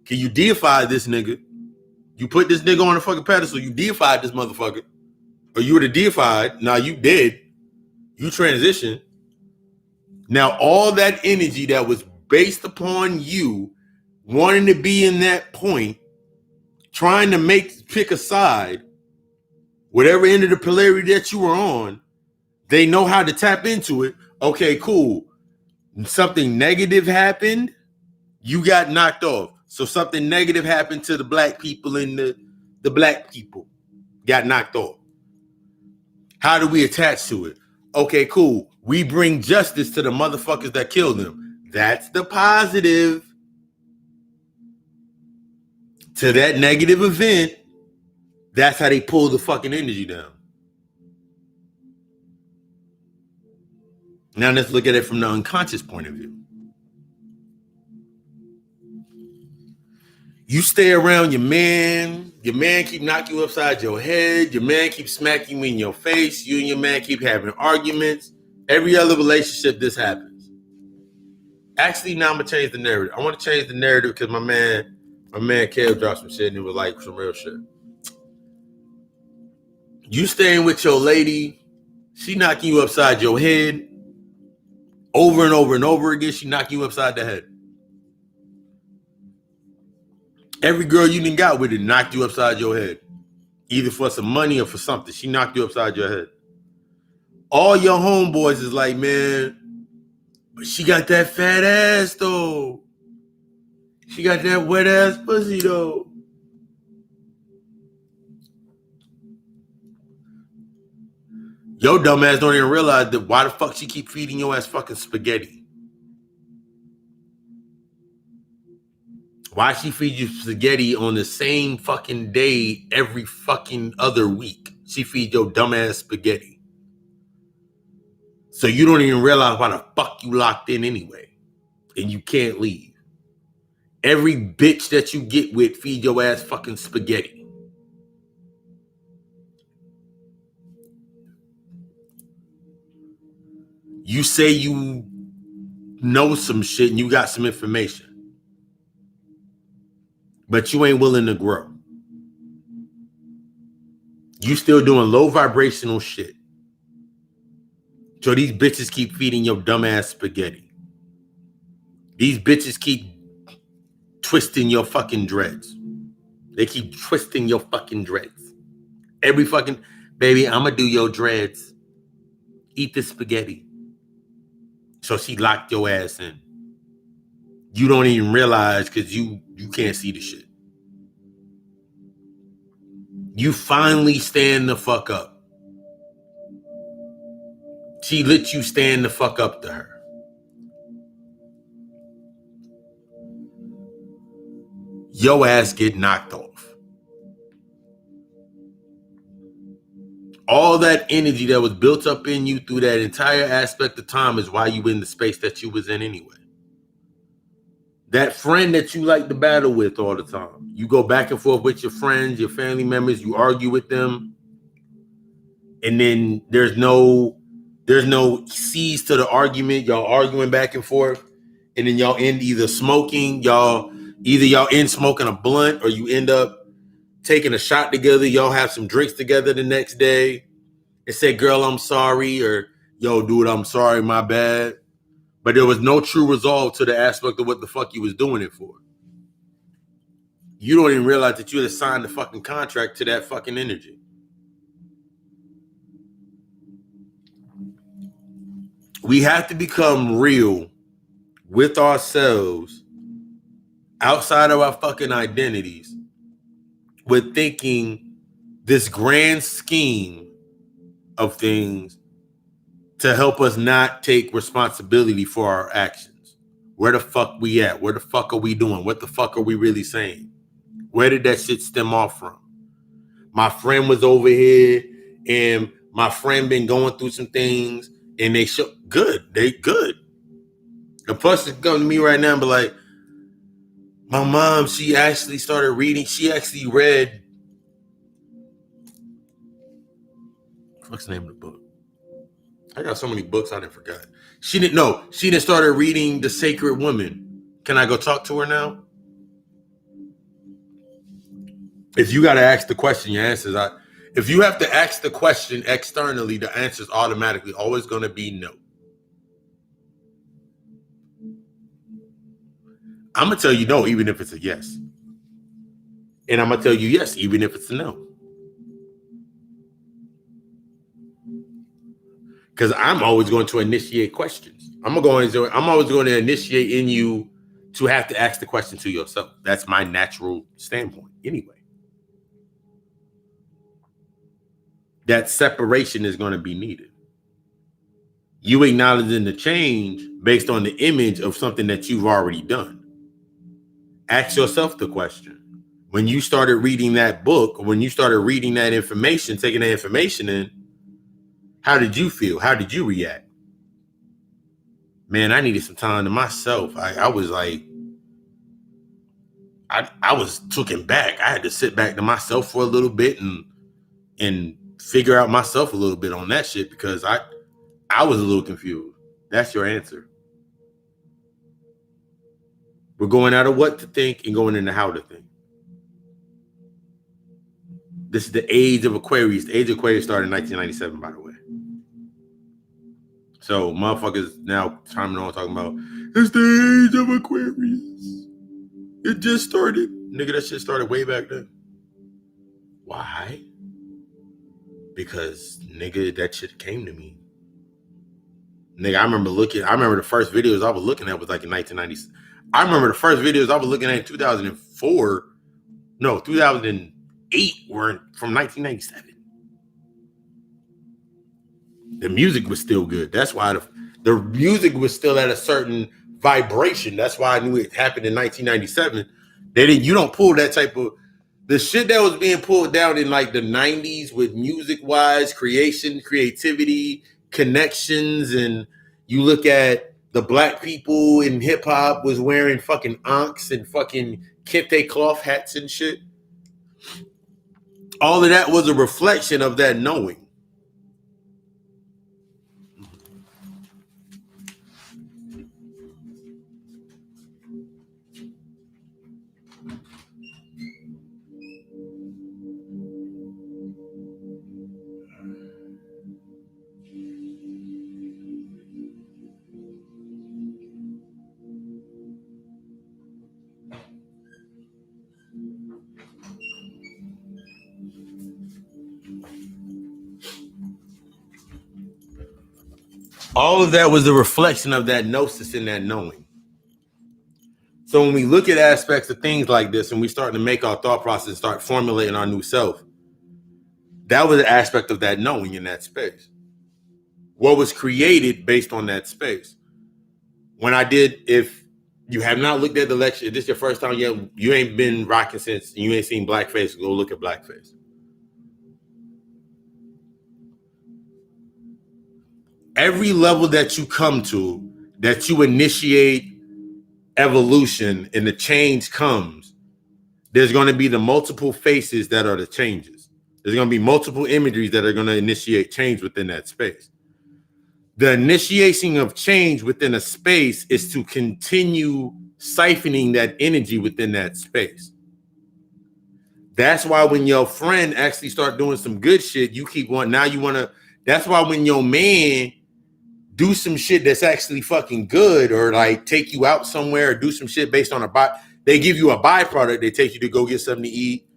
Can you deify this nigga? You put this nigga on a fucking pedestal. You deified this motherfucker. Or you would have deified. Now you did. You transitioned. Now all that energy that was based upon you wanting to be in that point, trying to pick a side, whatever end of the polarity that you were on, they know how to tap into it. Okay, cool. Something negative happened, you got knocked off. So something negative happened to the black people, and the black people got knocked off. How do we attach to it? Okay, cool. We bring justice to the motherfuckers that killed them. That's the positive. To that negative event, that's how they pull the fucking energy down. Now let's look at it from the unconscious point of view. You stay around your man keep knocking you upside your head, your man keep smacking you in your face, you and your man keep having arguments. Every other relationship, this happens. Actually, now I'm gonna change the narrative. I want to change the narrative because my man Kev dropped some shit and it was like some real shit. You staying with your lady, she knocking you upside your head over and over and over again. She knocking you upside the head. Every girl you done got with it knocked you upside your head, either for some money or for something. She knocked you upside your head. All your homeboys is like, man, but she got that fat ass though. She got that wet ass pussy though. Your dumb ass don't even realize that why the fuck she keep feeding your ass fucking spaghetti. Why she feed you spaghetti on the same fucking day every fucking other week? She feed your dumb ass spaghetti. So you don't even realize why the fuck you locked in anyway. And you can't leave. Every bitch that you get with feed your ass fucking spaghetti. You say you know some shit and you got some information, but you ain't willing to grow. You still doing low vibrational shit. So these bitches keep feeding your dumbass spaghetti. These bitches keep twisting your fucking dreads. They keep twisting your fucking dreads. Every fucking, baby, I'm gonna do your dreads. Eat the spaghetti. So she locked your ass in. You don't even realize because you can't see the shit. You finally stand the fuck up. She let you stand the fuck up to her. Your ass get knocked off. All that energy that was built up in you through that entire aspect of time is why you in the space that you was in anyway. That friend that you like to battle with all the time. You go back and forth with your friends, your family members, you argue with them. And then there's no cease to the argument. Y'all arguing back and forth. And then y'all end either smoking, y'all end smoking a blunt, or you end up taking a shot together. Y'all have some drinks together the next day and say, girl, I'm sorry, or yo, dude, I'm sorry, my bad. But there was no true resolve to the aspect of what the fuck you was doing it for. You don't even realize that you had signed the fucking contract to that fucking energy. We have to become real with ourselves outside of our fucking identities with thinking this grand scheme of things to help us not take responsibility for our actions. Where the fuck we at? Where the fuck are we doing? What the fuck are we really saying? Where did that shit stem off from? My friend was over here and my friend been going through some things and they good. They good. The person come to me right now and be like, my mom, she actually started reading. She actually read, what's the name of the book? I got so many books I didn't forget. She didn't started reading The Sacred Woman. Can I go talk to her now? If you got to ask the question, your answers if you have to ask the question externally, the answer is automatically always going to be no. I'm going to tell you no, even if it's a yes. And I'm going to tell you yes, even if it's a no. Because I'm always going to initiate questions. I'm always going to initiate in you to have to ask the question to yourself. That's my natural standpoint anyway. That separation is going to be needed. You acknowledging the change based on the image of something that you've already done. Ask yourself the question. When you started reading that book, when you started reading that information, taking that information in, how did you feel? How did you react? Man, I needed some time to myself. I was like, I was taken back. I had to sit back to myself for a little bit and figure out myself a little bit on that shit because I was a little confused. That's your answer. We're going out of what to think and going into how to think. This is the age of Aquarius. The age of Aquarius started in 1997, by the way. So motherfuckers now chiming on talking about, it's the age of Aquarius. It just started. Nigga, that shit started way back then. Why? Because, nigga, that shit came to me. Nigga, I remember the first videos I was looking at was like in 1990s. I remember the first videos I was looking at in 2004. No, 2008 were from 1997. The music was still good. That's why the music was still at a certain vibration. That's why I knew it happened in 1997. You don't pull that type of, the shit that was being pulled down in like the 90s with music-wise, creativity, connections, and you look at the black people in hip hop was wearing fucking ankhs and fucking kente cloth hats and shit. All of that was a reflection of that knowing. All of that was a reflection of that gnosis and that knowing. So when we look at aspects of things like this and we start to make our thought process, start formulating our new self, that was an aspect of that knowing in that space. What was created based on that space. If you have not looked at the lecture, if this is your first time, you ain't been rocking since, and you ain't seen blackface, go look at blackface. Every level that you come to, that you initiate evolution and the change comes, there's going to be the multiple faces that are the changes. There's going to be multiple imageries that are going to initiate change within that space. The initiation of change within a space is to continue siphoning that energy within that space. That's why when your friend actually start doing some good shit, you keep wanting, now you want to, that's why when your man do some shit that's actually fucking good, or like take you out somewhere, or do some shit based on they give you a byproduct. They take you to go get something to eat.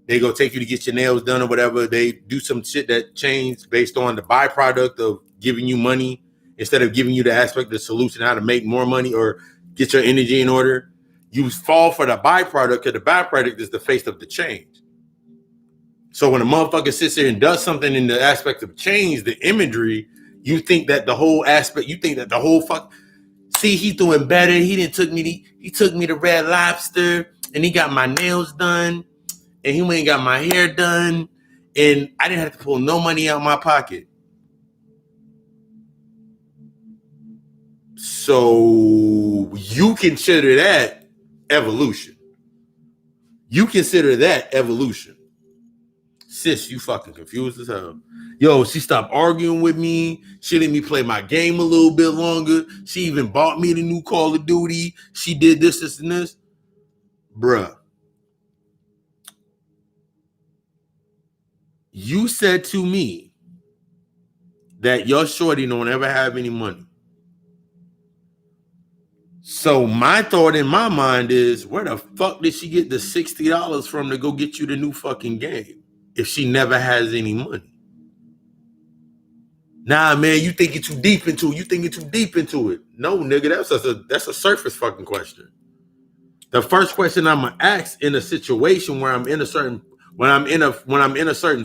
They go take you to get your nails done or whatever. They do some shit that changed based on the byproduct of giving you money instead of giving you the aspect of the solution, how to make more money or get your energy in order. You fall for the byproduct, because the byproduct is the face of the change. So when a motherfucker sits there and does something in the aspect of change, the imagery, you think that the whole aspect, you think that the whole see, he's doing better. He took me to Red Lobster, and he got my nails done, and he went and got my hair done, and I didn't have to pull no money out of my pocket. So you consider that evolution. You consider that evolution. Sis, you fucking confused as hell. Yo, she stopped arguing with me. She let me play my game a little bit longer. She even bought me the new Call of Duty. She did this, and this. Bruh. You said to me that your shorty don't ever have any money. So my thought in my mind is, where the fuck did she get the $60 from to go get you the new fucking game if she never has any money? Nah, man, you thinking too deep into it. No, nigga, that's a surface fucking question. The first question I'm gonna ask in a situation where I'm in a certain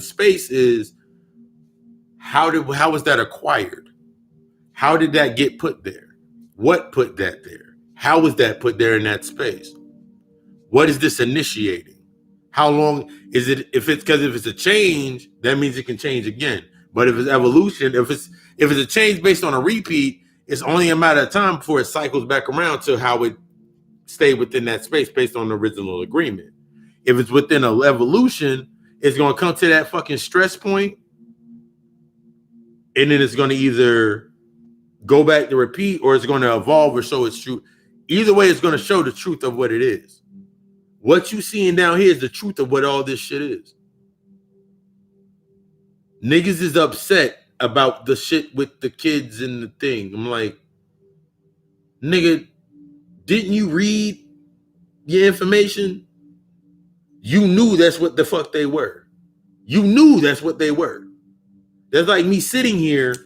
space is, how was that acquired? How did that get put there? What put that there? How was that put there in that space? What is this initiating? How long is it? If it's a change, that means it can change again. But if it's evolution, if it's a change based on a repeat, it's only a matter of time before it cycles back around to how it stayed within that space based on the original agreement. If it's within an evolution, it's going to come to that fucking stress point, and then it's going to either go back to repeat, or it's going to evolve or show its truth. Either way, it's going to show the truth of what it is. What you seeing down here is the truth of what all this shit is. Niggas is upset about the shit with the kids and the thing. I'm like, nigga, didn't you read your information? You knew that's what the fuck they were. You knew that's what they were. That's like me sitting here.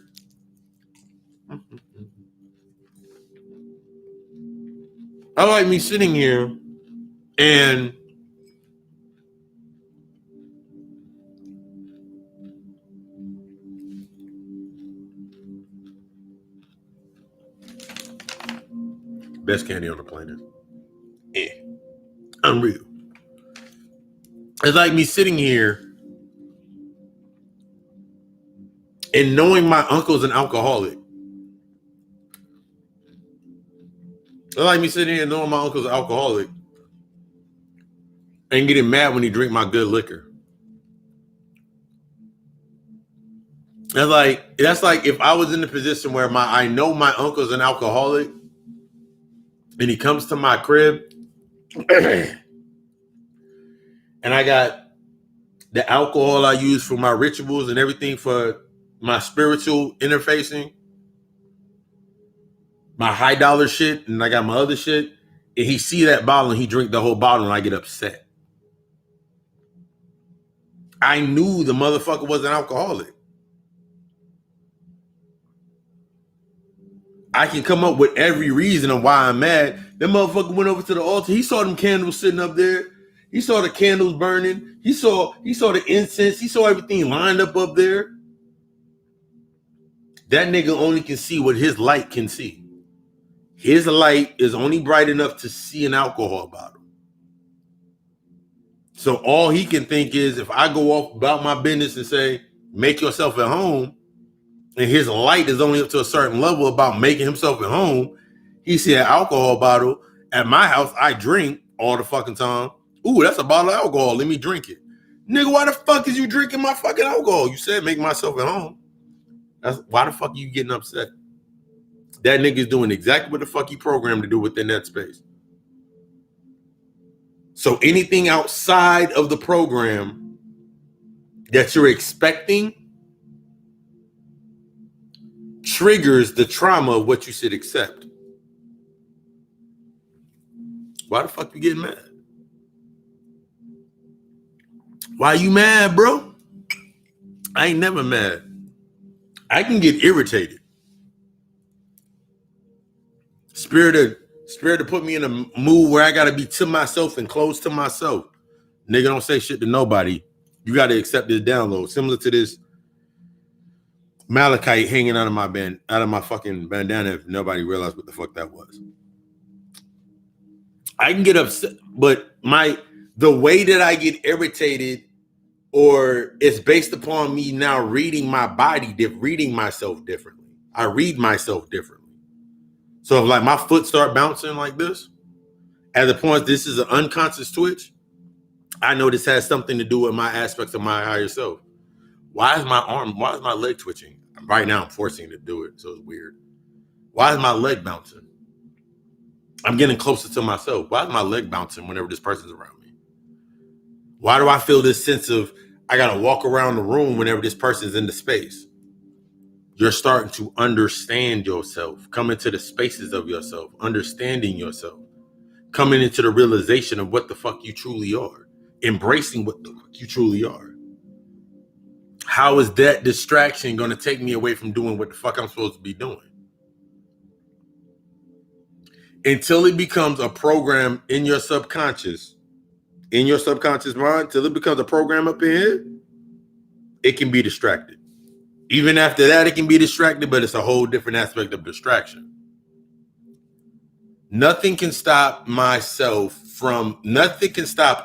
I like me sitting here and best candy on the planet. Unreal. It's like me sitting here and knowing my uncle's an alcoholic. It's like me sitting here knowing my uncle's an alcoholic and getting mad when he drink my good liquor. That's like if I was in the position where I know my uncle's an alcoholic and he comes to my crib and I got the alcohol I use for my rituals and everything for my spiritual interfacing, my high dollar shit, and I got my other shit, and he see that bottle and he drink the whole bottle and I get upset. I knew the motherfucker was an alcoholic. I can come up with every reason of why I'm mad. That motherfucker went over to the altar. He saw them candles sitting up there. He saw the candles burning. He saw the incense. He saw everything lined up there. That nigga only can see what his light can see. His light is only bright enough to see an alcohol bottle. So all he can think is if I go off about my business and say, make yourself at home, and his light is only up to a certain level about making himself at home, he see an alcohol bottle. At my house, I drink all the fucking time. Ooh, that's a bottle of alcohol. Let me drink it. Nigga, why the fuck is you drinking my fucking alcohol? You said make myself at home. Why the fuck are you getting upset? That nigga's doing exactly what the fuck he programmed to do within that space. So anything outside of the program that you're expecting triggers the trauma of what you should accept. Why the fuck you getting mad? Why you mad, bro? I ain't never mad. I can get irritated. Spirit to put me in a mood where I gotta be to myself and close to myself. Nigga, don't say shit to nobody. You gotta accept this download. Similar to this malachite hanging out of my fucking bandana if nobody realized what the fuck that was. I can get upset, but the way that I get irritated or it's based upon me now reading my body, reading myself differently. I read myself differently. So if like my foot start bouncing like this, at the point this is an unconscious twitch, I know this has something to do with my aspects of my higher self. Why is my leg twitching? Right now I'm forcing it to do it, so it's weird. Why is my leg bouncing? I'm getting closer to myself. Why is my leg bouncing whenever this person's around me? Why do I feel this sense of I gotta walk around the room whenever this person's in the space? You're starting to understand yourself, come into the spaces of yourself, understanding yourself, coming into the realization of what the fuck you truly are, embracing what the fuck you truly are. How is that distraction going to take me away from doing what the fuck I'm supposed to be doing? Until it becomes a program in your subconscious mind, till it becomes a program up in here, it can be distracted. Even after that, it can be distracted, but it's a whole different aspect of distraction. Nothing can stop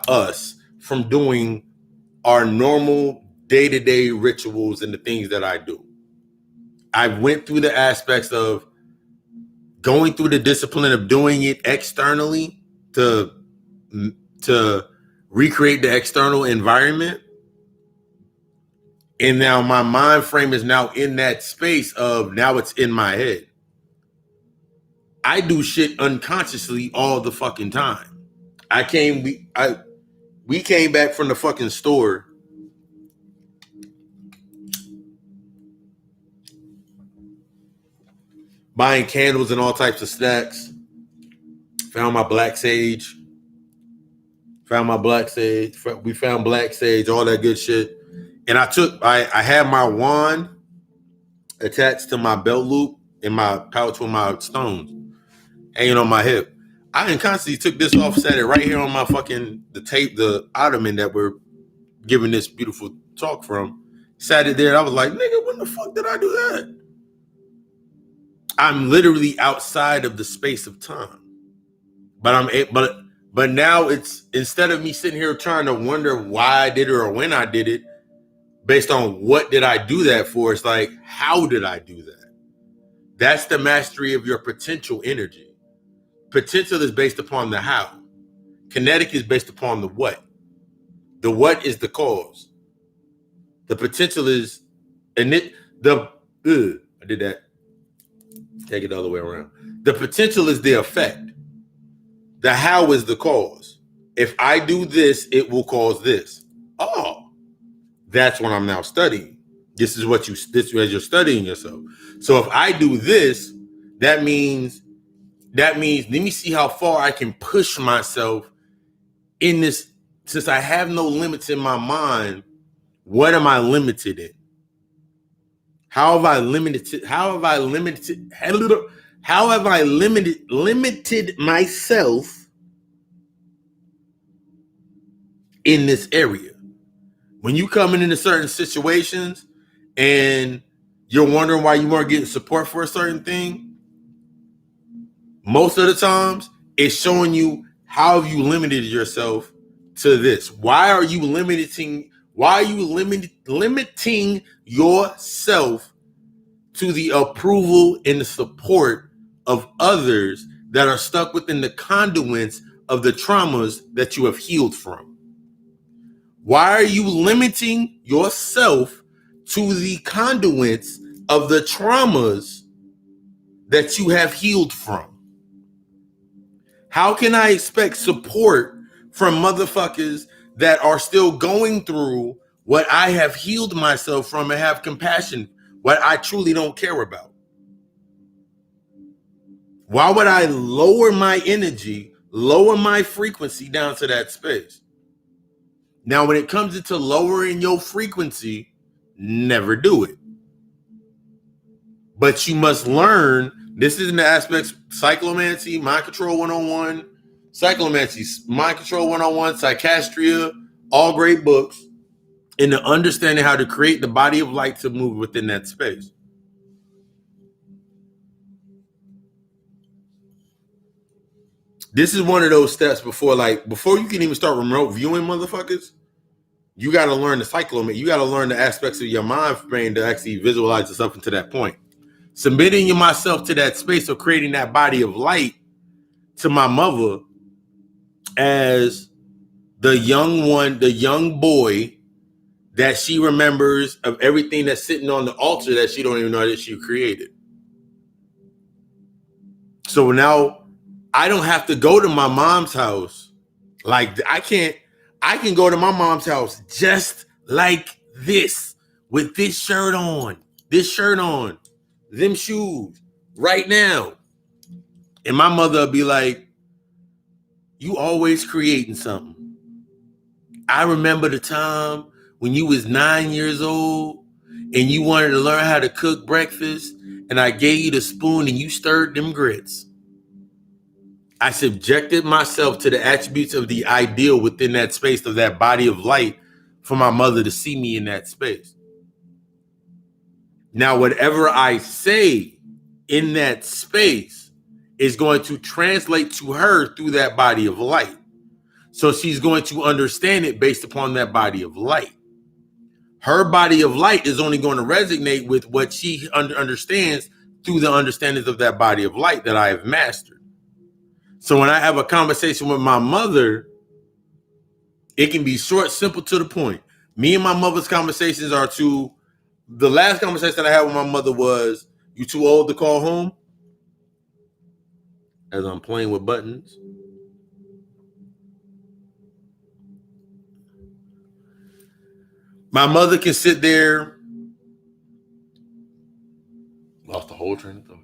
us from doing our normal day-to-day rituals and the things that I do. I went through the aspects of going through the discipline of doing it externally to recreate the external environment. And now my mind frame is now in that space of now it's in my head. I do shit unconsciously all the fucking time. We came back from the fucking store. Buying candles and all types of snacks. Found my black sage. We found black sage, all that good shit. And I had my wand attached to my belt loop in my pouch with my stones hanging on my hip. I unconsciously took this off, set it right here on my the ottoman that we're giving this beautiful talk from. Sat it there and I was like, nigga, when the fuck did I do that? I'm literally outside of the space of time. But now it's, instead of me sitting here trying to wonder why I did it or when I did it, based on what did I do that for, it's like, how did I do that? That's the mastery of your potential energy. Potential is based upon the how. Kinetic is based upon the what. The what is the cause. The potential is, I did that. Take it the other way around. The potential is the effect. The how is the cause. If I do this, it will cause this. Oh, that's what I'm now studying. This is as you're studying yourself. So if I do this, that means, let me see how far I can push myself in this. Since I have no limits in my mind, what am I limited in? How have I limited myself in this area? When you come into certain situations and you're wondering why you weren't getting support for a certain thing, most of the times it's showing you how have you limited yourself to this. Why are you limiting yourself to the approval and the support of others that are stuck within the conduits of the traumas that you have healed from? Why are you limiting yourself to the conduits of the traumas that you have healed from? How can I expect support from motherfuckers that are still going through what I have healed myself from and have compassion, what I truly don't care about? Why would I lower my energy, lower my frequency down to that space? Now, when it comes into lowering your frequency, never do it. But you must learn. This is in the aspects: psychomancy, mind control 101, psychomancy, mind control 101, psychastria, all great books, and the understanding how to create the body of light to move within that space. This is one of those steps before you can even start remote viewing motherfuckers. You got to learn the psychomancy. You got to learn the aspects of your mind frame to actually visualize yourself into that point. Submitting myself to that space of creating that body of light to my mother as the young boy that she remembers of everything that's sitting on the altar that she don't even know that she created. So now I don't have to go to my mom's house. Like I can go to my mom's house just like this, with this shirt on, them shoes right now. And my mother will be like, you always creating something. I remember the time when you was 9 years old and you wanted to learn how to cook breakfast, and I gave you the spoon and you stirred them grits. I subjected myself to the attributes of the ideal within that space of that body of light for my mother to see me in that space. Now, whatever I say in that space is going to translate to her through that body of light. So she's going to understand it based upon that body of light. Her body of light is only going to resonate with what she understands through the understandings of that body of light that I have mastered. So when I have a conversation with my mother, it can be short, simple, to the point. Me and my mother's conversations are the last conversation I had with my mother was, you too old to call home? As I'm playing with buttons. My mother can sit there. Lost the whole train of thought.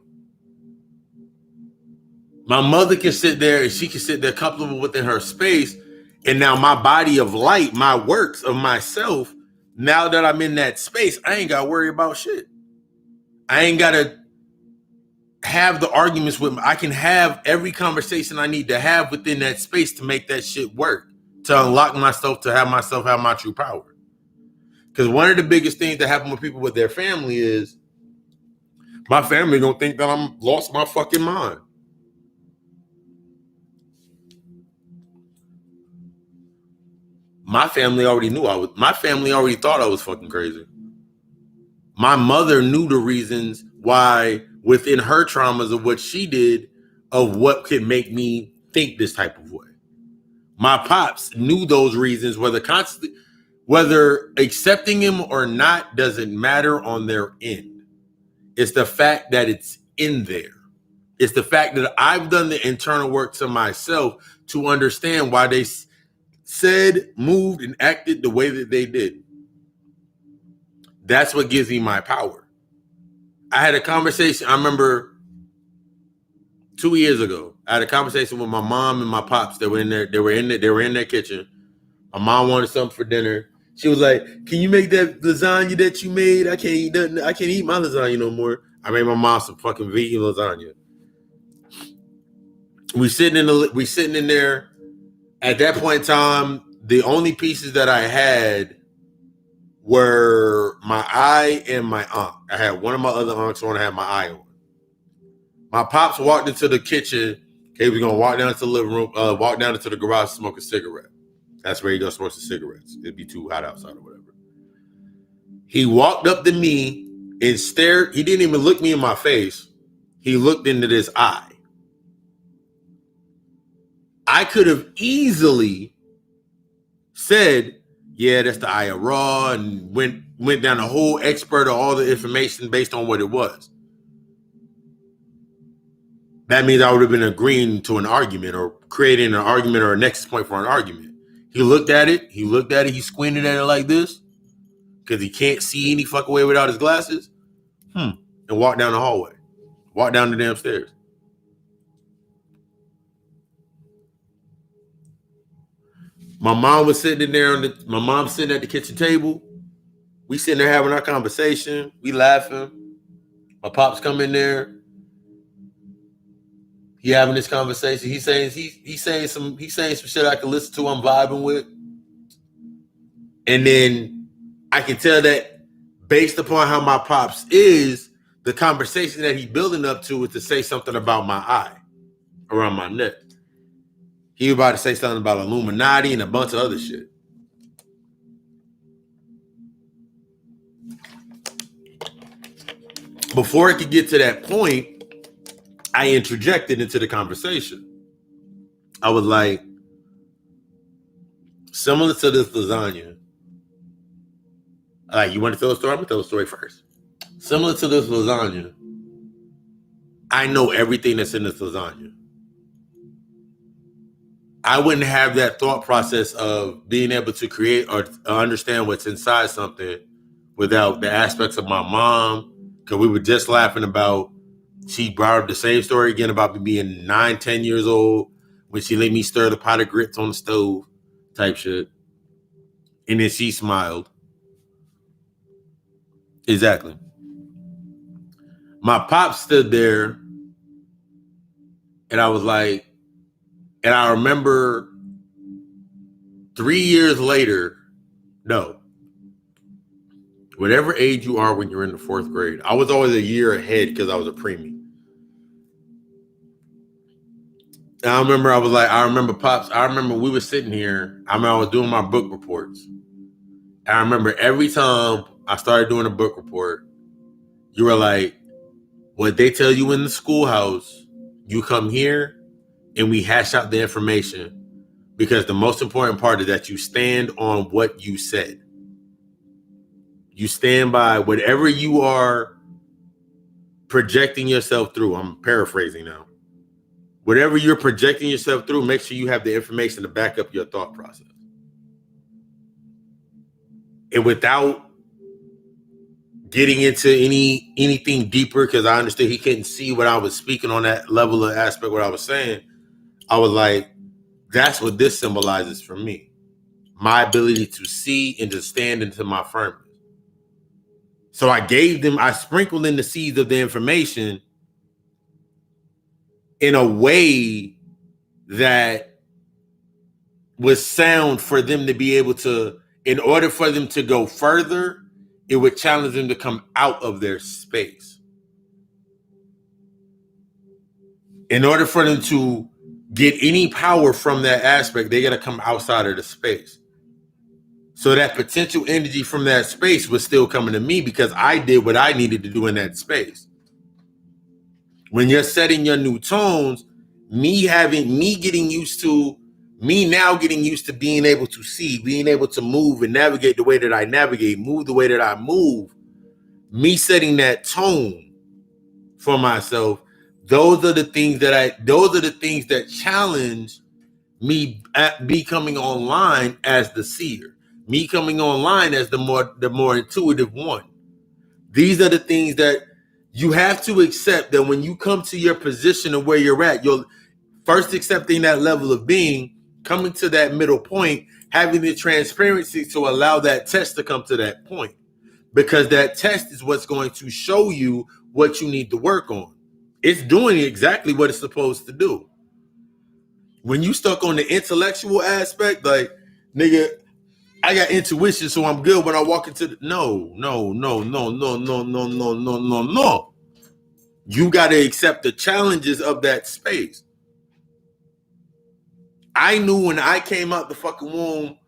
My mother can sit there and she can sit there comfortable within her space. And now my body of light, my works of myself, now that I'm in that space, I ain't got to worry about shit. I ain't got to have the arguments with me. I can have every conversation I need to have within that space to make that shit work, to unlock myself, to have myself have my true power. Because one of the biggest things that happen with people with their family is my family don't think that I'm lost my fucking mind. My family already thought I was fucking crazy. My mother knew the reasons why within her traumas of what she did of what could make me think this type of way. My pops knew those reasons, whether accepting him or not doesn't matter on their end. It's the fact that it's in there. It's the fact that I've done the internal work to myself to understand why they said, moved, and acted the way that they did. That's what gives me my power. I had a conversation, I remember 2 years ago, I had a conversation with my mom and my pops that were in there. They were in their kitchen. My mom wanted something for dinner. She was like, "Can you make that lasagna that you made? I can't eat nothing. I can't eat my lasagna no more." I made my mom some fucking vegan lasagna. We sitting in there. At that point in time, the only pieces that I had were my eye and my aunt. I had one of my other aunts on. I had my eye on. My pops walked into the kitchen. He was gonna walk down to the living room, walk down into the garage, smoke a cigarette. That's where he does smoke the cigarettes. It'd be too hot outside or whatever. He walked up to me and stared. He didn't even look me in my face. He looked into this eye. I could have easily said, "Yeah, that's the eye of Ra," and went down the whole expert of all the information based on what it was. That means I would have been agreeing to an argument or creating an argument or a nexus point for an argument. He looked at it. He squinted at it like this because he can't see any fucking way without his glasses. And walked down the hallway. Walked down the damn stairs. My mom was sitting there my mom's sitting at the kitchen table. We sitting there having our conversation. We laughing. My pops come in there. He having this conversation. He's saying some shit I can listen to. I'm vibing with. And then I can tell that based upon how my pops is, the conversation that he's building up to is to say something about my eye around my neck. He was about to say something about Illuminati and a bunch of other shit. Before it could get to that point, I interjected into the conversation. I was like, similar to this lasagna. Like, you want to tell a story? I'm going to tell a story first. Similar to this lasagna, I know everything that's in this lasagna. I wouldn't have that thought process of being able to create or understand what's inside something without the aspects of my mom. Because we were just laughing about, she brought up the same story again about me being 9, 10 years old when she let me stir the pot of grits on the stove type shit. And then she smiled. Exactly. My pop stood there and I was like, and I remember 3 years later, whatever age you are when you're in the 4th grade, I was always a year ahead because I was a preemie. And I remember Pops, I remember we were sitting here, I was doing my book reports. And I remember every time I started doing a book report, you were like, what they tell you in the schoolhouse, you come here and we hash out the information, because the most important part is that you stand on what you said. You stand by whatever you are projecting yourself through. I'm paraphrasing now. Whatever you're projecting yourself through, make sure you have the information to back up your thought process. And without getting into anything deeper, because I understood he couldn't see what I was speaking on that level of aspect, what I was saying, I was like, that's what this symbolizes for me. My ability to see and to stand into my firmness. So I sprinkled in the seeds of the information in a way that was sound for them to be able to, in order for them to go further, it would challenge them to come out of their space. In order for them to get any power from that aspect, they got to come outside of the space. So that potential energy from that space was still coming to me because I did what I needed to do in that space. When you're setting your new tones, me getting used to being able to see, being able to move and navigate the way that I navigate, move the way that I move, me setting that tone for myself. Those are the things that challenge me at becoming online as the seer, me coming online as the more intuitive one. These are the things that you have to accept, that when you come to your position of where you're at, you're first accepting that level of being, coming to that middle point, having the transparency to allow that test to come to that point, because that test is what's going to show you what you need to work on. It's doing exactly what it's supposed to do. When you stuck on the intellectual aspect, like, nigga, I got intuition, so I'm good when I walk into the no. You got to accept the challenges of that space. I knew when I came out the fucking womb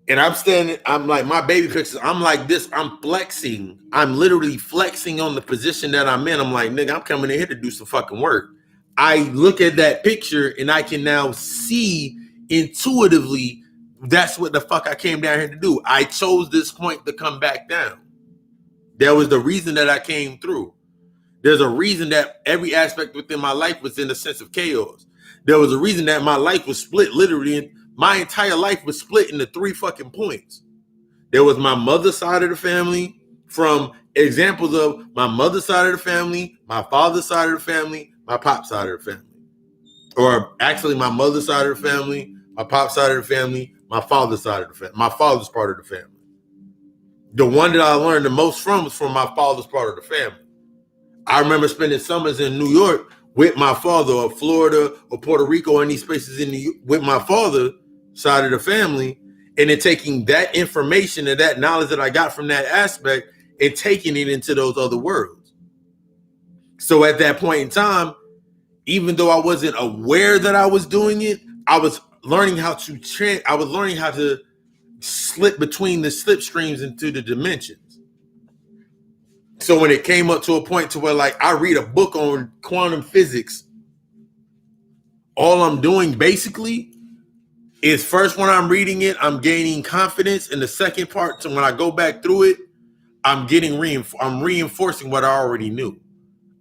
and I'm like, my baby pictures, I'm like this, I'm flexing. I'm literally flexing on the position that I'm in. I'm like, nigga, I'm coming in here to do some fucking work. I look at that picture and I can now see intuitively that's what the fuck I came down here to do. I chose this point to come back down. There was the reason that I came through. There's a reason that every aspect within my life was in a sense of chaos. There was a reason that my life was split, literally, and my entire life was split into 3 fucking points. There was my mother's side of the family, from examples of my mother's side of the family, my father's side of the family, my pop's side of the family. Or actually my mother's side of the family, my pop's side of the family, my father's side of the family, my father's part of the family. The one that I learned the most from was from my father's part of the family. I remember spending summers in New York with my father, or Florida or Puerto Rico, or any spaces in New York, with my father side of the family, and then taking that information and that knowledge that I got from that aspect and taking it into those other worlds. So at that point in time, even though I wasn't aware that I was doing it, I was learning how to slip between the slipstreams into the dimensions. So when it came up to a point to where, like, I read a book on quantum physics, all I'm doing basically is, first, when I'm reading it, I'm gaining confidence. And the second part, so when I go back through it, I'm reinforcing what I already knew.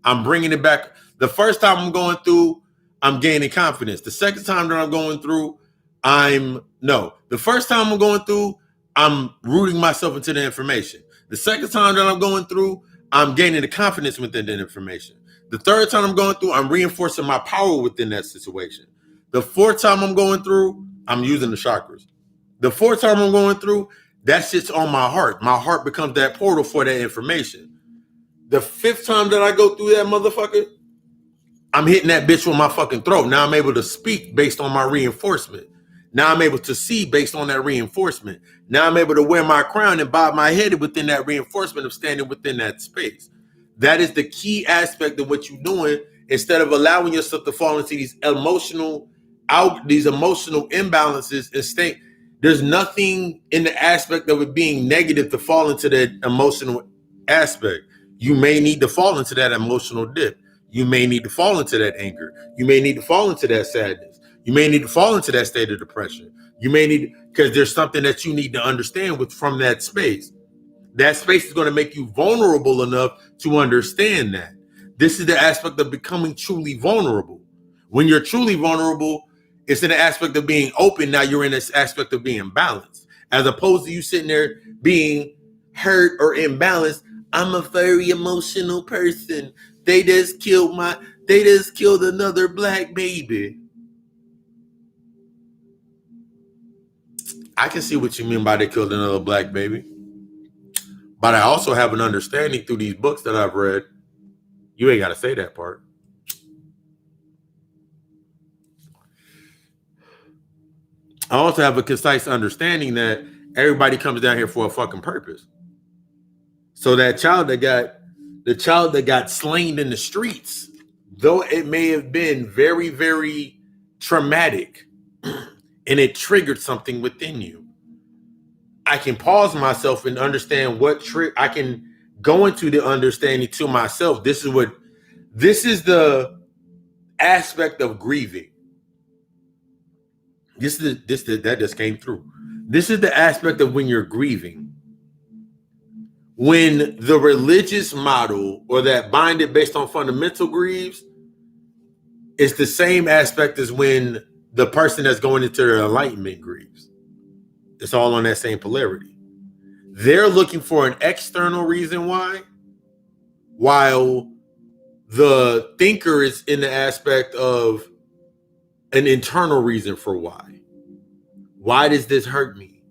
I'm bringing it back. The first time I'm going through, I'm gaining confidence. The second time that I'm going through, the first time I'm going through, I'm rooting myself into the information. The second time that I'm going through, I'm gaining the confidence within that information. The third time I'm going through, I'm reinforcing my power within that situation. The fourth time I'm going through, I'm using the chakras. The fourth time I'm going through, that sits on my heart. My heart becomes that portal for that information. The fifth time that I go through that motherfucker, I'm hitting that bitch with my fucking throat. Now I'm able to speak based on my reinforcement. Now I'm able to see based on that reinforcement. Now I'm able to wear my crown and bob my head within that reinforcement of standing within that space. That is the key aspect of what you're doing, instead of allowing yourself to fall into these emotional imbalances and state. There's nothing in the aspect of it being negative to fall into that emotional aspect. You may need to fall into that emotional dip. You may need to fall into that anger. You may need to fall into that sadness. You may need to fall into that state of depression. You may need, because there's something that you need to understand from that space. That space is going to make you vulnerable enough to understand that. This is the aspect of becoming truly vulnerable. When you're truly vulnerable, it's in the aspect of being open. Now you're in this aspect of being balanced, as opposed to you sitting there being hurt or imbalanced. I'm a very emotional person. They just killed another black baby. I can see what you mean by they killed another black baby. But I also have an understanding through these books that I've read. You ain't got to say that part. I also have a concise understanding that everybody comes down here for a fucking purpose. So that child that got slain in the streets, though it may have been very, very traumatic and it triggered something within you, I can pause myself and understand I can go into the understanding to myself. This is the aspect of grieving. That just came through. This is the aspect of when you're grieving. When the religious model or that binded based on fundamental grieves, it's the same aspect as when the person that's going into their enlightenment grieves. It's all on that same polarity. They're looking for an external reason why, while the thinker is in the aspect of an internal reason for why. Why does this hurt me?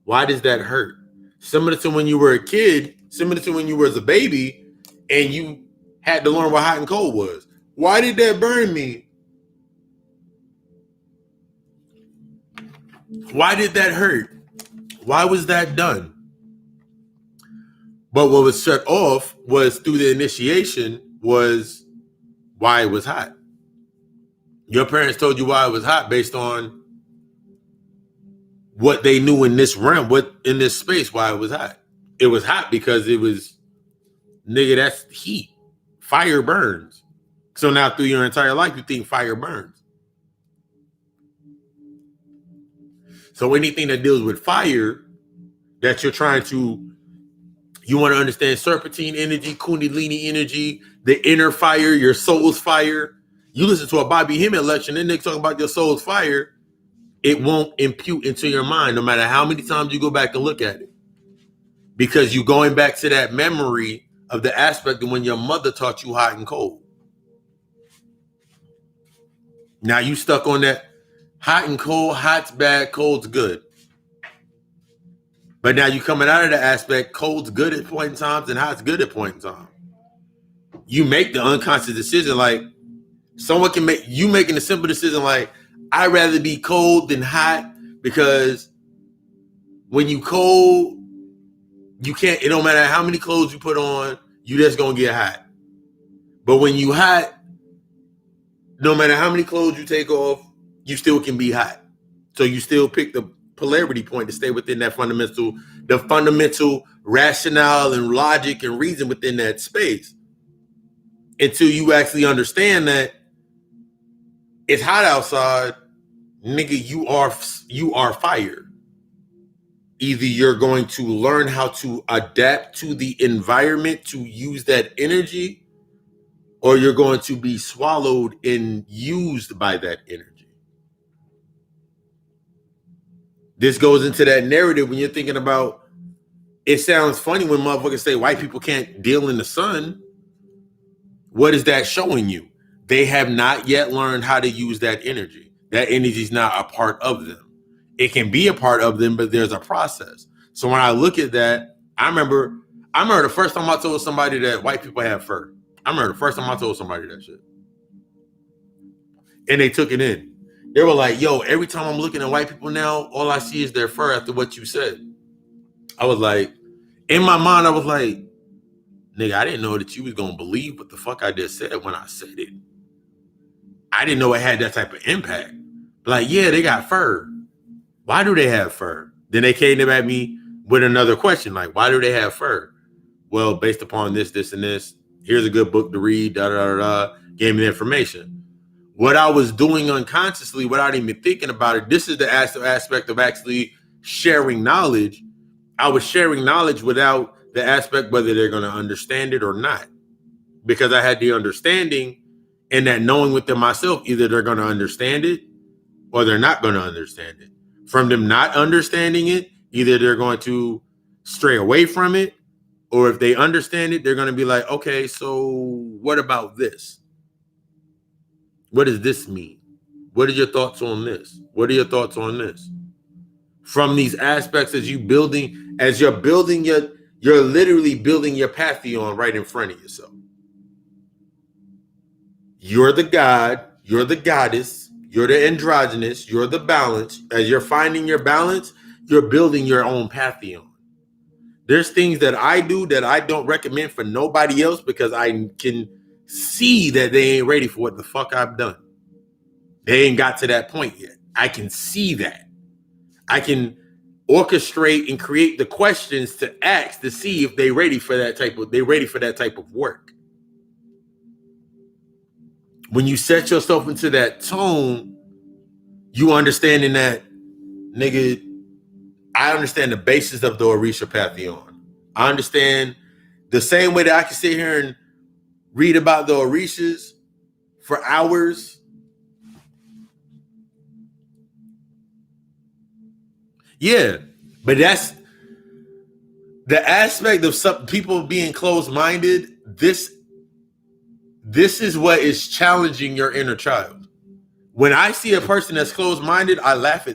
Why does that hurt? Similar to when you were a kid, similar to when you were a baby and you had to learn what hot and cold was. Why did that burn me? Why did that hurt? Why was that done? But what was shut off was through the initiation was why it was hot. Your parents told you why it was hot based on what they knew in this realm, what in this space, why it was hot. It was hot because it was, nigga, that's heat. Fire burns. So now through your entire life, you think fire burns. So anything that deals with fire that you're trying to, you want to understand serpentine energy, kundalini energy, the inner fire, your soul's fire. You listen to a Bobby Hemmett lecture and then they talk about your soul's fire. It won't impute into your mind no matter how many times you go back and look at it. Because you're going back to that memory of the aspect of when your mother taught you hot and cold. Now you stuck on that hot and cold, hot's bad, cold's good. But now you coming out of the aspect, cold's good at point in times and hot's good at point in time. You make the unconscious decision like someone can make, you making a simple decision like, I'd rather be cold than hot because when you cold, you can't, it don't matter how many clothes you put on, you just gonna get hot. But when you hot, no matter how many clothes you take off, you still can be hot. So you still pick the polarity point to stay within that the fundamental rationale and logic and reason within that space. Until you actually understand that it's hot outside, nigga, you are fire. Either you're going to learn how to adapt to the environment to use that energy, or you're going to be swallowed and used by that energy. This goes into that narrative when you're thinking about, it sounds funny when motherfuckers say white people can't deal in the sun. What is that showing you? They have not yet learned how to use that energy. That energy is not a part of them. It can be a part of them, but there's a process. So when I look at that, I remember the first time I told somebody that white people have fur. I remember the first time I told somebody that shit. And they took it in. They were like, yo, every time I'm looking at white people now, all I see is their fur after what you said. I was like, in my mind, I was like, nigga, I didn't know that you was going to believe what the fuck I just said when I said it. I didn't know it had that type of impact. Like, yeah, they got fur. Why do they have fur? Then they came at me with another question, like, why do they have fur? Well, based upon this, this, and this, here's a good book to read, gave me the information. What I was doing unconsciously without even thinking about it, this is the aspect of actually sharing knowledge. I was sharing knowledge without the aspect whether they're going to understand it or not. Because I had the understanding and that knowing within myself, either they're going to understand it or they're not going to understand it. From them not understanding it, either they're going to stray away from it, or if they understand it, they're going to be like, okay, so what about this? What does this mean? What are your thoughts on this? What are your thoughts on this? From these aspects as you're building you're literally building your pantheon right in front of yourself. You're the god, you're the goddess, you're the androgynous, you're the balance. As you're finding your balance, you're building your own pantheon. There's things that I do that I don't recommend for nobody else because I can see that they ain't ready for what the fuck I've done. They ain't got to that point yet. I can see that. I can orchestrate and create the questions to ask to see if they're ready for that type of work. when you set yourself into that tone, you understanding that, nigga, I understand the basis of the Orisha Pantheon. I understand the same way that I can sit here and read about the Orishas for hours. Yeah, but that's the aspect of some people being closed-minded. This is what is challenging your inner child. When I see a person that's closed-minded, I laugh.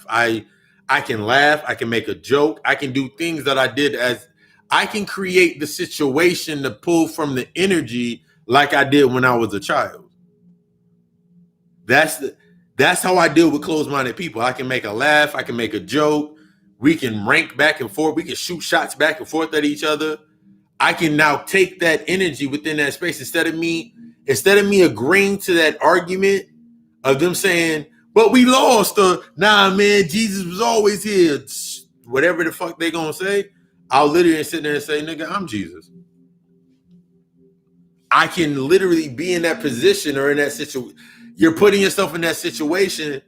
I can laugh. I can make a joke. I can do things that I did as I can create the situation to pull from the energy like I did when I was a child. That's how I deal with closed-minded people. I can make a laugh. I can make a joke. We can rank back and forth. We can shoot shots back and forth at each other. I can now take that energy within that space instead of me agreeing to that argument of them saying, but we lost, or nah, man, Jesus was always here. Whatever the fuck they gonna say, I'll literally sit there and say, nigga, I'm Jesus. I can literally be in that position or in that situation. You're putting yourself in that situation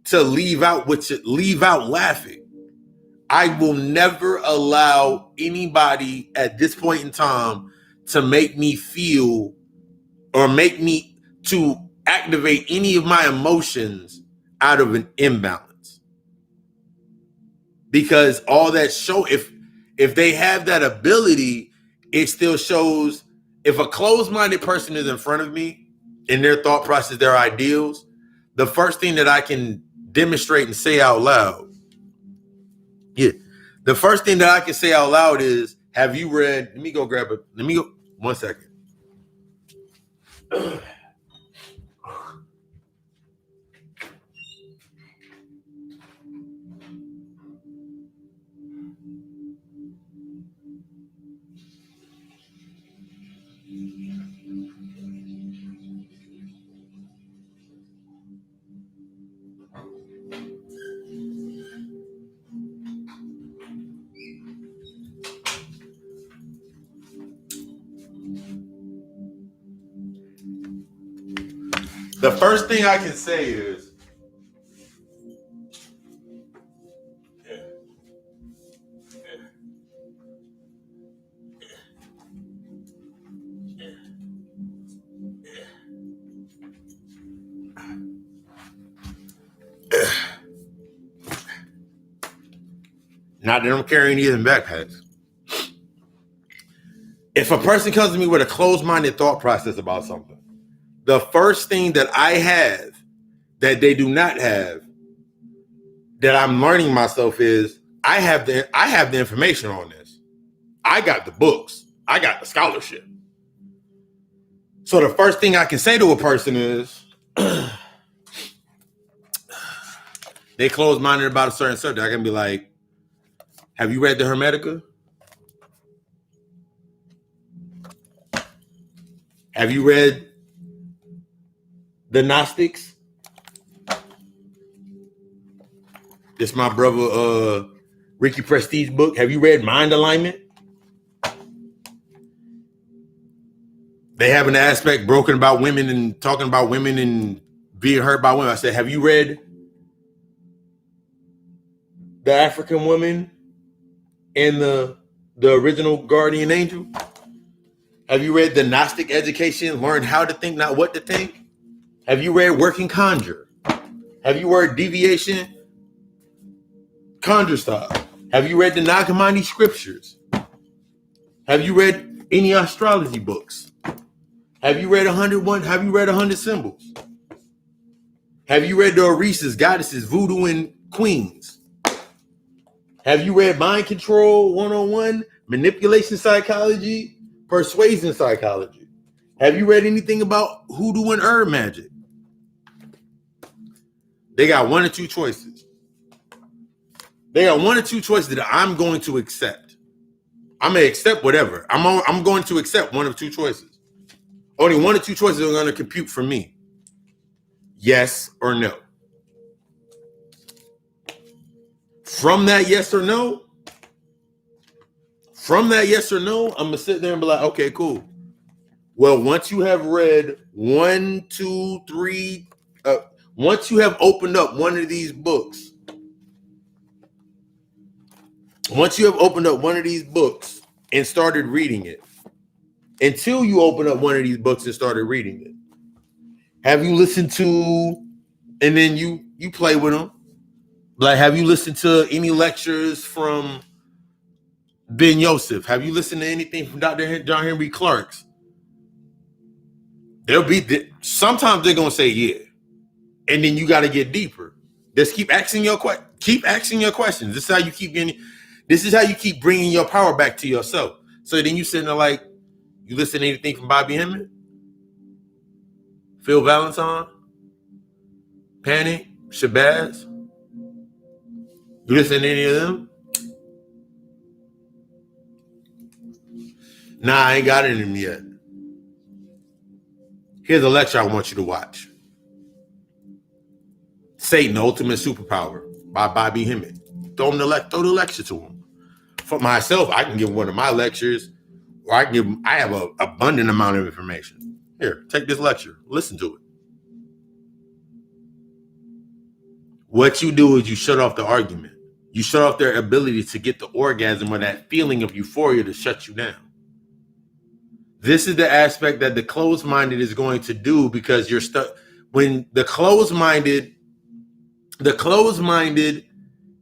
to leave out laughing. I will never allow anybody at this point in time to make me feel or make me to activate any of my emotions out of an imbalance. Because all that if they have that ability, it still shows. If a closed-minded person is in front of me in their thought process, their ideals, the first thing that I can demonstrate and say out loud, the first thing that I can say out loud is, have you read, let me go 1 second. The first thing I can say is, not that I'm carrying either backpacks. If a person comes to me with a closed-minded thought process about something, the first thing that I have that they do not have, that I'm learning myself, is I have the information on this. I got the books. I got the scholarship. So the first thing I can say to a person is, they closed-minded about a certain subject. I can be like, have you read the Hermetica? Have you read the Gnostics? This is my brother Ricky Prestige book. Have you read Mind Alignment? They have an aspect broken about women and talking about women and being hurt by women. I said, have you read the African woman and the original guardian angel? Have you read the Gnostic education, learn how to think, not what to think? Have you read Working Conjure? Have you read Deviation Conjure Style? Have you read the Nagamani scriptures? Have you read any astrology books? Have you read 101? Have you read 100 Symbols? Have you read the Orishas, Goddesses, Voodoo, and Queens? Have you read Mind Control 101, Manipulation Psychology, Persuasion Psychology? Have you read anything about hoodoo and herb magic? They got one or two choices. They got one or two choices that I'm going to accept. I'm going to accept whatever. I'm going to accept one of two choices. Only one or two choices are going to compute for me. Yes or no. From that yes or no, I'm going to sit there and be like, okay, cool. Well, once you have read 1, 2, 3, once you have opened up one of these books, and started reading it, until you open up one of these books and started reading it, have you listened to, and then you play with them? Like, have you listened to any lectures from Ben Yosef? Have you listened to anything from Dr. John Henry Clark's? Sometimes they're gonna say yeah, and then you got to get deeper. Just keep asking your questions. This is how you keep getting. This is how you keep bringing your power back to yourself. So then you sitting there like, you listen to anything from Bobby Hemmett, Phil Valentine, Panic, Shabazz? You listen to any of them? Nah, I ain't got it in me yet. Here's a lecture I want you to watch. Satan, the Ultimate Superpower by Bobby Hemmett. Throw the lecture to him. For myself, I can give one of my lectures, or I have an abundant amount of information. Here, take this lecture. Listen to it. What you do is you shut off the argument. You shut off their ability to get the orgasm or that feeling of euphoria to shut you down. This is the aspect that the closed-minded is going to do, because you're stuck. When the closed-minded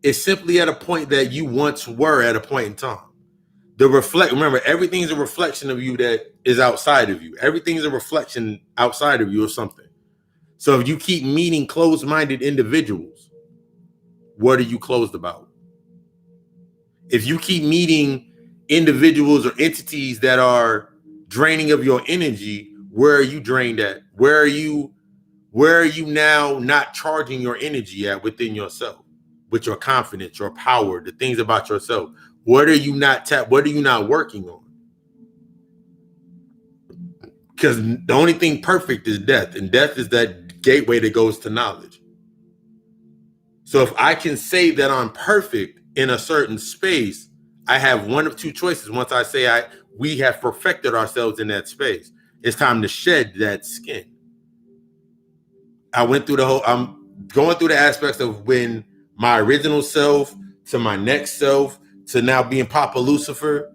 is simply at a point that you once were at a point in time. Remember, everything is a reflection of you that is outside of you. Everything is a reflection outside of you of something. So if you keep meeting closed-minded individuals, what are you closed about? If you keep meeting individuals or entities that are draining of your energy, where are you drained at? Where are you now not charging your energy at within yourself, with your confidence, your power, the things about yourself? What are you not working on? Because the only thing perfect is death, and death is that gateway that goes to knowledge. So if I can say that I'm perfect in a certain space, I have one of two choices. Once I say we have perfected ourselves in that space, it's time to shed that skin. I'm going through the aspects of when my original self to my next self to now being Papa Lucifer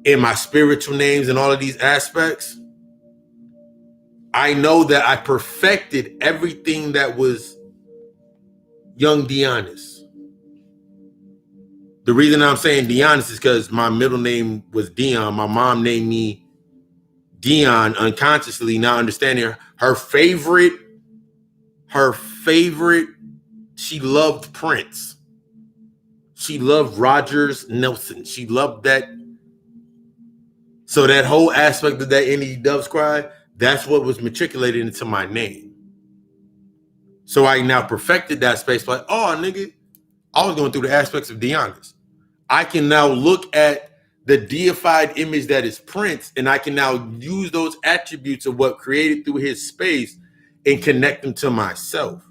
in my spiritual names and all of these aspects. I know that I perfected everything that was young Dionys. The reason I'm saying Dionys is because my middle name was Dion. My mom named me Dion unconsciously, not understanding her favorite, she loved Prince. She loved Rogers Nelson. She loved that. So that whole aspect of that Any Doves Cry, that's what was matriculated into my name. So I now perfected that space. Like, oh, nigga, I was going through the aspects of Dionys. I can now look at the deified image that is Prince, and I can now use those attributes of what created through his space and connect them to myself.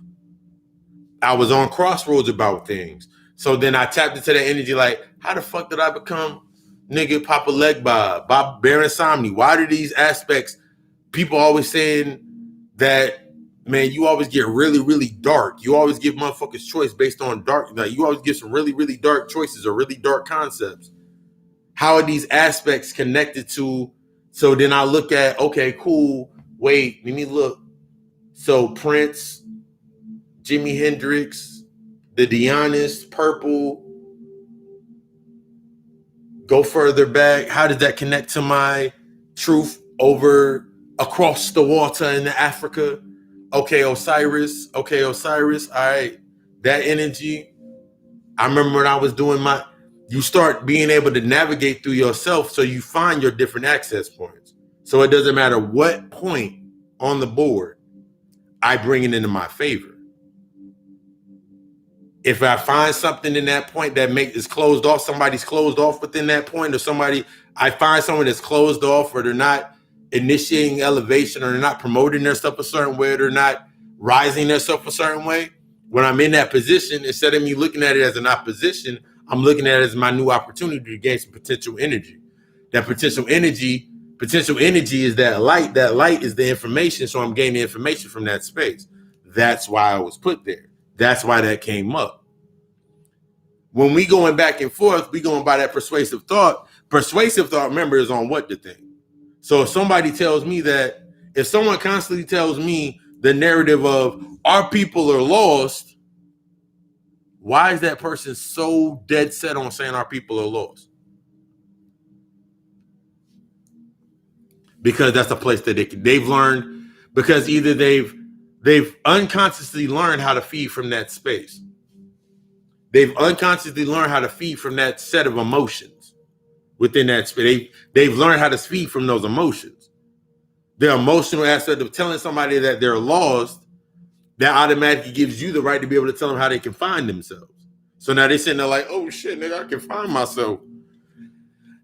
I was on crossroads about things. So then I tapped into that energy like, how the fuck did I become nigga Papa Legba, Bob Baron Somni? Why do these aspects, people always saying that, man, you always get really, really dark. You always give motherfuckers choice based on dark. Like, you always get some really, really dark choices or really dark concepts. How are these aspects connected to? So then I look at, okay, cool. Wait, let me look. So Prince, Jimi Hendrix, the Dionys, Purple. Go further back. How did that connect to my truth over across the water in Africa? Okay, Osiris. All right. That energy. I remember when I was doing you start being able to navigate through yourself, so you find your different access points. So it doesn't matter what point on the board, I bring it into my favor. If I find something in that point that is closed off, somebody's closed off within that point, or I find someone that's closed off, or they're not initiating elevation, or they're not promoting their stuff a certain way, or they're not rising their stuff a certain way. When I'm in that position, instead of me looking at it as an opposition, I'm looking at it as my new opportunity to gain some potential energy. That potential energy Potential energy is that light. That light is the information. So I'm gaining information from that space. That's why I was put there. That's why that came up. When we going back and forth, we going by that persuasive thought. Persuasive thought, remember, is on what to think. So if somebody tells me that, if someone constantly tells me the narrative of our people are lost, why is that person so dead set on saying our people are lost? Because that's a place that they've learned, because either they've unconsciously learned how to feed from that space. They've unconsciously learned how to feed from that set of emotions within that space. They've learned how to feed from those emotions. The emotional aspect of telling somebody that they're lost, that automatically gives you the right to be able to tell them how they can find themselves. So now they're sitting there like, oh shit, nigga, I can find myself.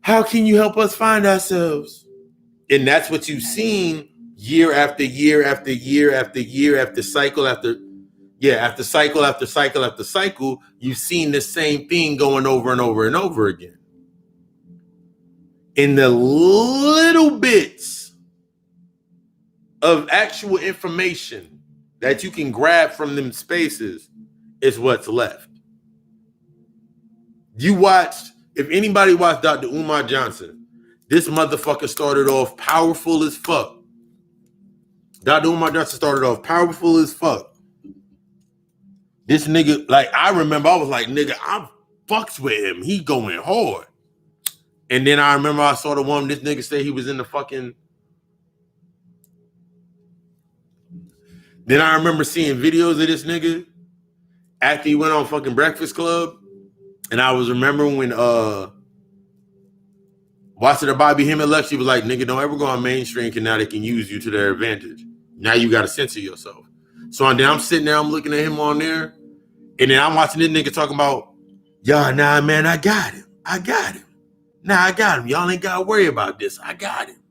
How can you help us find ourselves? And that's what you've seen year after year after year after year after cycle after cycle after cycle after cycle. You've seen the same thing going over and over and over again. In the little bits of actual information that you can grab from them spaces is what's left. You watched, if anybody watched Dr. Umar Johnson, this motherfucker started off powerful as fuck. Dr. Umar Johnson started off powerful as fuck. This nigga, like, I remember I was like, nigga, I fucks with him. He going hard. And then I remember I saw the one, this nigga say he was in the fucking. Then I remember seeing videos of this nigga after he went on fucking Breakfast Club. And I was remembering when watching the Bobby Hemmett lecture, he was like, nigga, don't ever go on mainstream because now they can use you to their advantage. Now you got to censor yourself. So then I'm sitting there, I'm looking at him on there. And then I'm watching this nigga talking about, nah, man, I got him. Nah, I got him. Y'all ain't got to worry about this. I got him.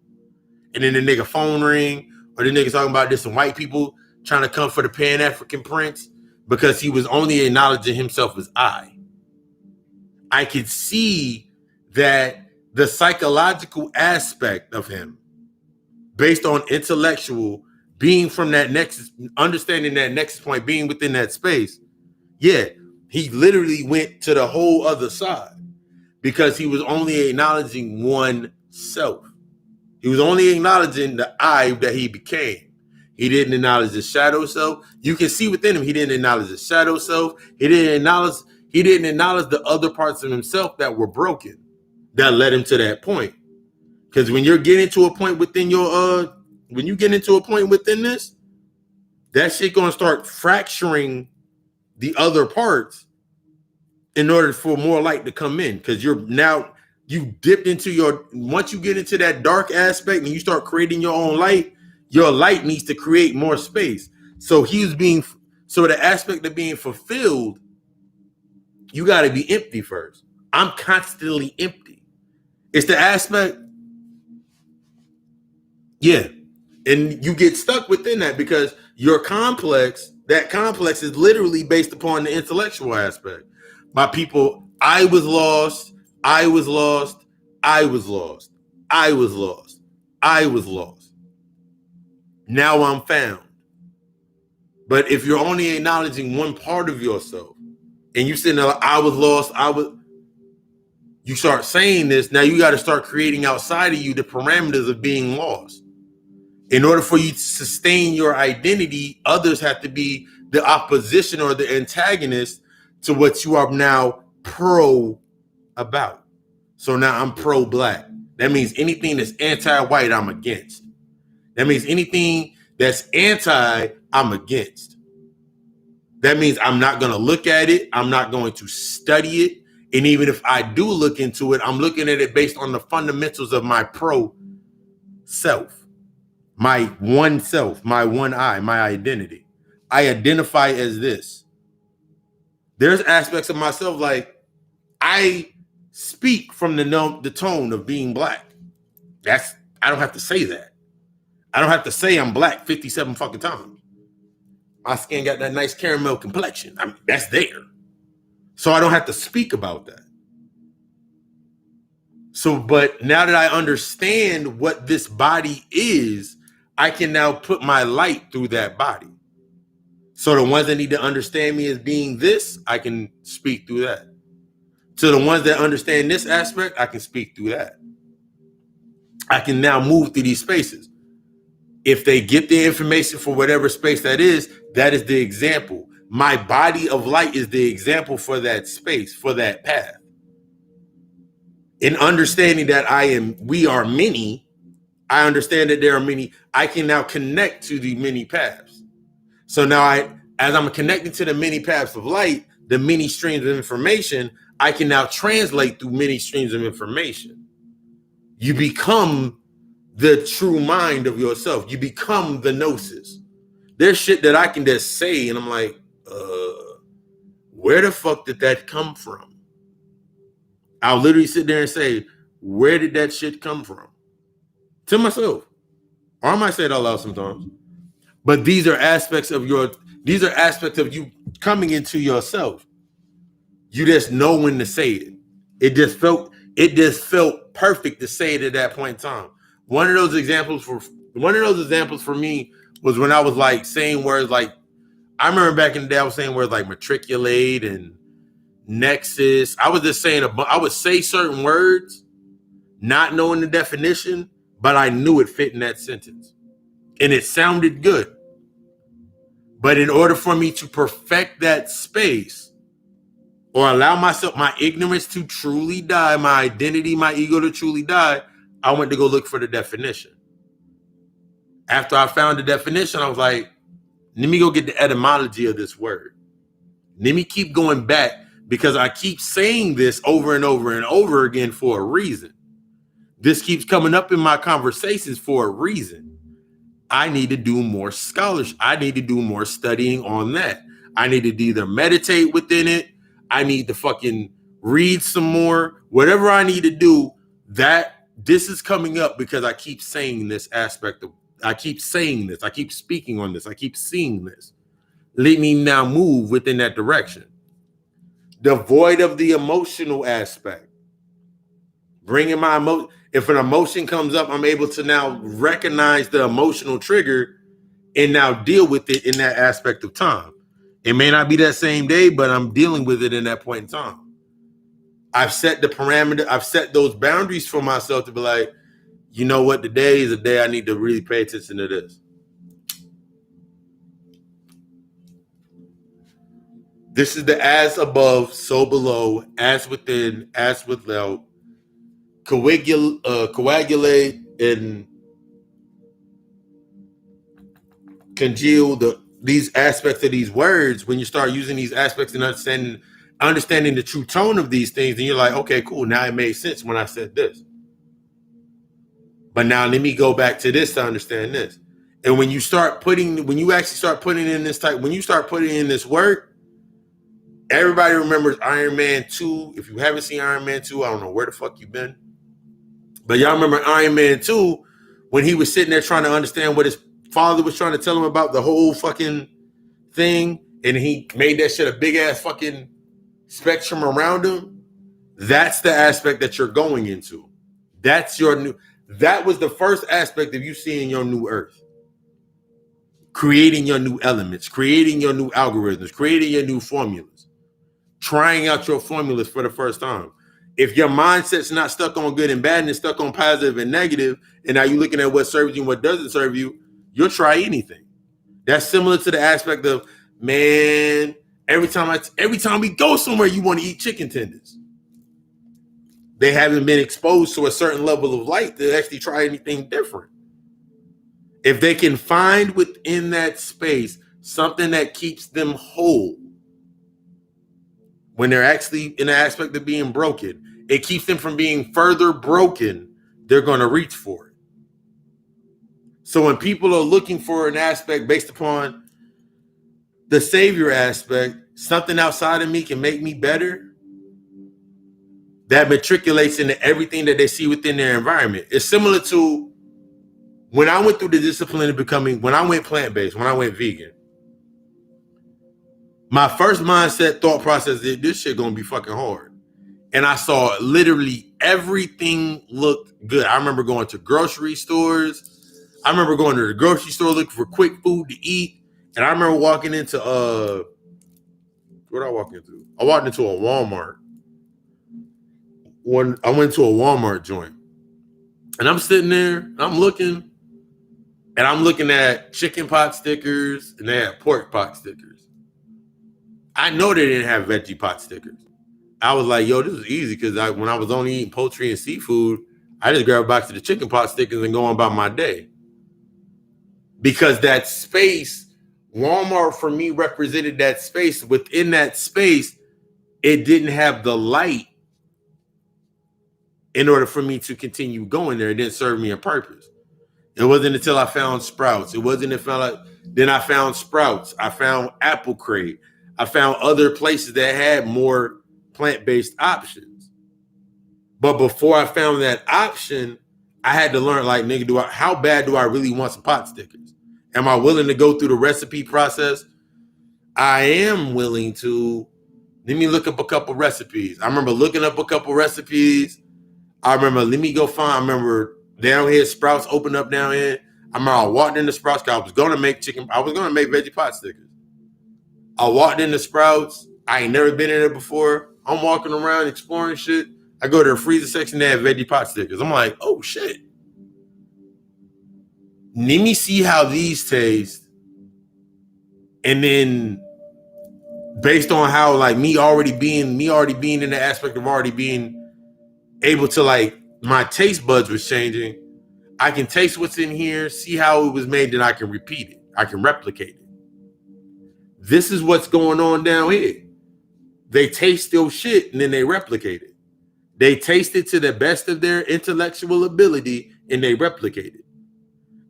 And then the nigga phone ring, or the nigga talking about this and white people trying to come for the Pan-African prince because he was only acknowledging himself as I could see that the psychological aspect of him, based on intellectual, being from that nexus, understanding that nexus point, being within that space, he literally went to the whole other side because he was only acknowledging oneself. He was only acknowledging the I that he became. He didn't acknowledge the shadow self. You can see within him, he didn't acknowledge the shadow self. He didn't acknowledge the other parts of himself that were broken that led him to that point. Because when you're getting to a point within when you get into a point within this, that shit gonna start fracturing the other parts in order for more light to come in. Because you dipped into once you get into that dark aspect and you start creating your own light, your light needs to create more space. So the aspect of being fulfilled, you got to be empty first. I'm constantly empty. It's the aspect. Yeah. And you get stuck within that because that complex is literally based upon the intellectual aspect. My people, I was lost. I was lost. I was lost. I was lost. I was lost. Now I'm found. But if you're only acknowledging one part of yourself and you sitting there like, I was lost, you start saying this, now you got to start creating outside of you the parameters of being lost. In order for you to sustain your identity, others have to be the opposition or the antagonist to what you are now pro about. So now I'm pro-black. That means anything that's anti-white, I'm against. That means anything that's anti, I'm against. That means I'm not going to look at it. I'm not going to study it. And even if I do look into it, I'm looking at it based on the fundamentals of my pro self, my one self, my one I, my identity. I identify as this. There's aspects of myself like I speak from the tone of being black. I don't have to say that. I don't have to say I'm black 57 fucking times. My skin got that nice caramel complexion. That's there. So I don't have to speak about that. So, but now that I understand what this body is, I can now put my light through that body. So the ones that need to understand me as being this, I can speak through that. To the ones that understand this aspect, I can speak through that. I can now move through these spaces. If they get the information for whatever space that is the example. My body of light is the example for that space, for that path. In understanding that we are many, I understand that there are many. I can now connect to the many paths. So now as I'm connecting to the many paths of light, the many streams of information, I can now translate through many streams of information. You become the true mind of yourself. You become the Gnosis. There's shit that I can just say, and I'm like, where the fuck did that come from? I'll literally sit there and say, where did that shit come from? To myself. Or I might say it out loud sometimes. But these are aspects of you coming into yourself. You just know when to say it. It just felt perfect to say it at that point in time. One of those examples for me was when I was like saying words like, I remember back in the day I was saying words like matriculate and nexus. I was just saying, I would say certain words, not knowing the definition, but I knew it fit in that sentence. And it sounded good. But in order for me to perfect that space, or allow myself, my ignorance to truly die, my identity, my ego to truly die, I went to go look for the definition. After I found the definition, I was like, let me go get the etymology of this word. Let me keep going back, because I keep saying this over and over and over again for a reason. This keeps coming up in my conversations for a reason. I need to do more scholarship. I need to do more studying on that. I need to either meditate within it. I need to fucking read some more. Whatever I need to do, that this is coming up because I keep saying this aspect of, I keep saying this. I keep speaking on this. I keep seeing this. Let me now move within that direction. Devoid of the emotional aspect. Bringing my emotion. If an emotion comes up, I'm able to now recognize the emotional trigger and now deal with it in that aspect of time. It may not be that same day, but I'm dealing with it in that point in time. I've set the parameter. I've set those boundaries for myself to be like, you know what? Today is a day I need to really pay attention to this. This is the as above, so below, as within, as without. Coagulate and congeal these aspects of these words. When you start using these aspects and understanding the true tone of these things, and you're like, okay, cool. Now it made sense when I said this. But now let me go back to this to understand this. And when you start putting in this work, everybody remembers Iron Man 2. If you haven't seen Iron Man 2, I don't know where the fuck you've been. But y'all remember Iron Man 2 when he was sitting there trying to understand what his father was trying to tell him about the whole fucking thing, and he made that shit a big ass fucking spectrum around him. That's the aspect that you're going into. That was the first aspect of you seeing your new earth. Creating your new elements, creating your new algorithms, creating your new formulas, trying out your formulas for the first time. If your mindset's not stuck on good and bad and it's stuck on positive and negative, and now you're looking at what serves you and what doesn't serve you, you'll try anything. That's similar to the aspect of, man, every time we go somewhere, you want to eat chicken tenders. They haven't been exposed to a certain level of light to actually try anything different. If they can find within that space something that keeps them whole, when they're actually in the aspect of being broken, it keeps them from being further broken, they're going to reach for it. So when people are looking for an aspect based upon the savior aspect, something outside of me can make me better, that matriculates into everything that they see within their environment. It's similar to when I went through the discipline of becoming, when I went plant-based, when I went vegan, my first mindset thought process is, this shit gonna be fucking hard. and I saw literally everything looked good. I remember going to grocery stores. I remember going to the grocery store looking for quick food to eat. And I remember walking into what did I walk into? I walked into a Walmart. I went to a Walmart joint. And I'm sitting there, I'm looking at chicken pot stickers, and they had pork pot stickers. I know they didn't have veggie pot stickers. I was like, yo, this is easy, because when I was only eating poultry and seafood, I just grabbed a box of the chicken pot stickers and go on about my day. Because that space, Walmart for me represented that space. Within that space, it didn't have the light in order for me to continue going there. It didn't serve me a purpose. It wasn't until I found Sprouts. It wasn't until then I found Sprouts. I found Apple Crate. I found other places that had more plant-based options. But before I found that option, I had to learn, like, nigga, how bad do I really want some pot stickers? Am I willing to go through the recipe process? I am willing to. Let me look up a couple recipes. I remember looking up a couple recipes. I remember down here, Sprouts opened up down here. I remember I walked into Sprouts because I was going to make veggie pot stickers. I walked into Sprouts. I ain't never been in there before. I'm walking around exploring shit. I go to the freezer section, they have veggie pot stickers. I'm like, oh shit. Let me see how these taste. And then based on how, like, me already being in the aspect of already being able to, like, my taste buds was changing. I can taste what's in here, see how it was made, then I can repeat it. I can replicate it. This is what's going on down here. They taste their shit and then they replicate it. They taste it to the best of their intellectual ability and they replicate it.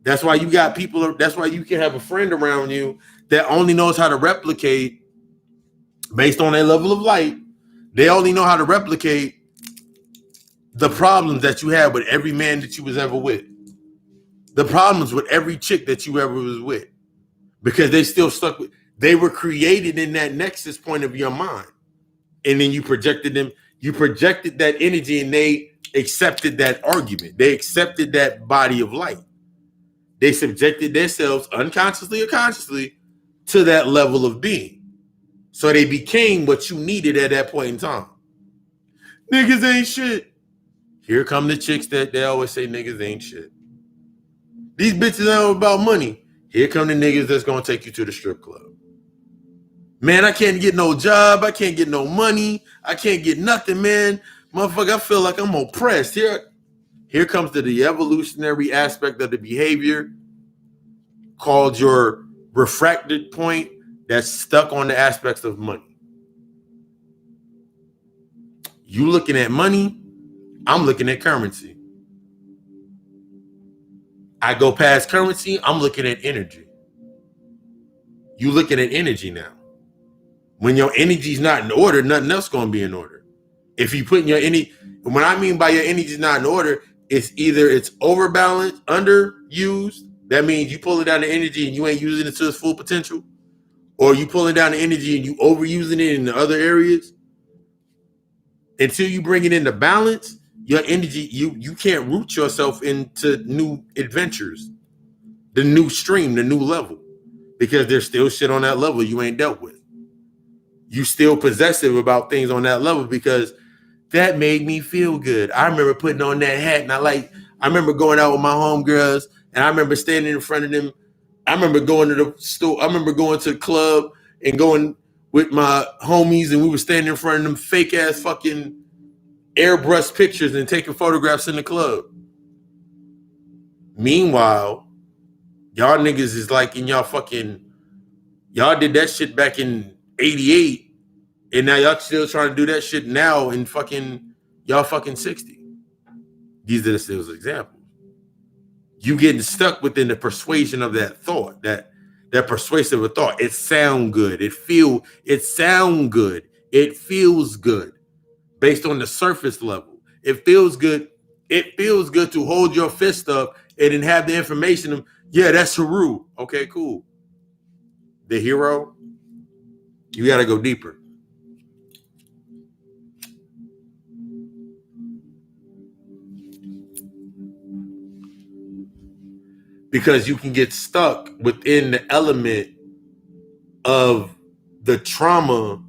That's why you got people, that's why you can have a friend around you that only knows how to replicate based on their level of light. They only know how to replicate the problems that you had with every man that you was ever with. The problems with every chick that you ever was with. Because they still stuck with, they were created in that nexus point of your mind. And then you projected that energy and they accepted that argument. They accepted that body of light. They subjected themselves unconsciously or consciously to that level of being. So they became what you needed at that point in time. Niggas ain't shit. Here come the chicks that they always say niggas ain't shit. These bitches ain't about money. Here come the niggas that's going to take you to the strip club. Man, I can't get no job. I can't get no money. I can't get nothing, man. Motherfucker, I feel like I'm oppressed. Here comes the evolutionary aspect of the behavior called your refracted point that's stuck on the aspects of money. You looking at money, I'm looking at currency. I go past currency, I'm looking at energy. You looking at energy now. When your energy's not in order, nothing else going to be in order. If you put your energy, when I mean by your energy's not in order, it's either it's overbalanced, underused. That means you pulling down the energy and you ain't using it to its full potential. Or you pulling down the energy and you overusing it in the other areas. Until you bring it into balance, your energy, you can't root yourself into new adventures, the new stream, the new level, because there's still shit on that level you ain't dealt with. You still possessive about things on that level because that made me feel good. I remember putting on that hat and I remember going out with my homegirls and I remember standing in front of them. I remember going to the store. I remember going to the club and going with my homies and we were standing in front of them fake ass fucking airbrush pictures and taking photographs in the club. Meanwhile, y'all niggas is like in y'all did that shit back in 88 and now y'all still trying to do that shit now in y'all 60. These are still examples. You getting stuck within the persuasion of that thought, that persuasive of thought. It sound good. It sound good. It feels good based on the surface level. It feels good. It feels good to hold your fist up and then have the information of, yeah, that's Haru. Okay, cool. The hero, you got to go deeper. because you can get stuck within the element of the trauma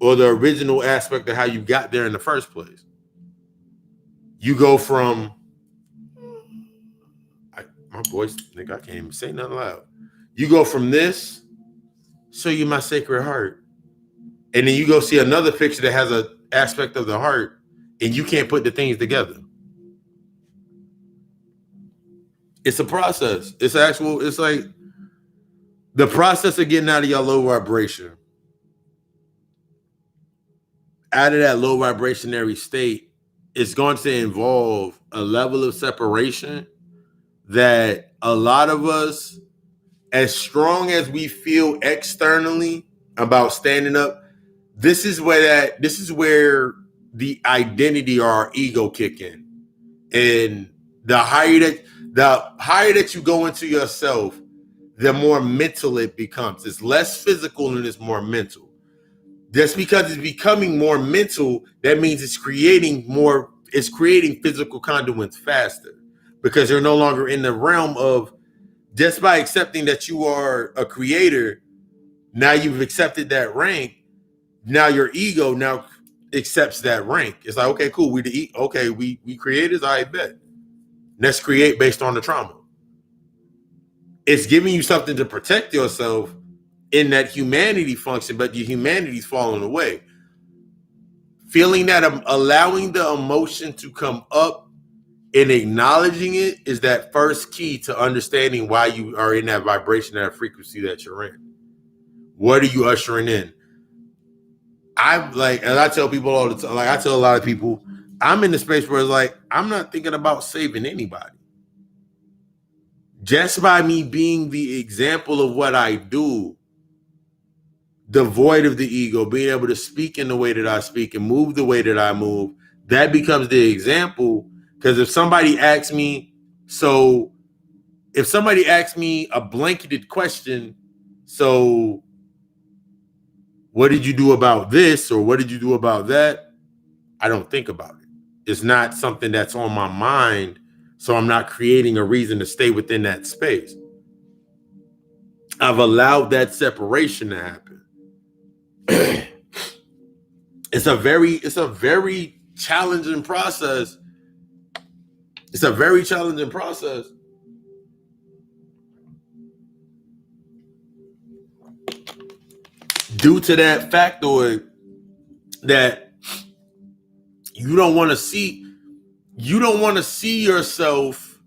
or the original aspect of how you got there in the first place. You go from, my voice, nigga, I can't even say nothing loud. You go from this, show you my sacred heart. And then you go see another picture that has an aspect of the heart, and you can't put the things together. It's a process. It's like the process of getting out of your low vibration. Out of that low vibrationary state, it's going to involve a level of separation that a lot of us, as strong as we feel externally about standing up, this is where the identity or our ego kick in. And the higher that you go into yourself, the more mental it becomes. It's less physical and it's more mental. Just because it's becoming more mental, that means it's creating physical conduits faster, because you're no longer in the realm of, just by accepting that you are a creator, now you've accepted that rank. Now your ego now accepts that rank. It's like, okay, cool. We creators, I bet. Let's create based on the trauma. It's giving you something to protect yourself in that humanity function, but your humanity's falling away. Feeling that, allowing the emotion to come up and acknowledging it is that first key to understanding why you are in that vibration, that frequency that you're in. What are you ushering in? And I tell people all the time, like I tell a lot of people, I'm in the space where it's like, I'm not thinking about saving anybody. Just by me being the example of what I do, devoid of the ego, being able to speak in the way that I speak and move the way that I move, that becomes the example. Because if somebody asks me a blanketed question, so what did you do about this or what did you do about that? I don't think about it. It's not something that's on my mind, so I'm not creating a reason to stay within that space. I've allowed that separation to happen. It's a very challenging process. It's a very challenging process. Due to that factoid that you don't want to see yourself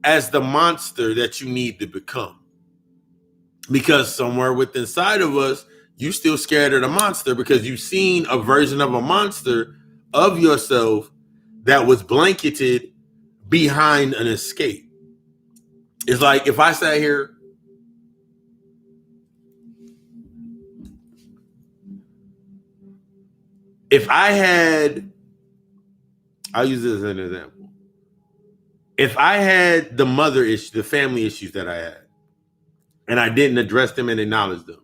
as the monster that you need to become. Because somewhere within inside of us, you still scared of the monster because you've seen a version of a monster of yourself that was blanketed behind an escape. It's like if I sat here, I'll use this as an example. If I had the family issues that I had, and I didn't address them and acknowledge them,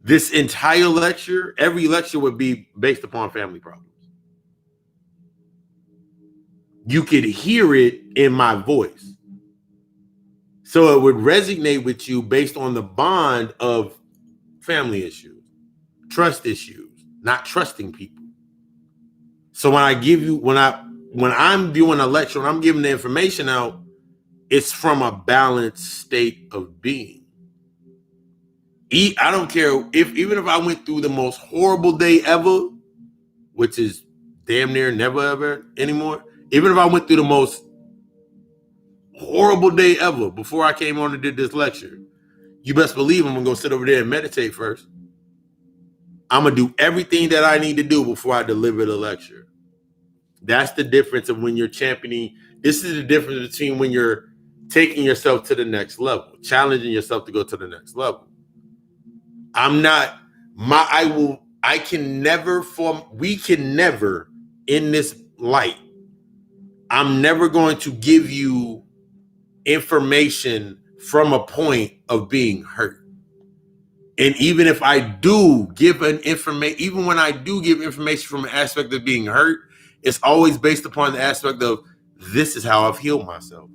this entire lecture, every lecture would be based upon family problems. You could hear it in my voice. So it would resonate with you based on the bond of family issues, trust issues, not trusting people. So when I'm doing a lecture, when I'm giving the information out, it's from a balanced state of being. I don't care even if I went through the most horrible day ever, which is damn near never ever anymore. Even if I went through the most horrible day ever before I came on and did this lecture, you best believe I'm gonna go sit over there and meditate first. I'm gonna do everything that I need to do before I deliver the lecture. That's the difference of when you're championing. This is the difference between when you're taking yourself to the next level, challenging yourself to go to the next level. We can never in this light, I'm never going to give you information from a point of being hurt. And even if I do give even when I do give information from an aspect of being hurt, it's always based upon the aspect of, this is how I've healed myself.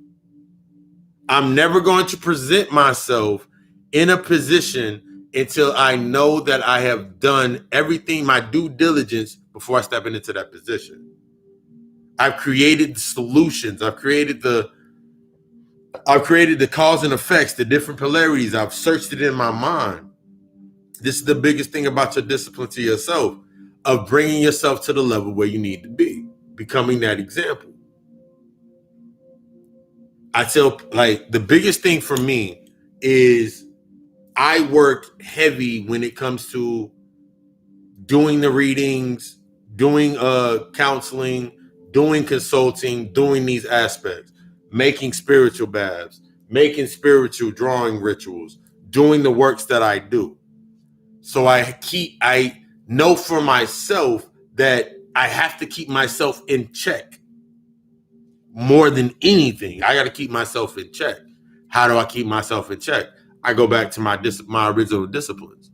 I'm never going to present myself in a position until I know that I have done everything, my due diligence, before I step into that position. I've created the solutions. I've created the cause and effects, the different polarities. I've searched it in my mind. This is the biggest thing about your discipline to yourself, of bringing yourself to the level where you need to be, becoming that example. I tell, like, the biggest thing for me is I work heavy when it comes to doing the readings, doing counseling, doing consulting, doing these aspects, making spiritual baths, making spiritual drawing rituals, doing the works that I do. So I know for myself that I have to keep myself in check. More than anything, I got to keep myself in check. How do I keep myself in check? I go back to my original disciplines.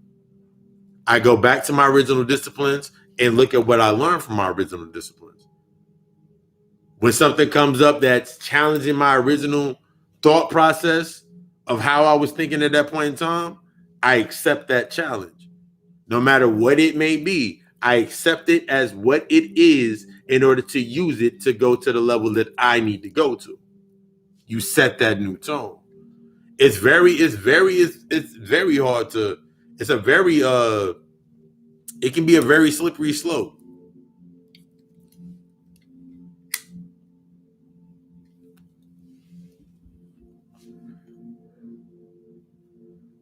I go back to my original disciplines and look at what I learned from my original disciplines. When something comes up that's challenging my original thought process of how I was thinking at that point in time, I accept that challenge. No matter what it may be, I accept it as what it is in order to use it to go to the level that I need to go to. You set that new tone. It's very hard to, it can be a very slippery slope.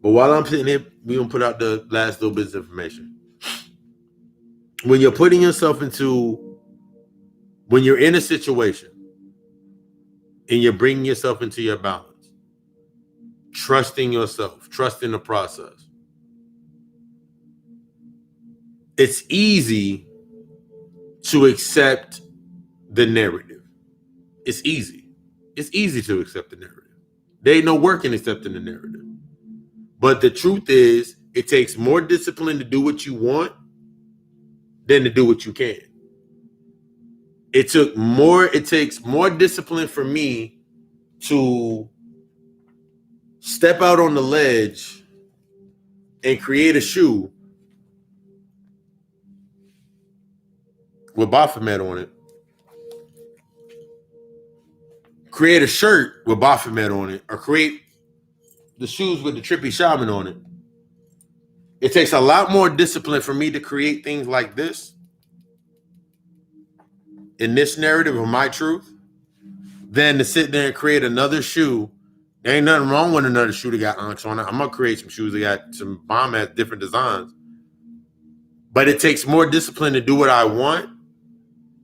But while I'm sitting here, we're going to put out the last little bit of information. When you're when you're in a situation and you're bringing yourself into your balance, trusting yourself, trusting the process, it's easy to accept the narrative. It's easy. It's easy to accept the narrative. There ain't no work in accepting the narrative. But the truth is, it takes more discipline to do what you want than to do what you can. It takes more discipline for me to step out on the ledge and create a shoe with Baphomet on it. Create a shirt with Baphomet on it, or create the shoes with the Trippy Shaman on it. It takes a lot more discipline for me to create things like this in this narrative of my truth than to sit there and create another shoe. There ain't nothing wrong with another shoe that got Onyx on it. I'm going to create some shoes that got some bomb at different designs. But it takes more discipline to do what I want,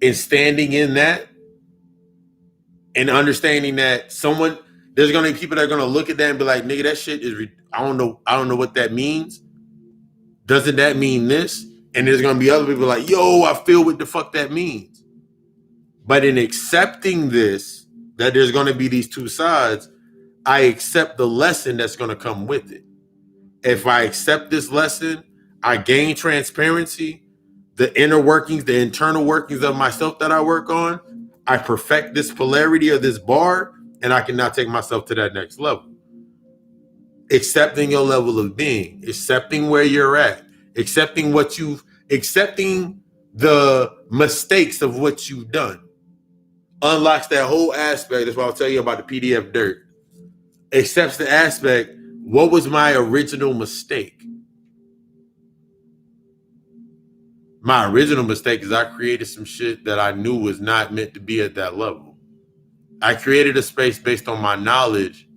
and standing in that and understanding that there's going to be people that are going to look at that and be like, nigga, that shit is, I don't know what that means. Doesn't that mean this? And there's going to be other people like, yo, I feel what the fuck that means. But in accepting this, that there's going to be these two sides, I accept the lesson that's going to come with it. If I accept this lesson, I gain transparency, the inner workings, the internal workings of myself that I work on. I perfect this polarity of this bar, and I can now take myself to that next level. Accepting your level of being, accepting where you're at, accepting the mistakes of what you've done. Unlocks that whole aspect. That's why I'll tell you about the PDF dirt. Accepts the aspect, what was my original mistake? My original mistake is I created some shit that I knew was not meant to be at that level. I created a space based on my knowledge,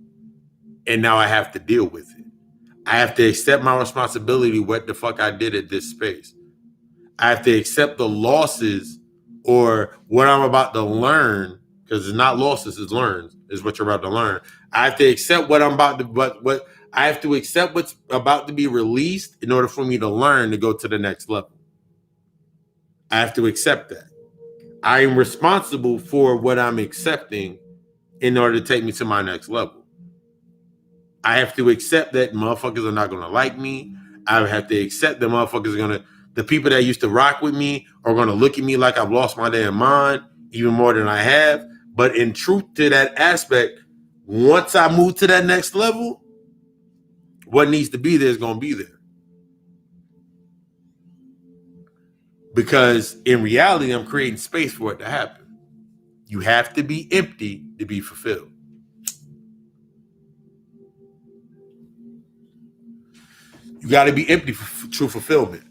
and now I have to deal with it. I have to accept my responsibility, what the fuck I did at this space. I have to accept the losses or what I'm about to learn, because it's not losses, it's learns, is what you're about to learn. I have to accept what I have to accept what's about to be released in order for me to learn to go to the next level. I have to accept that. I am responsible for what I'm accepting in order to take me to my next level. I have to accept that motherfuckers are not going to like me. I have to accept that motherfuckers are going to, the people that used to rock with me are going to look at me like I've lost my damn mind, even more than I have. But in truth to that aspect, Once I move to that next level, what needs to be there is going to be there. Because in reality, I'm creating space for it to happen. You have to be empty to be fulfilled. You got to be empty for true fulfillment.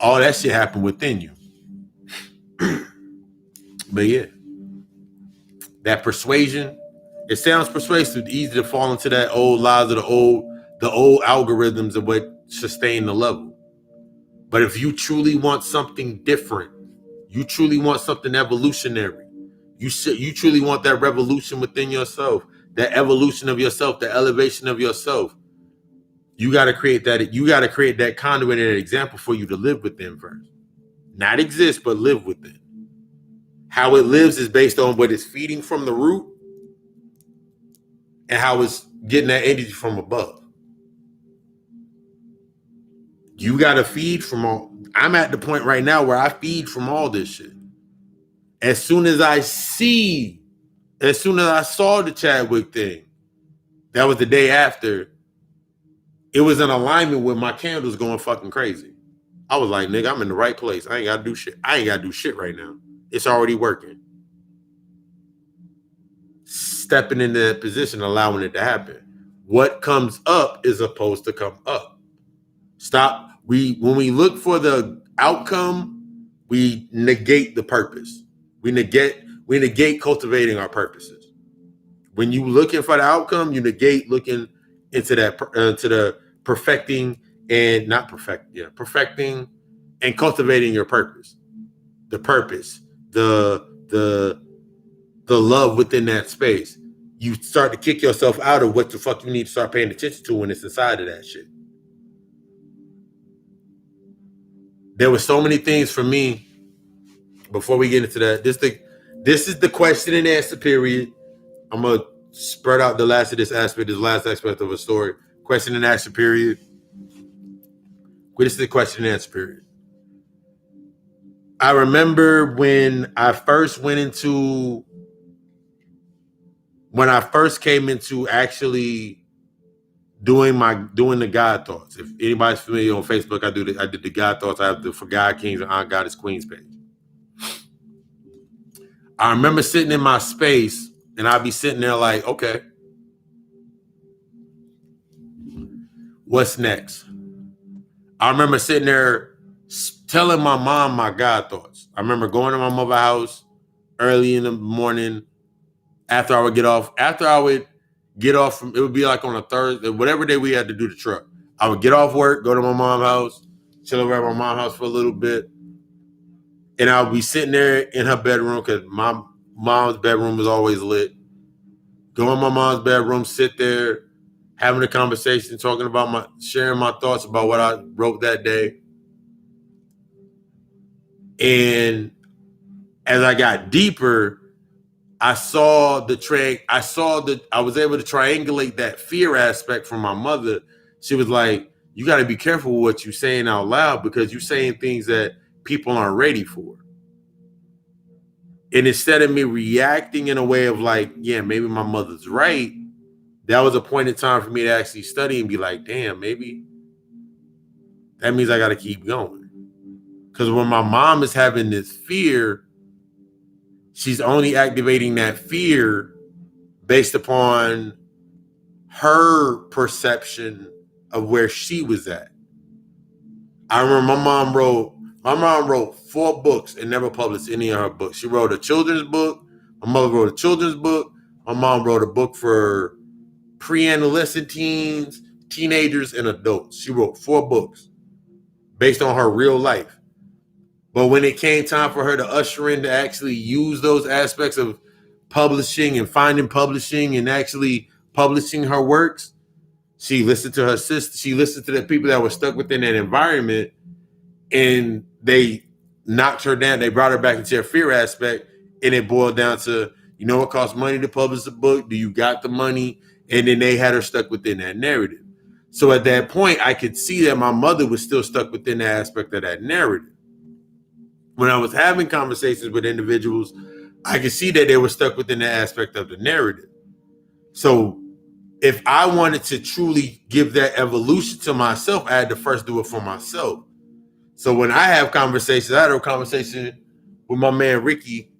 All that shit happened within you. But yeah, that persuasion, it sounds persuasive, easy to fall into that old lies of the old algorithms of what sustain the level. But if you truly want something different, you truly want something evolutionary, you truly want that revolution within yourself, that evolution of yourself, the elevation of yourself, you got to create that. You got to create that conduit and an example for you to live within first. Not exist, but live within. How it lives is based on what it's feeding from the root and how it's getting that energy from above. You got to feed from all. I'm at the point right now where I feed from all this shit. As soon as I saw the Chadwick thing, that was the day after, it was in alignment with my candles going fucking crazy. I was like, nigga, I'm in the right place. I ain't got to do shit. I ain't got to do shit right now. It's already working. Stepping into that position, allowing it to happen. What comes up is supposed to come up. Stop. When we look for the outcome, we negate the purpose. We negate cultivating our purposes. When you looking for the outcome, you negate looking into that into the perfecting and cultivating your purpose. The purpose, the love within that space. You start to kick yourself out of what the fuck you need to start paying attention to when it's inside of that shit. There were so many things for me before we get into that. This is the question and answer period. I'm going to spread out the last of this last aspect of a story. Question and answer period. This is the question and answer period. I remember when I first came into actually doing the God thoughts. If anybody's familiar on Facebook, I did the God thoughts. I have the For God Kings and On Goddess Queens page. I remember sitting in my space and I'd be sitting there like, okay, what's next? I remember sitting there telling my mom my God thoughts. I remember going to my mother's house early in the morning after I would get off from, it would be like on a Thursday, whatever day we had to do the truck. I would get off work, go to my mom's house, chill over at my mom's house for a little bit. And I would be sitting there in her bedroom because my mom's bedroom was always lit. Go in my mom's bedroom, sit there, having a conversation, sharing my thoughts about what I wrote that day. And as I got deeper, I was able to triangulate that fear aspect from my mother. She was like, you got to be careful with what you're saying out loud because you're saying things that people aren't ready for. And instead of me reacting in a way of like, yeah, maybe my mother's right, that was a point in time for me to actually study and be like, damn, maybe that means I got to keep going. Because when my mom is having this fear, she's only activating that fear based upon her perception of where she was at. I remember my mom wrote 4 books and never published any of her books. She wrote a children's book. My mother wrote a children's book. My mom wrote a book for pre-adolescent teens, teenagers, and adults. She wrote 4 books based on her real life. But when it came time for her to usher in to actually use those aspects of publishing and finding publishing and actually publishing her works, she listened to her sister. She listened to the people that were stuck within that environment, and they knocked her down. They brought her back into her fear aspect, and it boiled down to, you know, it costs money to publish a book. Do you got the money? And then they had her stuck within that narrative. So at that point, I could see that my mother was still stuck within the aspect of that narrative. When I was having conversations with individuals, I could see that they were stuck within the aspect of the narrative. So if I wanted to truly give that evolution to myself, I had to first do it for myself. So when I have conversations, I had a conversation with my man Ricky.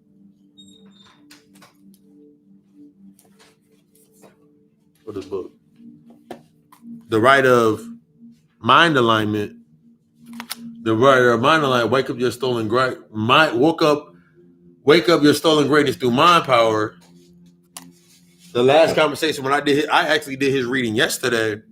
For the book, The Right of Mind Alignment. The Right of Mind Alignment. Wake up your stolen wake up your stolen greatness through mind power. The last conversation when I actually did his reading yesterday,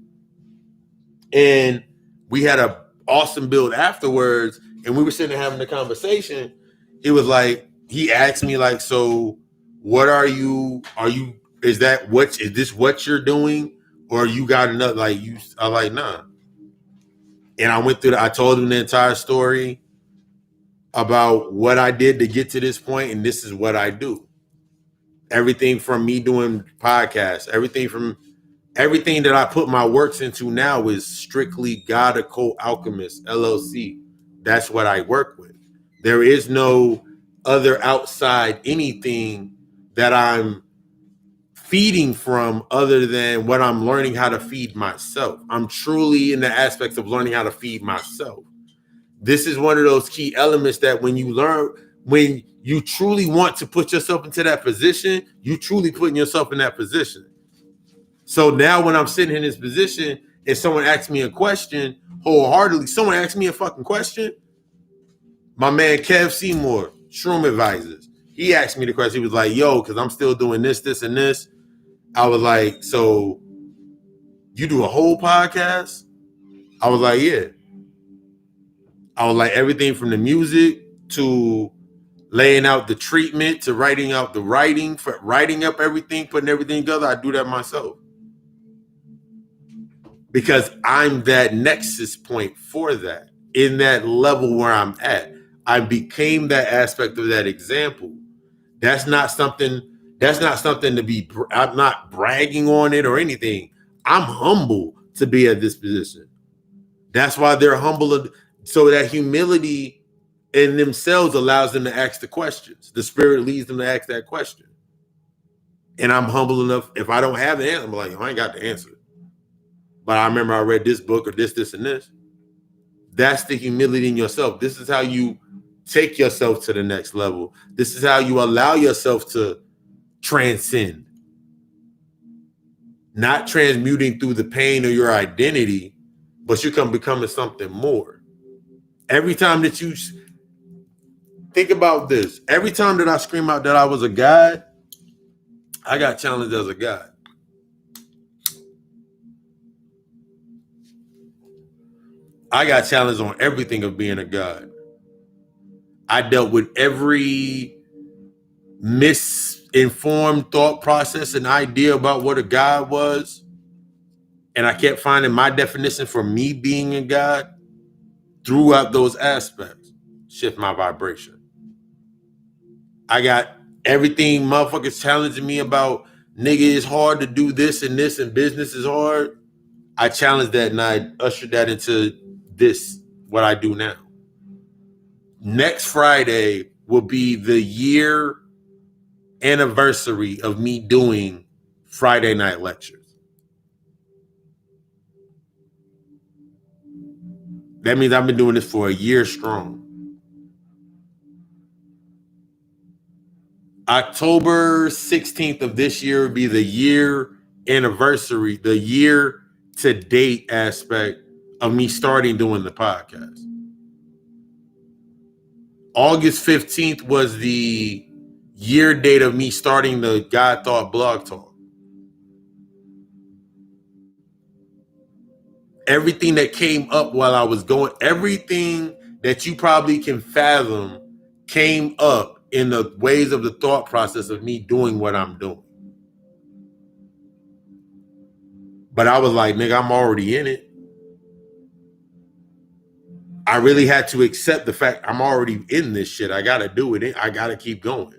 and we had an awesome build afterwards, and we were sitting there having a conversation. He was like, he asked me like, so what are you, is this what you're doing? Or you got another, like you, I like, nah. And I told him the entire story about what I did to get to this point, and this is what I do. Everything from me doing podcasts, everything that I put my works into now is strictly God, Occult, Alchemist, LLC. That's what I work with. There is no other outside anything that I'm feeding from other than what I'm learning how to feed myself. I'm truly in the aspects of learning how to feed myself. This is one of those key elements that when you truly want to put yourself into that position, you truly putting yourself in that position. So now when I'm sitting in this position and someone asks me a question wholeheartedly, someone asks me a fucking question, my man Kev Seymour, Shroom Advisors, he asked me the question. He was like, yo, because I'm still doing this, this, and this. I was like, so you do a whole podcast? I was like, yeah. I was like, everything from the music to laying out the treatment to writing out the writing, for writing up everything, putting everything together. I do that myself. Because I'm that nexus point for that. In that level where I'm at, I became that aspect of that example. That's not something to be, I'm not bragging on it or anything. I'm humble to be at this position. That's why they're humble. So that humility in themselves allows them to ask the questions. The spirit leads them to ask that question. And I'm humble enough. If I don't have the answer, I'm like, I ain't got the answer. But I remember I read this book or this, and this. That's the humility in yourself. This is how you take yourself to the next level. This is how you allow yourself to transcend. Not transmuting through the pain of your identity, but you come becoming something more. Every time that you think about this, every time that I scream out that I was a god, I got challenged as a god. I got challenged on everything of being a god. I dealt with every misinformed thought process and idea about what a god was. And I kept finding my definition for me being a god throughout those aspects. Shift my vibration. I got everything motherfuckers challenging me about, nigga, it's hard to do this and business is hard. I challenged that and I ushered that into this, what I do now. Next Friday will be the year anniversary of me doing Friday night lectures. That means I've been doing this for a year strong. October 16th of this year will be the year anniversary, the year to date aspect of me starting doing the podcast. August 15th was the year date of me starting the God Thought blog talk. Everything that came up while I was going, everything that you probably can fathom came up in the ways of the thought process of me doing what I'm doing. But I was like, nigga, I'm already in it. I really had to accept the fact I'm already in this shit. I got to do it. I got to keep going.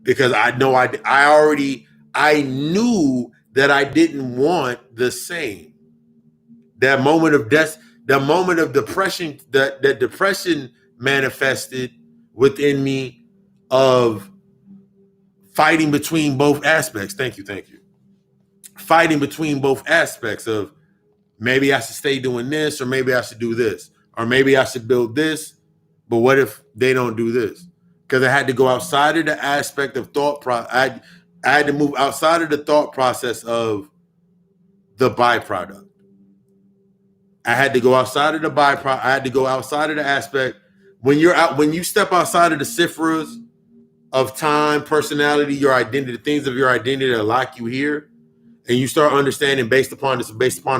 Because I know I knew that I didn't want the same. That moment of death, the moment of depression, that depression manifested within me of fighting between both aspects. Thank you. Fighting between both aspects of maybe I should stay doing this, or maybe I should do this, or maybe I should build this. But what if they don't do this? Because I had to go outside of the aspect of thought. I had to move outside of the thought process of the byproduct. I had to go outside of the byproduct. I had to go outside of the aspect. When you step outside of the ciphers of time, personality, your identity, things of your identity that lock you here, and you start understanding based upon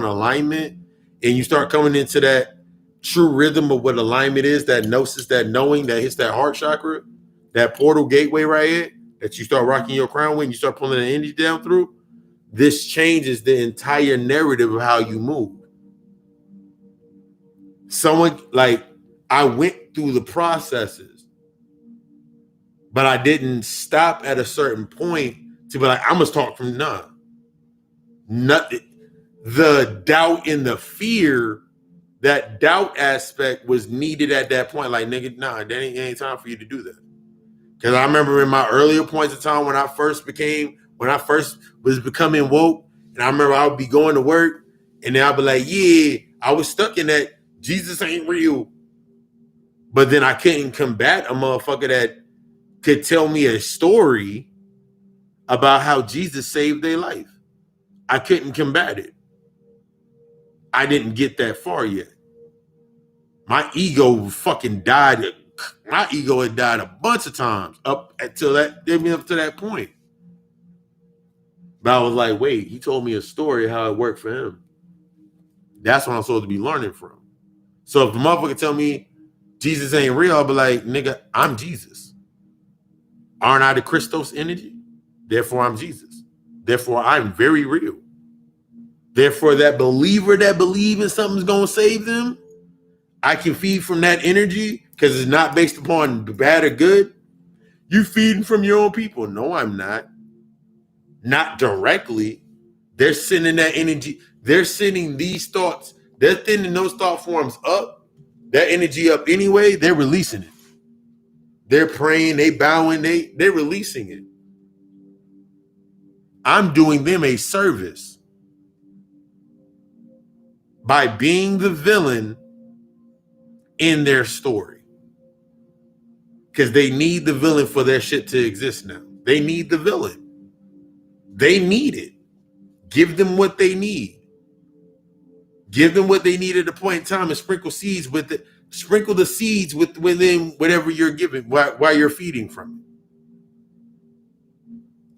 alignment, and you start coming into that true rhythm of what alignment is, that gnosis, that knowing that hits that heart chakra, that portal gateway right here, that you start rocking your crown with, and you start pulling the energy down through, this changes the entire narrative of how you move. I went through the processes, but I didn't stop at a certain point to be like, I must talk from none. Nothing. The doubt and the fear, that doubt aspect was needed at that point. Like, nigga, nah, that ain't time for you to do that. Because I remember in my earlier points of time when I first was becoming woke, and I remember I would be going to work, and then I'd be like, yeah, I was stuck in that Jesus ain't real. But then I couldn't combat a motherfucker that could tell me a story about how Jesus saved their life. I couldn't combat it. I didn't get that far yet. My ego fucking died. My ego had died a bunch of times up to that point. But I was like, wait, he told me a story how it worked for him. That's what I'm supposed to be learning from. So if the motherfucker tell me Jesus ain't real, I'll be like, nigga, I'm Jesus. Aren't I the Christos energy? Therefore, I'm Jesus. Therefore, I'm very real. Therefore, that believer that believes in something's going to save them, I can feed from that energy because it's not based upon bad or good. You feeding from your own people. No, I'm not. Not directly. They're sending that energy. They're sending these thoughts. They're sending those thought forms up, that energy up anyway. They're releasing it. They're praying, they bowing, they're releasing it. I'm doing them a service by being the villain in their story. Because they need the villain for their shit to exist now. They need the villain. They need it. Give them what they need. Give them what they need at a point in time, and sprinkle the seeds within whatever you're giving while you're feeding from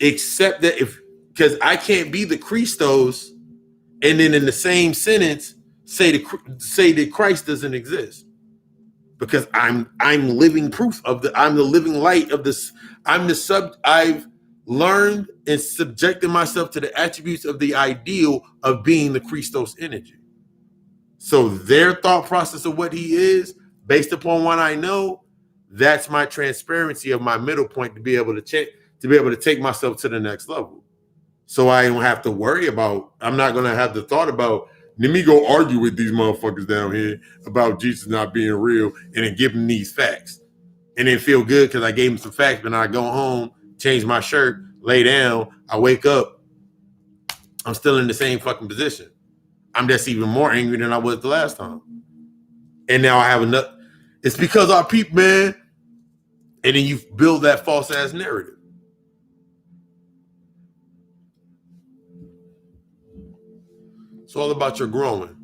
it. Except that because I can't be the Christos and then in the same sentence say that Christ doesn't exist. Because I'm living proof I'm the living light of this. I've learned and subjected myself to the attributes of the ideal of being the Christos energy. So their thought process of what he is, based upon what I know, that's my transparency of my middle point to be able to take myself to the next level. So I don't have to worry about, I'm not going to have the thought about, let me go argue with these motherfuckers down here about Jesus not being real and then give them these facts. And then feel good because I gave them some facts, but then I go home, change my shirt, lay down, I wake up, I'm still in the same fucking position. I'm just even more angry than I was the last time. And now I have enough. It's because our people, man. And then you build that false ass narrative. It's all about your growing.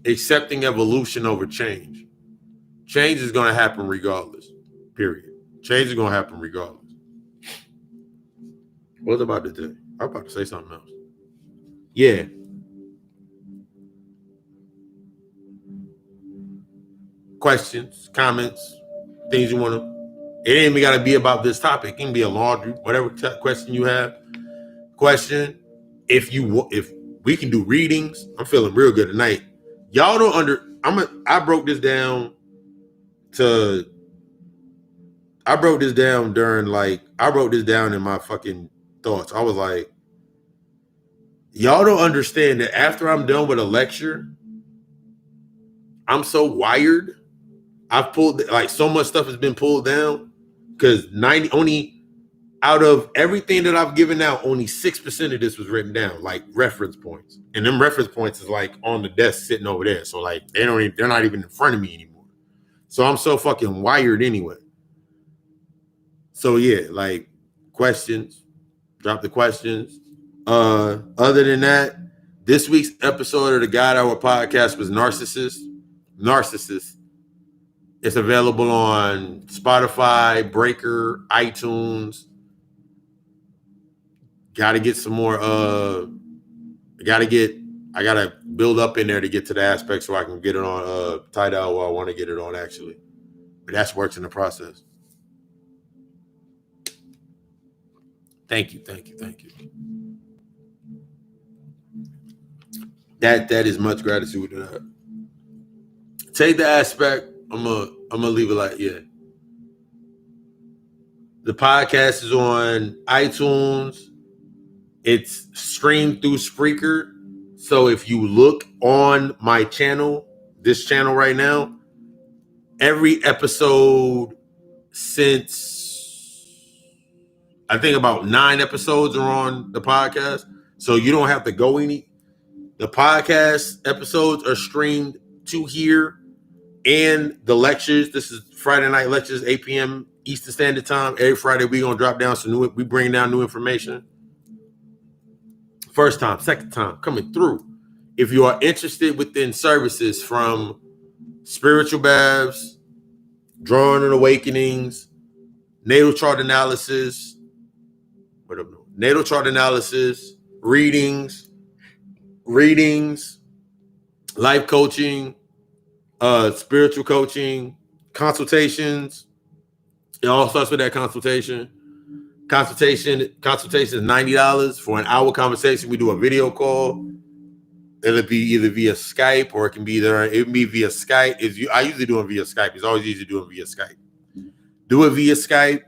Accepting evolution over change. Change is going to happen regardless. Period. Change is going to happen regardless. What was I about to do? I was about to say something else. Yeah. Questions, comments, things you want to. It ain't even got to be about this topic. It can be a laundry, whatever question you have. Question. If we can do readings, I'm feeling real good tonight. Y'all don't I broke this down in my fucking thoughts. I was like, y'all don't understand that after I'm done with a lecture, I'm so wired. I've pulled, like, so much stuff has been pulled down because out of everything that I've given out, only 6% of this was written down, like reference points. And them reference points is like on the desk sitting over there. So like they're not even in front of me anymore. So I'm so fucking wired anyway. So yeah, like questions, drop the questions. Other than that, this week's episode of the God Hour podcast was Narcissist. It's available on Spotify, Breaker, iTunes. Gotta get some more. I gotta build up in there to get to the aspect so I can get it on Tidal where I want to get it on actually. But that's works in the process. Thank you. That is much gratitude to that. Take the aspect. I'm gonna leave it like yeah. The podcast is on iTunes. It's streamed through Spreaker. So if you look on my channel, this channel right now, every episode since I think about 9 episodes are on the podcast. So you don't have to go any. The podcast episodes are streamed to here and the lectures. This is Friday night lectures, 8 p.m. Eastern Standard Time. Every Friday we're going to drop down some we bring down new information. First time, second time, coming through. If you are interested within services from spiritual baths, drawing and awakenings, natal chart analysis, readings, life coaching, spiritual coaching, consultations. It all starts with that consultation. Consultation is $90 for an hour conversation. We do a video call. It'll be either via Skype or it can be via Skype. I usually do it via Skype. It's always easy to do it via Skype. Do it via Skype.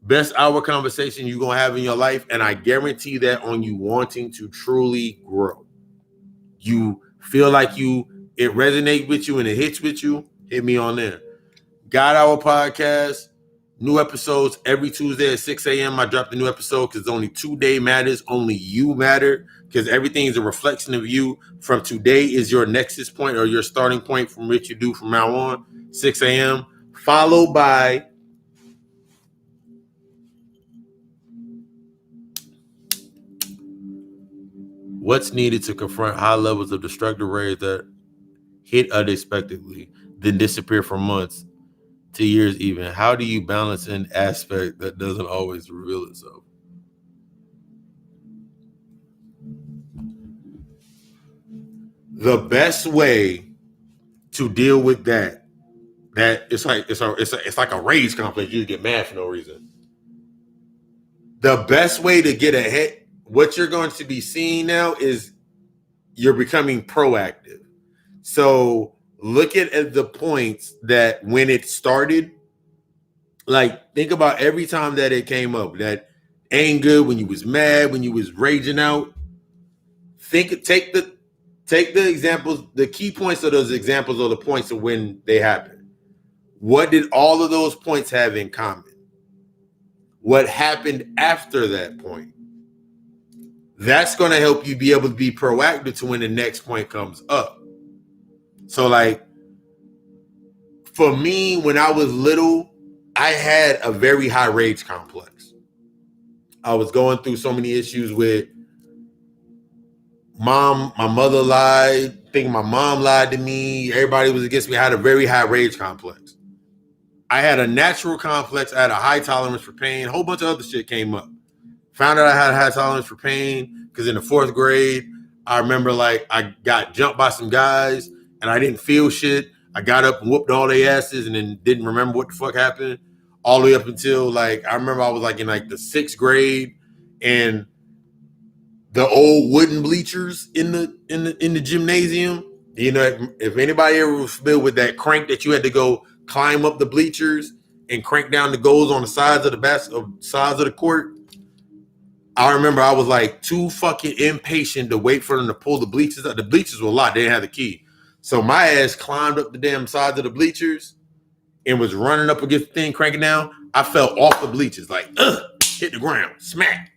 Best hour conversation you're going to have in your life. And I guarantee that on you wanting to truly grow. You feel like it resonates with you and it hits with you, hit me on there. God Hour Podcast. New episodes every Tuesday at 6 a.m. I drop the new episode because only today matters. Only you matter because everything is a reflection of you. From today is your nexus point or your starting point from which you do from now on. 6 a.m. Followed by what's needed to confront high levels of destructive rays that hit unexpectedly, then disappear for months to years even. How do you balance an aspect that doesn't always reveal itself? The best way to deal with that it's like a rage complex. You get mad for no reason. The best way to get ahead, what you're going to be seeing now is you're becoming proactive. So look at the points that when it started, like think about every time that it came up, that anger, when you was mad, when you was raging out. Take the examples, the key points of those examples are the points of when they happened. What did all of those points have in common? What happened after that point? That's going to help you be able to be proactive to when the next point comes up. So like for me, when I was little, I had a very high rage complex. I was going through so many issues with my mother lied, thinking my mom lied to me. Everybody was against me. I had a very high rage complex. I had a natural complex. I had a high tolerance for pain. A whole bunch of other shit came up. Found out I had a high tolerance for pain because in the 4th grade, I remember like I got jumped by some guys and I didn't feel shit. I got up and whooped all their asses and then didn't remember what the fuck happened all the way up until like, I remember I was like in like the 6th grade and the old wooden bleachers in the gymnasium. You know, if anybody ever was familiar with that crank that you had to go climb up the bleachers and crank down the goals on the sides of the court. I remember I was like too fucking impatient to wait for them to pull the bleachers up. The bleachers were locked. They didn't have the key. So my ass climbed up the damn sides of the bleachers and was running up against the thing, cranking down. I fell off the bleachers like, ugh. hit the ground, smack.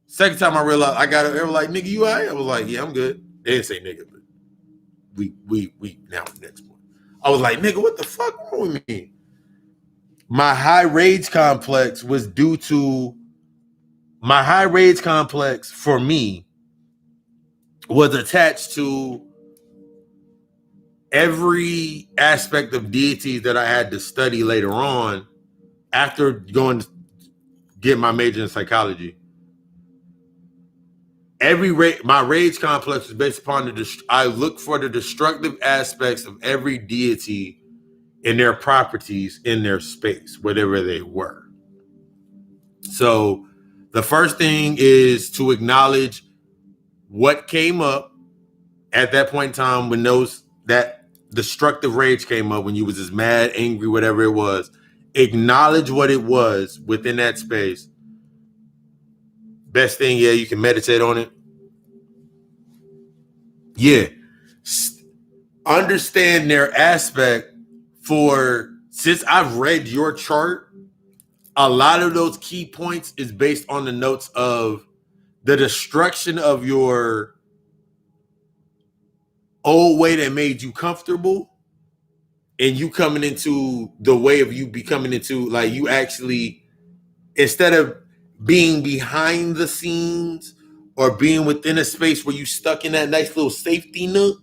Second time I realized I got it, they were like, nigga, you all right? I was like, yeah, I'm good. They didn't say nigga, but we now next point. I was like, nigga, what the fuck wrong with me? My high rage complex was due to my high rage complex for me was attached to every aspect of deities that I had to study later on after going to get my major in psychology. My rage complex is based upon I look for the destructive aspects of every deity in their properties in their space, whatever they were. So the first thing is to acknowledge what came up at that point in time when that destructive rage came up, when you was just mad, angry, whatever it was. Acknowledge what it was within that space. Best thing, yeah, you can meditate on it. Yeah. Understand their aspect since I've read your chart, a lot of those key points is based on the notes of the destruction of your old way that made you comfortable and you coming into the way of you becoming into, like, you actually, instead of being behind the scenes or being within a space where you stuck in that nice little safety nook,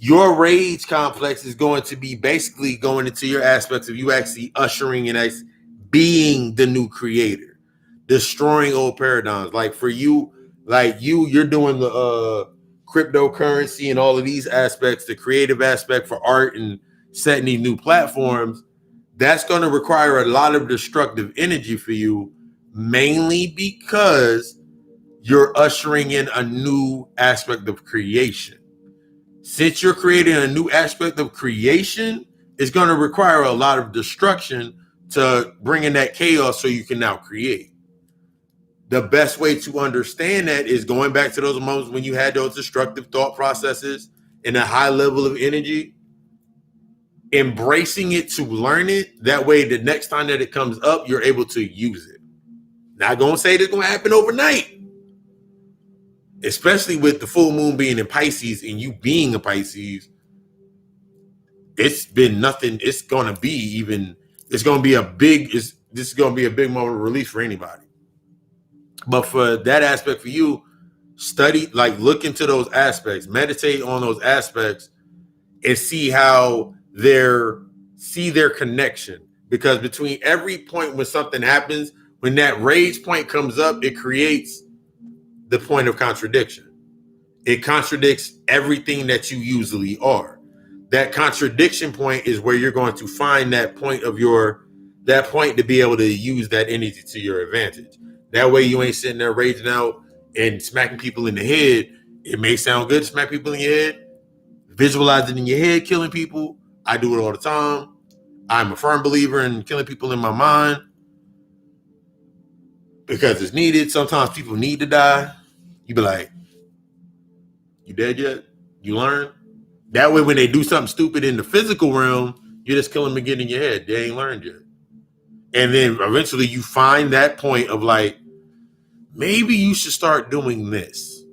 your rage complex is going to be basically going into your aspects of you actually ushering and being the new creator, destroying old paradigms. Like for you, you're doing the cryptocurrency and all of these aspects, the creative aspect for art and setting these new platforms. That's going to require a lot of destructive energy for you, mainly because you're ushering in a new aspect of creation. Since you're creating a new aspect of creation, it's going to require a lot of destruction to bring in that chaos so you can now create. The best way to understand that is going back to those moments when you had those destructive thought processes and a high level of energy, embracing it to learn it. That way, the next time that it comes up, you're able to use it. Not going to say it's going to happen overnight, especially with the full moon being in Pisces and you being a Pisces. It's been nothing. It's going to be this is going to be a big moment of release for anybody. But for that aspect for you, study, look into those aspects, meditate on those aspects and see how their connection. Because between every point when something happens, when that rage point comes up, it creates the point of contradiction. It contradicts everything that you usually are. That contradiction point is where you're going to find that point to be able to use that energy to your advantage. That way you ain't sitting there raging out and smacking people in the head. It may sound good to smack people in your head. Visualize it in your head, killing people. I do it all the time. I'm a firm believer in killing people in my mind because it's needed. Sometimes people need to die. You be like, you dead yet? You learn? That way when they do something stupid in the physical realm, you just kill them again in your head. They ain't learned yet. And then eventually you find that point of maybe you should start doing this.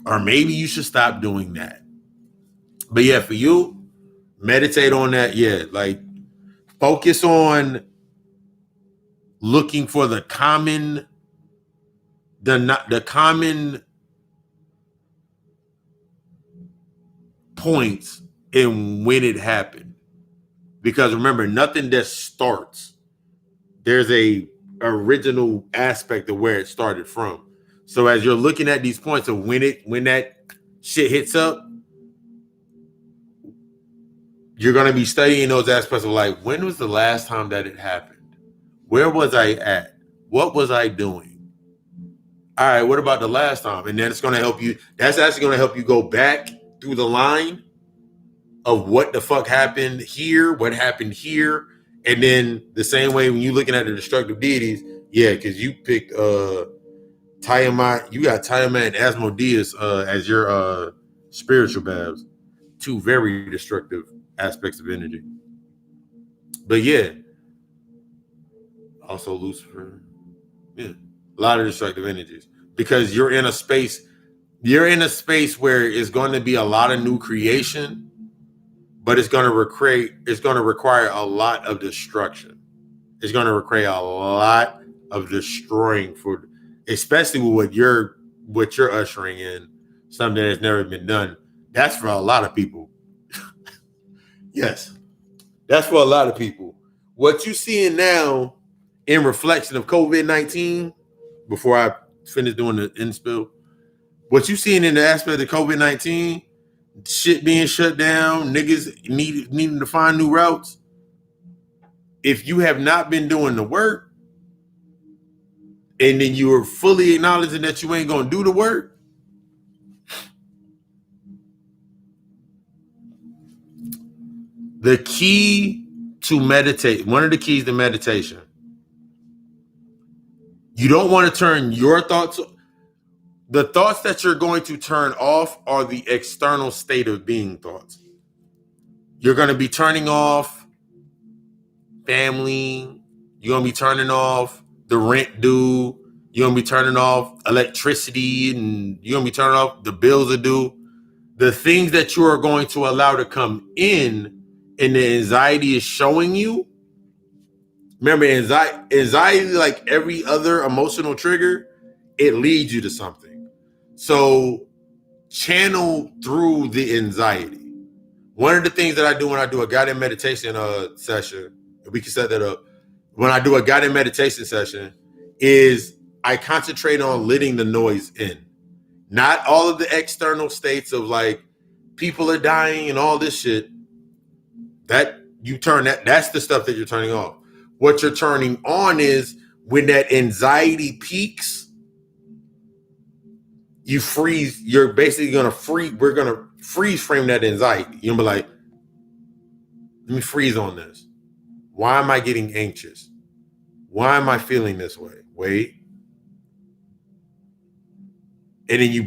Or maybe you should stop doing that. But yeah, for you, meditate on that. Yeah, focus on looking for the common points and when it happened. Because remember, nothing that starts, there's a original aspect of where it started from. So as you're looking at these points of when that shit hits up, you're going to be studying those aspects of when was the last time that it happened? Where was I at? What was I doing? All right, what about the last time? And then it's going to help you. That's actually going to help you go back through the line of what the fuck happened here, what happened here. And then the same way when you're looking at the destructive deities, yeah, because you picked Tiamat, you got Tiamat and Asmodeus as your spiritual babs. Two very destructive aspects of energy. But yeah, Also Lucifer. Yeah. A lot of destructive energies. Because you're in a space where it's going to be a lot of new creation, but it's going to require a lot of destruction. It's going to require a lot of destroying, for especially with what you're ushering in, something that's never been done. That's for a lot of people. Yes, that's for a lot of people. What you seeing now in reflection of COVID-19, before I finish doing the end spill, what you seeing in the aspect of COVID-19, shit being shut down, niggas needing to find new routes. If you have not been doing the work, and then you are fully acknowledging that you ain't gonna do the work, the key to meditate, one of the keys to meditation, you don't want to turn your thoughts. The thoughts that you're going to turn off are the external state of being thoughts. You're going to be turning off family. You're going to be turning off the rent due. You're going to be turning off electricity, and you're going to be turning off the bills are due. The things that you are going to allow to come in, and the anxiety is showing you. Remember, anxiety, like every other emotional trigger, it leads you to something. So channel through the anxiety. One of the things that I do when I do a guided meditation session, if we can set that up, when I do a guided meditation session, is I concentrate on letting the noise in. Not all of the external states of like people are dying and all this shit. That's the stuff that you're turning off. What you're turning on is when that anxiety peaks, you freeze. You're basically gonna freeze. We're gonna freeze frame that anxiety. You'll be like, let me freeze on this. Why am I getting anxious? Why am I feeling this way? Wait. And then you're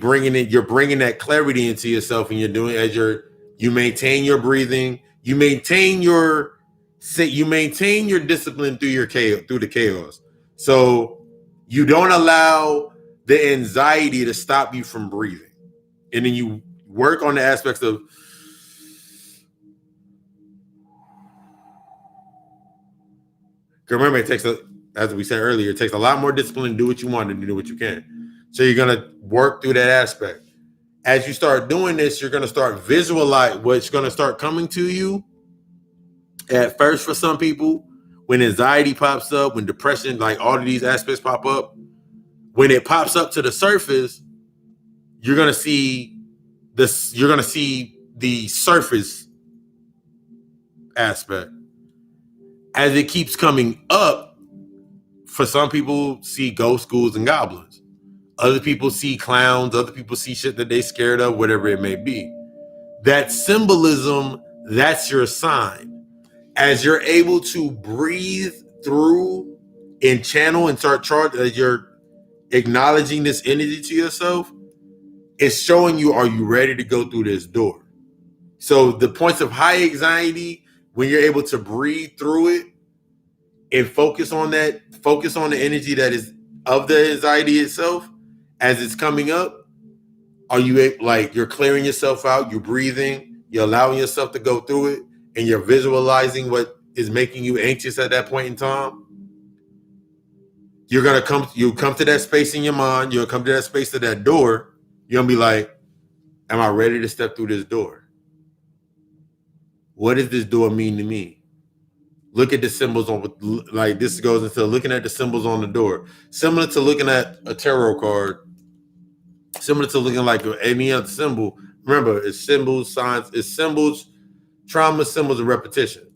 bringing that clarity into yourself, and you're doing as you maintain your breathing, you maintain your discipline through the chaos. So you don't allow the anxiety to stop you from breathing. And then you work on the aspects of remember, as we said earlier, it takes a lot more discipline to do what you want than to do what you can. So you're gonna work through that aspect. As you start doing this, you're gonna start visualize what's gonna start coming to you. At first, for some people, when anxiety pops up, when depression, like all of these aspects pop up, when it pops up to the surface, you're gonna see this. You're gonna see the surface aspect. As it keeps coming up, for some people, see ghosts, ghouls, and goblins. Other people see clowns. Other people see shit that they scared of, whatever it may be. That symbolism, that's your sign. As you're able to breathe through and channel and start charging, as you're acknowledging this energy to yourself, it's showing you, are you ready to go through this door? So the points of high anxiety, when you're able to breathe through it and focus on the energy that is of the anxiety itself as it's coming up, are you like, you're clearing yourself out, you're breathing, you're allowing yourself to go through it, and you're visualizing what is making you anxious at that point in time. You'll come to that space in your mind, you'll come to that space to that door, you're gonna be like, am I ready to step through this door? What does this door mean to me? Look at the symbols on, like this goes into looking at the symbols on the door. Similar to looking at a tarot card, similar to looking like any other symbol. Remember, it's symbols, signs, it's symbols, trauma, symbols, and repetition.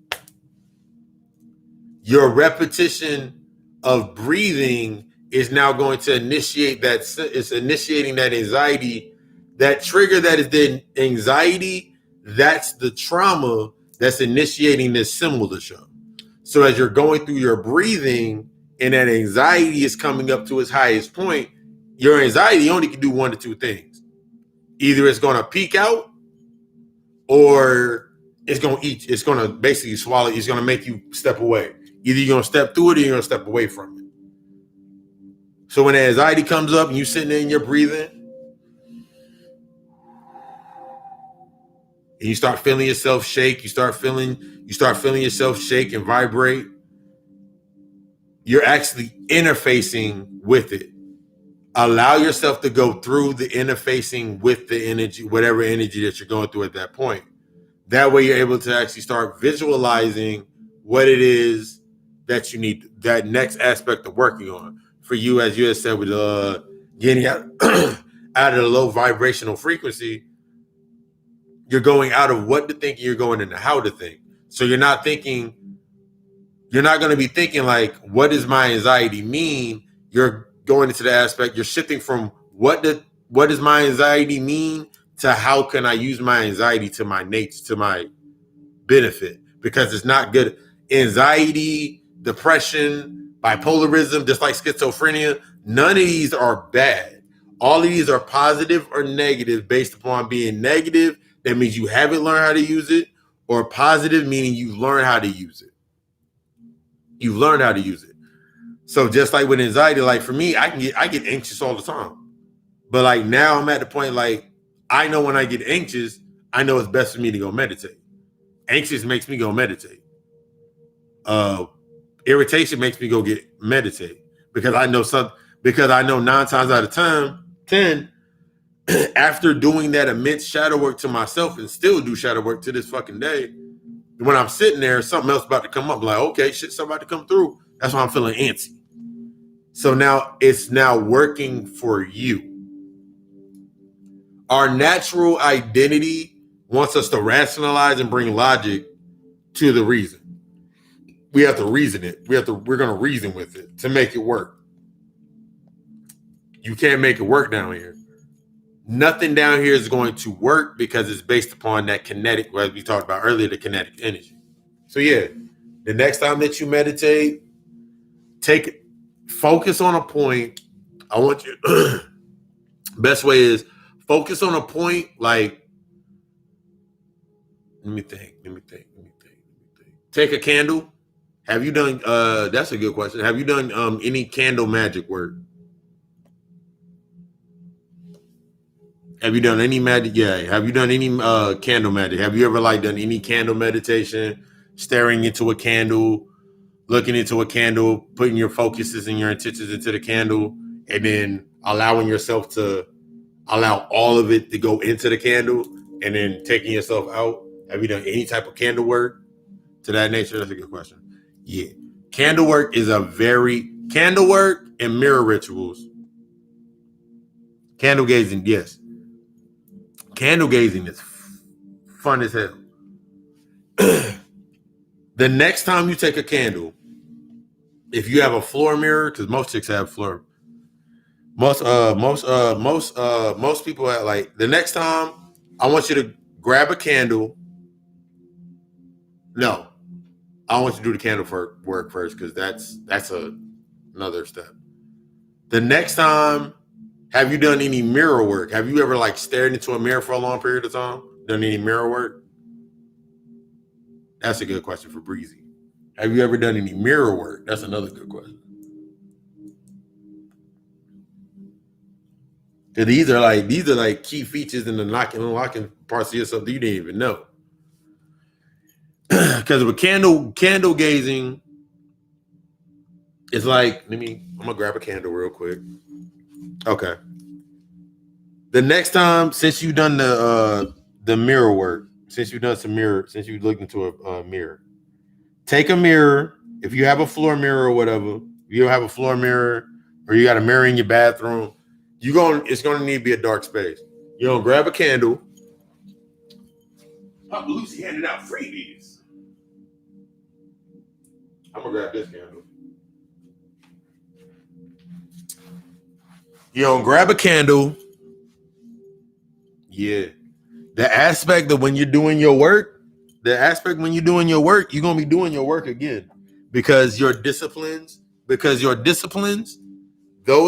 Your repetition of breathing is now going to initiate that. It's initiating that anxiety, that trigger that is the anxiety. That's the trauma that's initiating this symbol to show. So as you're going through your breathing and that anxiety is coming up to its highest point, your anxiety only can do one of two things. Either it's going to peak out, or it's going to basically swallow. It's going to make you step away. Either you're gonna step through it or you're gonna step away from it. So when the anxiety comes up and you're sitting there and you're breathing, and you start feeling yourself shake, you start feeling yourself shake and vibrate, you're actually interfacing with it. Allow yourself to go through the interfacing with the energy, whatever energy that you're going through at that point. That way you're able to actually start visualizing what it is that you need, that next aspect of working on. For you, as you had said, with getting out, out of the low vibrational frequency, you're going out of what to think, you're going into how to think. So you're not going to be thinking like, what does my anxiety mean? You're going into the aspect, you're shifting from what does my anxiety mean to how can I use my anxiety to my nature, to my benefit, because it's not good. Anxiety, depression, bipolarism, just like schizophrenia, none of these are bad. All of these are positive or negative. Based upon being negative, that means you haven't learned how to use it, or positive, meaning you learn how to use it. You learn how to use it. So just like with anxiety, like for me, I get anxious all the time. But like now I'm at the point, like, I know when I get anxious, I know it's best for me to go meditate. Anxious makes me go meditate. Irritation makes me go meditate, because I know 9 times out of 10, after doing that immense shadow work to myself, and still do shadow work to this fucking day, when I'm sitting there, something else about to come up, like, okay, shit's about to come through. That's why I'm feeling antsy. So now it's now working for you. Our natural identity wants us to rationalize and bring logic to the reason. We have to reason it. We're going to reason with it to make it work. You can't make it work down here. Nothing down here is going to work because it's based upon that kinetic, as we talked about earlier, the kinetic energy. So yeah, the next time that you meditate, focus on a point. I want you, best way is focus on a point. Like, let me think. Take a candle. Have you done, that's a good question. Have you done any candle magic work? Have you done any magic? Yeah. Have you done any candle magic? Have you ever like done any candle meditation, staring into a candle, looking into a candle, putting your focuses and your intentions into the candle, and then allowing yourself to allow all of it to go into the candle, and then taking yourself out? Have you done any type of candle work to that nature? That's a good question. Yeah. Candle work and mirror rituals. Candle gazing, yes. Candle gazing is fun as hell. The next time you take a candle, if you have a floor mirror, because most chicks have floor. Most people have, like, the next time, I want you to grab a candle. No, I want you to do the candle work first, because that's another step. The next time, have you done any mirror work? Have you ever like stared into a mirror for a long period of time? Done any mirror work? That's a good question for Breezy. Have you ever done any mirror work? That's another good question. These are like key features in the unlocking parts of yourself that you didn't even know. Because with candle gazing, it's like, I'm gonna grab a candle real quick. Okay. The next time, since you've done the mirror work, since you've looked into a mirror, take a mirror. If you have a floor mirror or whatever, if you have a floor mirror, or you got a mirror in your bathroom, it's gonna need to be a dark space. You're gonna grab a candle. Papa Lucy handed out freebies. I'm gonna grab this candle. You're gonna grab a candle. Yeah. The aspect of when you're doing your work, you're gonna be doing your work again. Because your disciplines, those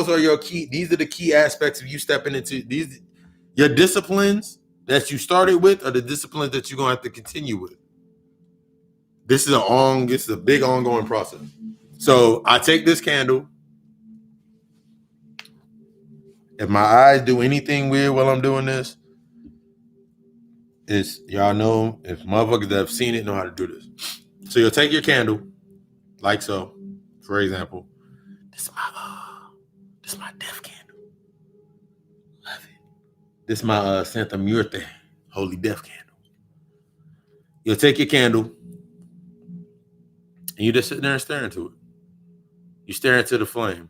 are your key. These are the key aspects of you stepping into these. Your disciplines that you started with are the disciplines that you're gonna have to continue with. This is a big ongoing process. So I take this candle. If my eyes do anything weird while I'm doing this, it's y'all know if motherfuckers that have seen it know how to do this. So you'll take your candle, like so, for example. This is my death candle. Love it. This is my Santa Muerte, holy death candle. You'll take your candle and you just sit there and stare into it. You stare into the flame.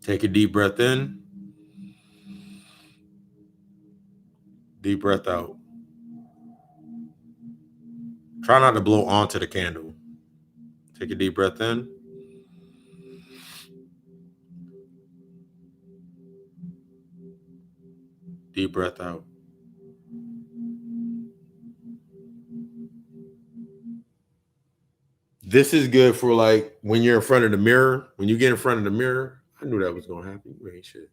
Take a deep breath in. Deep breath out. Try not to blow onto the candle. Take a deep breath in. Deep breath out. This is good for like when you're in front of the mirror. When you get in front of the mirror, I knew that was going to happen. You ain't shit.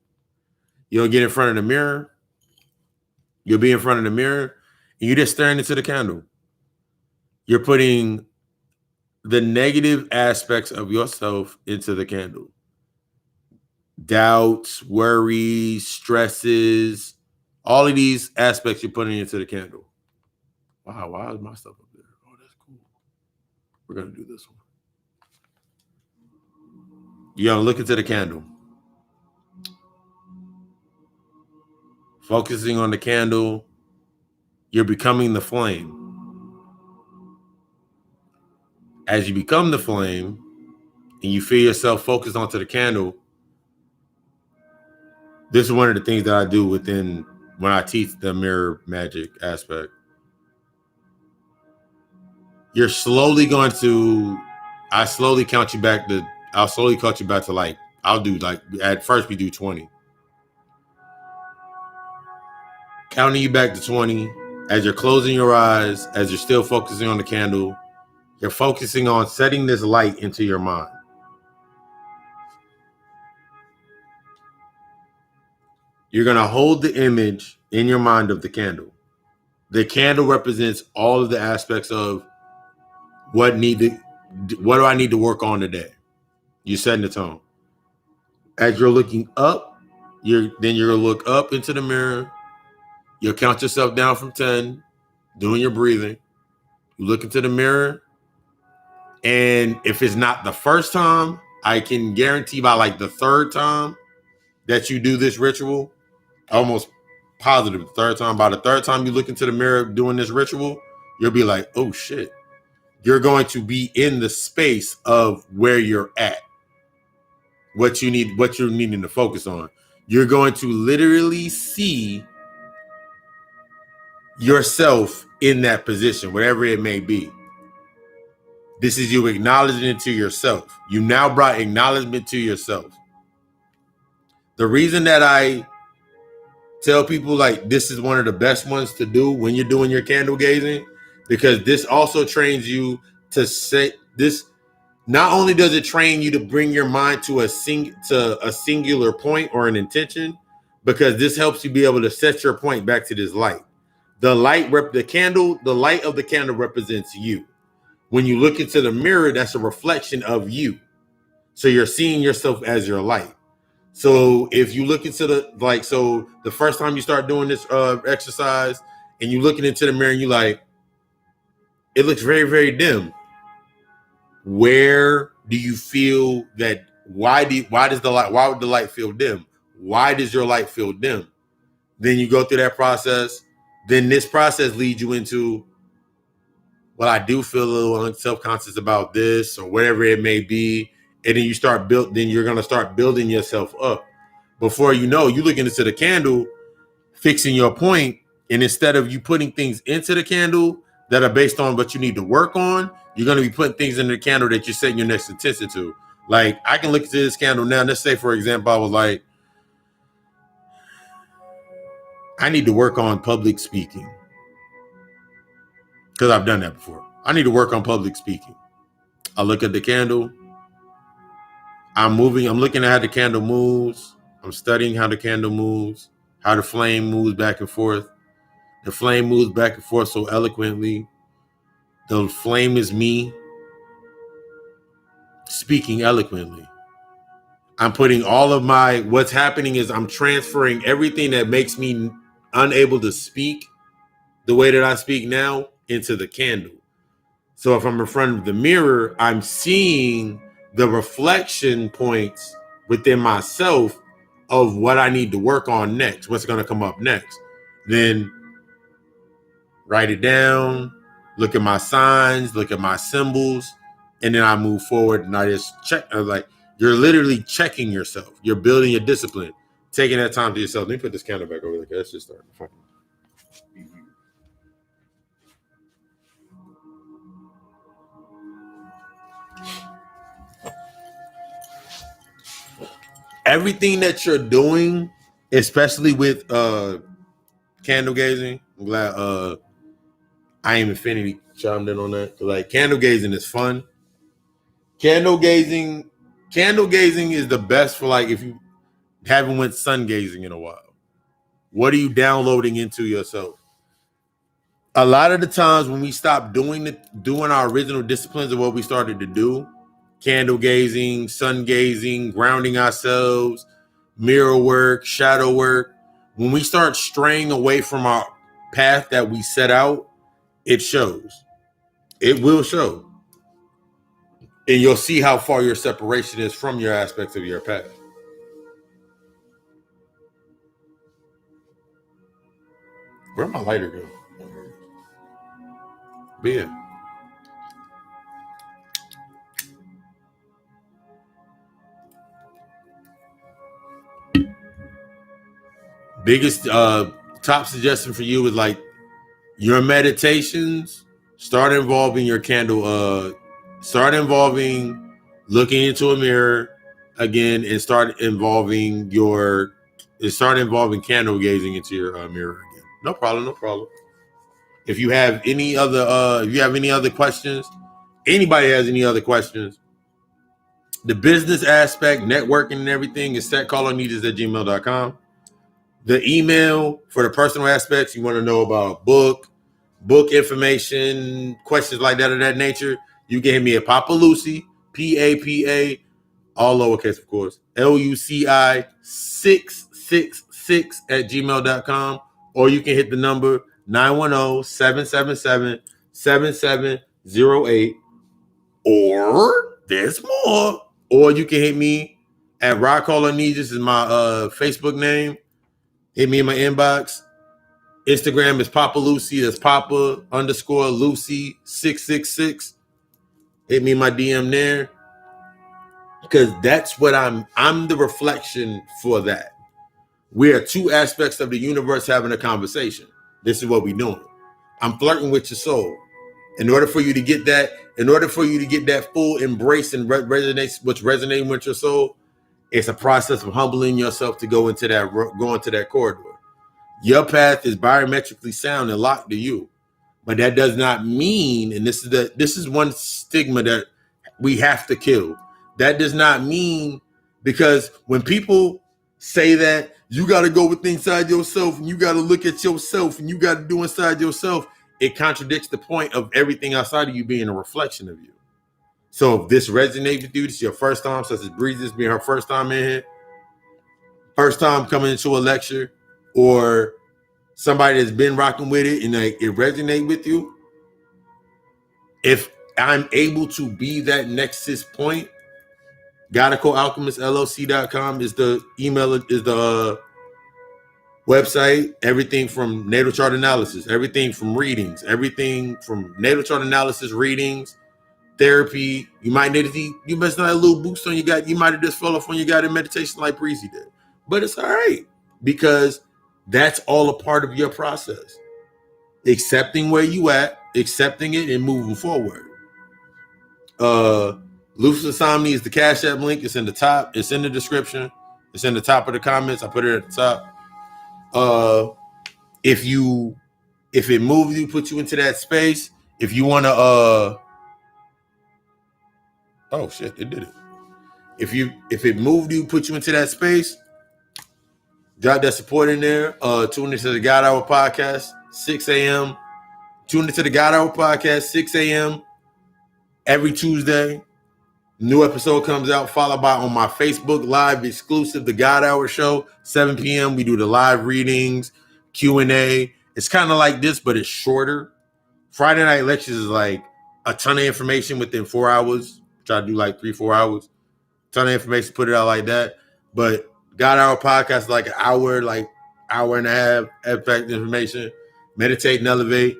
You'll get in front of the mirror. You'll be in front of the mirror and you're just staring into the candle. You're putting the negative aspects of yourself into the candle. Doubts, worries, stresses, all of these aspects you're putting into the candle. Wow, why is my stuff up there? Oh, that's cool. We're going to do this one. You're going to look into the candle. Focusing on the candle, you're becoming the flame. As you become the flame and you feel yourself focused onto the candle, this is one of the things that I do when I teach the mirror magic aspect. You're slowly going to, I'll slowly count you back to like, I'll do like, at first we do 20. Counting you back to 20, as you're closing your eyes, as you're still focusing on the candle, you're focusing on setting this light into your mind. You're going to hold the image in your mind of the candle. The candle represents all of the aspects of what do I need to work on today? You're setting the tone. As you're looking up, you're going to look up into the mirror. You'll count yourself down from 10, doing your breathing. You look into the mirror. And if it's not the first time, I can guarantee by like the third time that you do this ritual, almost positive third time, by the third time you look into the mirror doing this ritual, you'll be like, oh shit. You're going to be in the space of where you're at, what you're needing to focus on. You're going to literally see yourself in that position, whatever it may be. This is you acknowledging it to yourself. You now brought acknowledgement to yourself. The reason that I tell people like this is one of the best ones to do when you're doing your candle gazing, because this also trains you to set this. Not only does it train you to bring your mind to a singular point or an intention, because this helps you be able to set your point back to this light. The light of the candle represents you. When you look into the mirror, that's a reflection of you. So you're seeing yourself as your light. So if you look into the first time you start doing this exercise and you're looking into the mirror and you like, it looks very, very dim. Where do you feel that? Why would the light feel dim? Why does your light feel dim? Then you go through that process. Then this process leads you into, well, I do feel a little self-conscious about this or whatever it may be. And then you're going to start building yourself up. Before you know, you're looking into the candle, fixing your point. And instead of you putting things into the candle that are based on what you need to work on, you're going to be putting things in the candle that you're setting your next intention to. Like, I can look into this candle now. Let's say, for example, I was like, I need to work on public speaking. Because I've done that before. I need to work on public speaking. I look at the candle. I'm looking at how the candle moves. I'm studying how the candle moves, how the flame moves back and forth. The flame moves back and forth so eloquently. The flame is me speaking eloquently. I'm putting all of what's happening is I'm transferring everything that makes me unable to speak the way that I speak now into the candle. So if I'm in front of the mirror, I'm seeing the reflection points within myself of what I need to work on next, what's going to come up next. Then write it down, look at my signs, look at my symbols, and then I move forward and I just check. Like, you're literally checking yourself. You're building your discipline, taking that time to yourself. Let me put this candle back over there because that's just starting to fucking. Everything that you're doing, especially with candle gazing, I'm glad I am Infinity chimed in on that. Like, candle gazing is fun. Candle gazing is the best for, like, if you haven't went sun gazing in a while. What are you downloading into yourself? A lot of the times when we stop doing our original disciplines of what we started to do, candle gazing, sun gazing, grounding ourselves, mirror work, shadow work, when we start straying away from our path that we set out, it shows. It will show. And you'll see how far your separation is from your aspects of your path. Where'd my lighter go? But yeah. Biggest top suggestion for you is, like, your meditations start involving your candle, start involving looking into a mirror again, and start involving candle gazing into your mirror again. No problem. If you have any other questions, anybody has any other questions, the business aspect, networking and everything is setcallonneeds@gmail.com. The email for the personal aspects, you want to know about book information, questions like that of that nature, you can hit me at Papa Lucy, PAPA, all lowercase, of course, LUCI 666 at gmail.com, or you can hit the number 910-777-7708, or there's more, or you can hit me at Rock Hall Aegis is my Facebook name. Hit me in my inbox. Instagram is Papa Lucy. That's Papa_Lucy 666. Hit me in my DM there. Because that's what I'm the reflection for that. We are two aspects of the universe having a conversation. This is what we're doing. I'm flirting with your soul. In order for you to get that full embrace and what's resonating with your soul, it's a process of humbling yourself to go into that corridor. Your path is biometrically sound and locked to you, but that does not mean, and this is one stigma that we have to kill. That does not mean, because when people say that you got to go with inside yourself and you got to look at yourself and you got to do inside yourself, it contradicts the point of everything outside of you being a reflection of you. So if this resonates with you, this is your first time, such as Breeze, this being her first time in here, first time coming into a lecture, or somebody that's been rocking with it and it resonates with you, if I'm able to be that nexus point, GodaCoAlchemistLLC.com is the email, is the website. Everything from natal chart analysis, everything from readings, everything from natal chart analysis, readings, therapy. You might need you must not have a little boost on your gut. You might have just fell off on your guided meditation like Breezy did. But it's all right, because that's all a part of your process. Accepting where you at, accepting it, and moving forward. Lucid Insomnia is the Cash App link. It's in the top. It's in the description. It's in the top of the comments. I put it at the top. If it moves you, put you into that space. If you want to, oh shit, it did it. If it moved you, put you into that space, drop that support in there. Tune into the God Hour podcast. 6 a.m. Tune into the God Hour podcast, 6 a.m. every Tuesday. New episode comes out, followed by on my Facebook Live exclusive, The God Hour Show, 7 p.m. We do the live readings, Q&A. It's kind of like this, but it's shorter. Friday night lectures is like a ton of information within 4 hours. Try to do like 3-4 hours. Ton of information, put it out like that. But God Hour podcast is like an hour, like hour and a half, effect information. Meditate and elevate.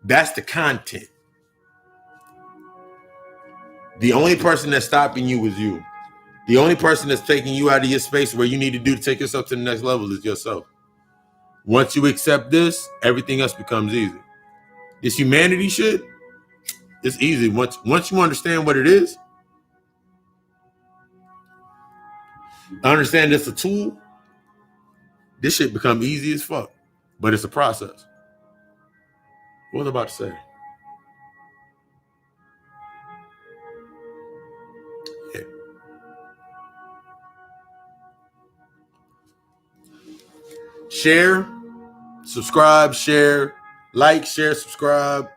That's the content. The only person that's stopping you is you. The only person that's taking you out of your space where you need to do to take yourself to the next level is yourself. Once you accept this, everything else becomes easy. This humanity shit, it's easy. Once you understand what it is, understand it's a tool, this shit become easy as fuck. But it's a process. What was I about to say? Yeah. Share, subscribe, share, like, share, subscribe.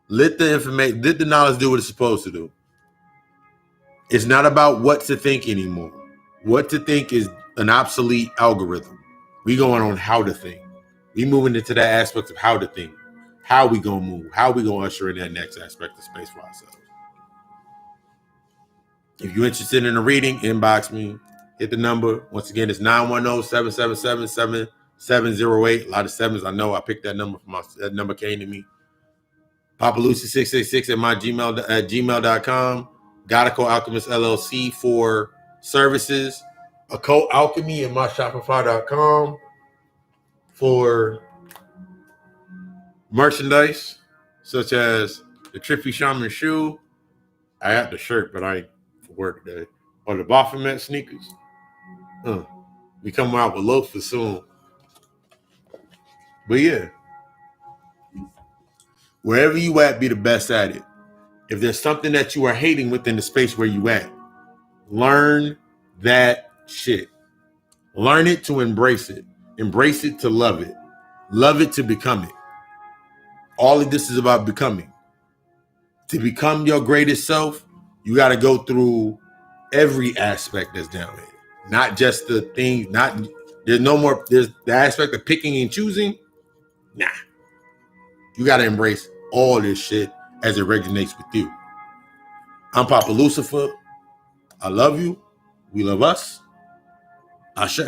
Let the knowledge do what it's supposed to do. It's not about what to think anymore. What to think is an obsolete algorithm. We going on how to think. We moving into that aspect of how to think. How we gonna move. How we gonna usher in that next aspect of space for ourselves. If you're interested in a reading, inbox me. Hit the number. Once again, it's 910-777-7708. A lot of sevens. I know I picked that number from that number came to me. Papalucci666 at gmail.com. Godical Alchemist LLC for services. Occult Alchemy at myshopify.com for merchandise, such as the Trippy Shaman shoe. I had the shirt, but I ain't for work today. Or the Baphomet sneakers. We come out with loafers soon. But yeah. Wherever you at, be the best at it. If there's something that you are hating within the space where you at, learn that shit. Learn it to embrace it. Embrace it to love it. Love it to become it. All of this is about becoming. To become your greatest self, you got to go through every aspect that's down there. Not just the things, there's the aspect of picking and choosing. Nah. You got to embrace all this shit as it resonates with you. I'm Papa Lucifer. I love you. We love us. Ashe.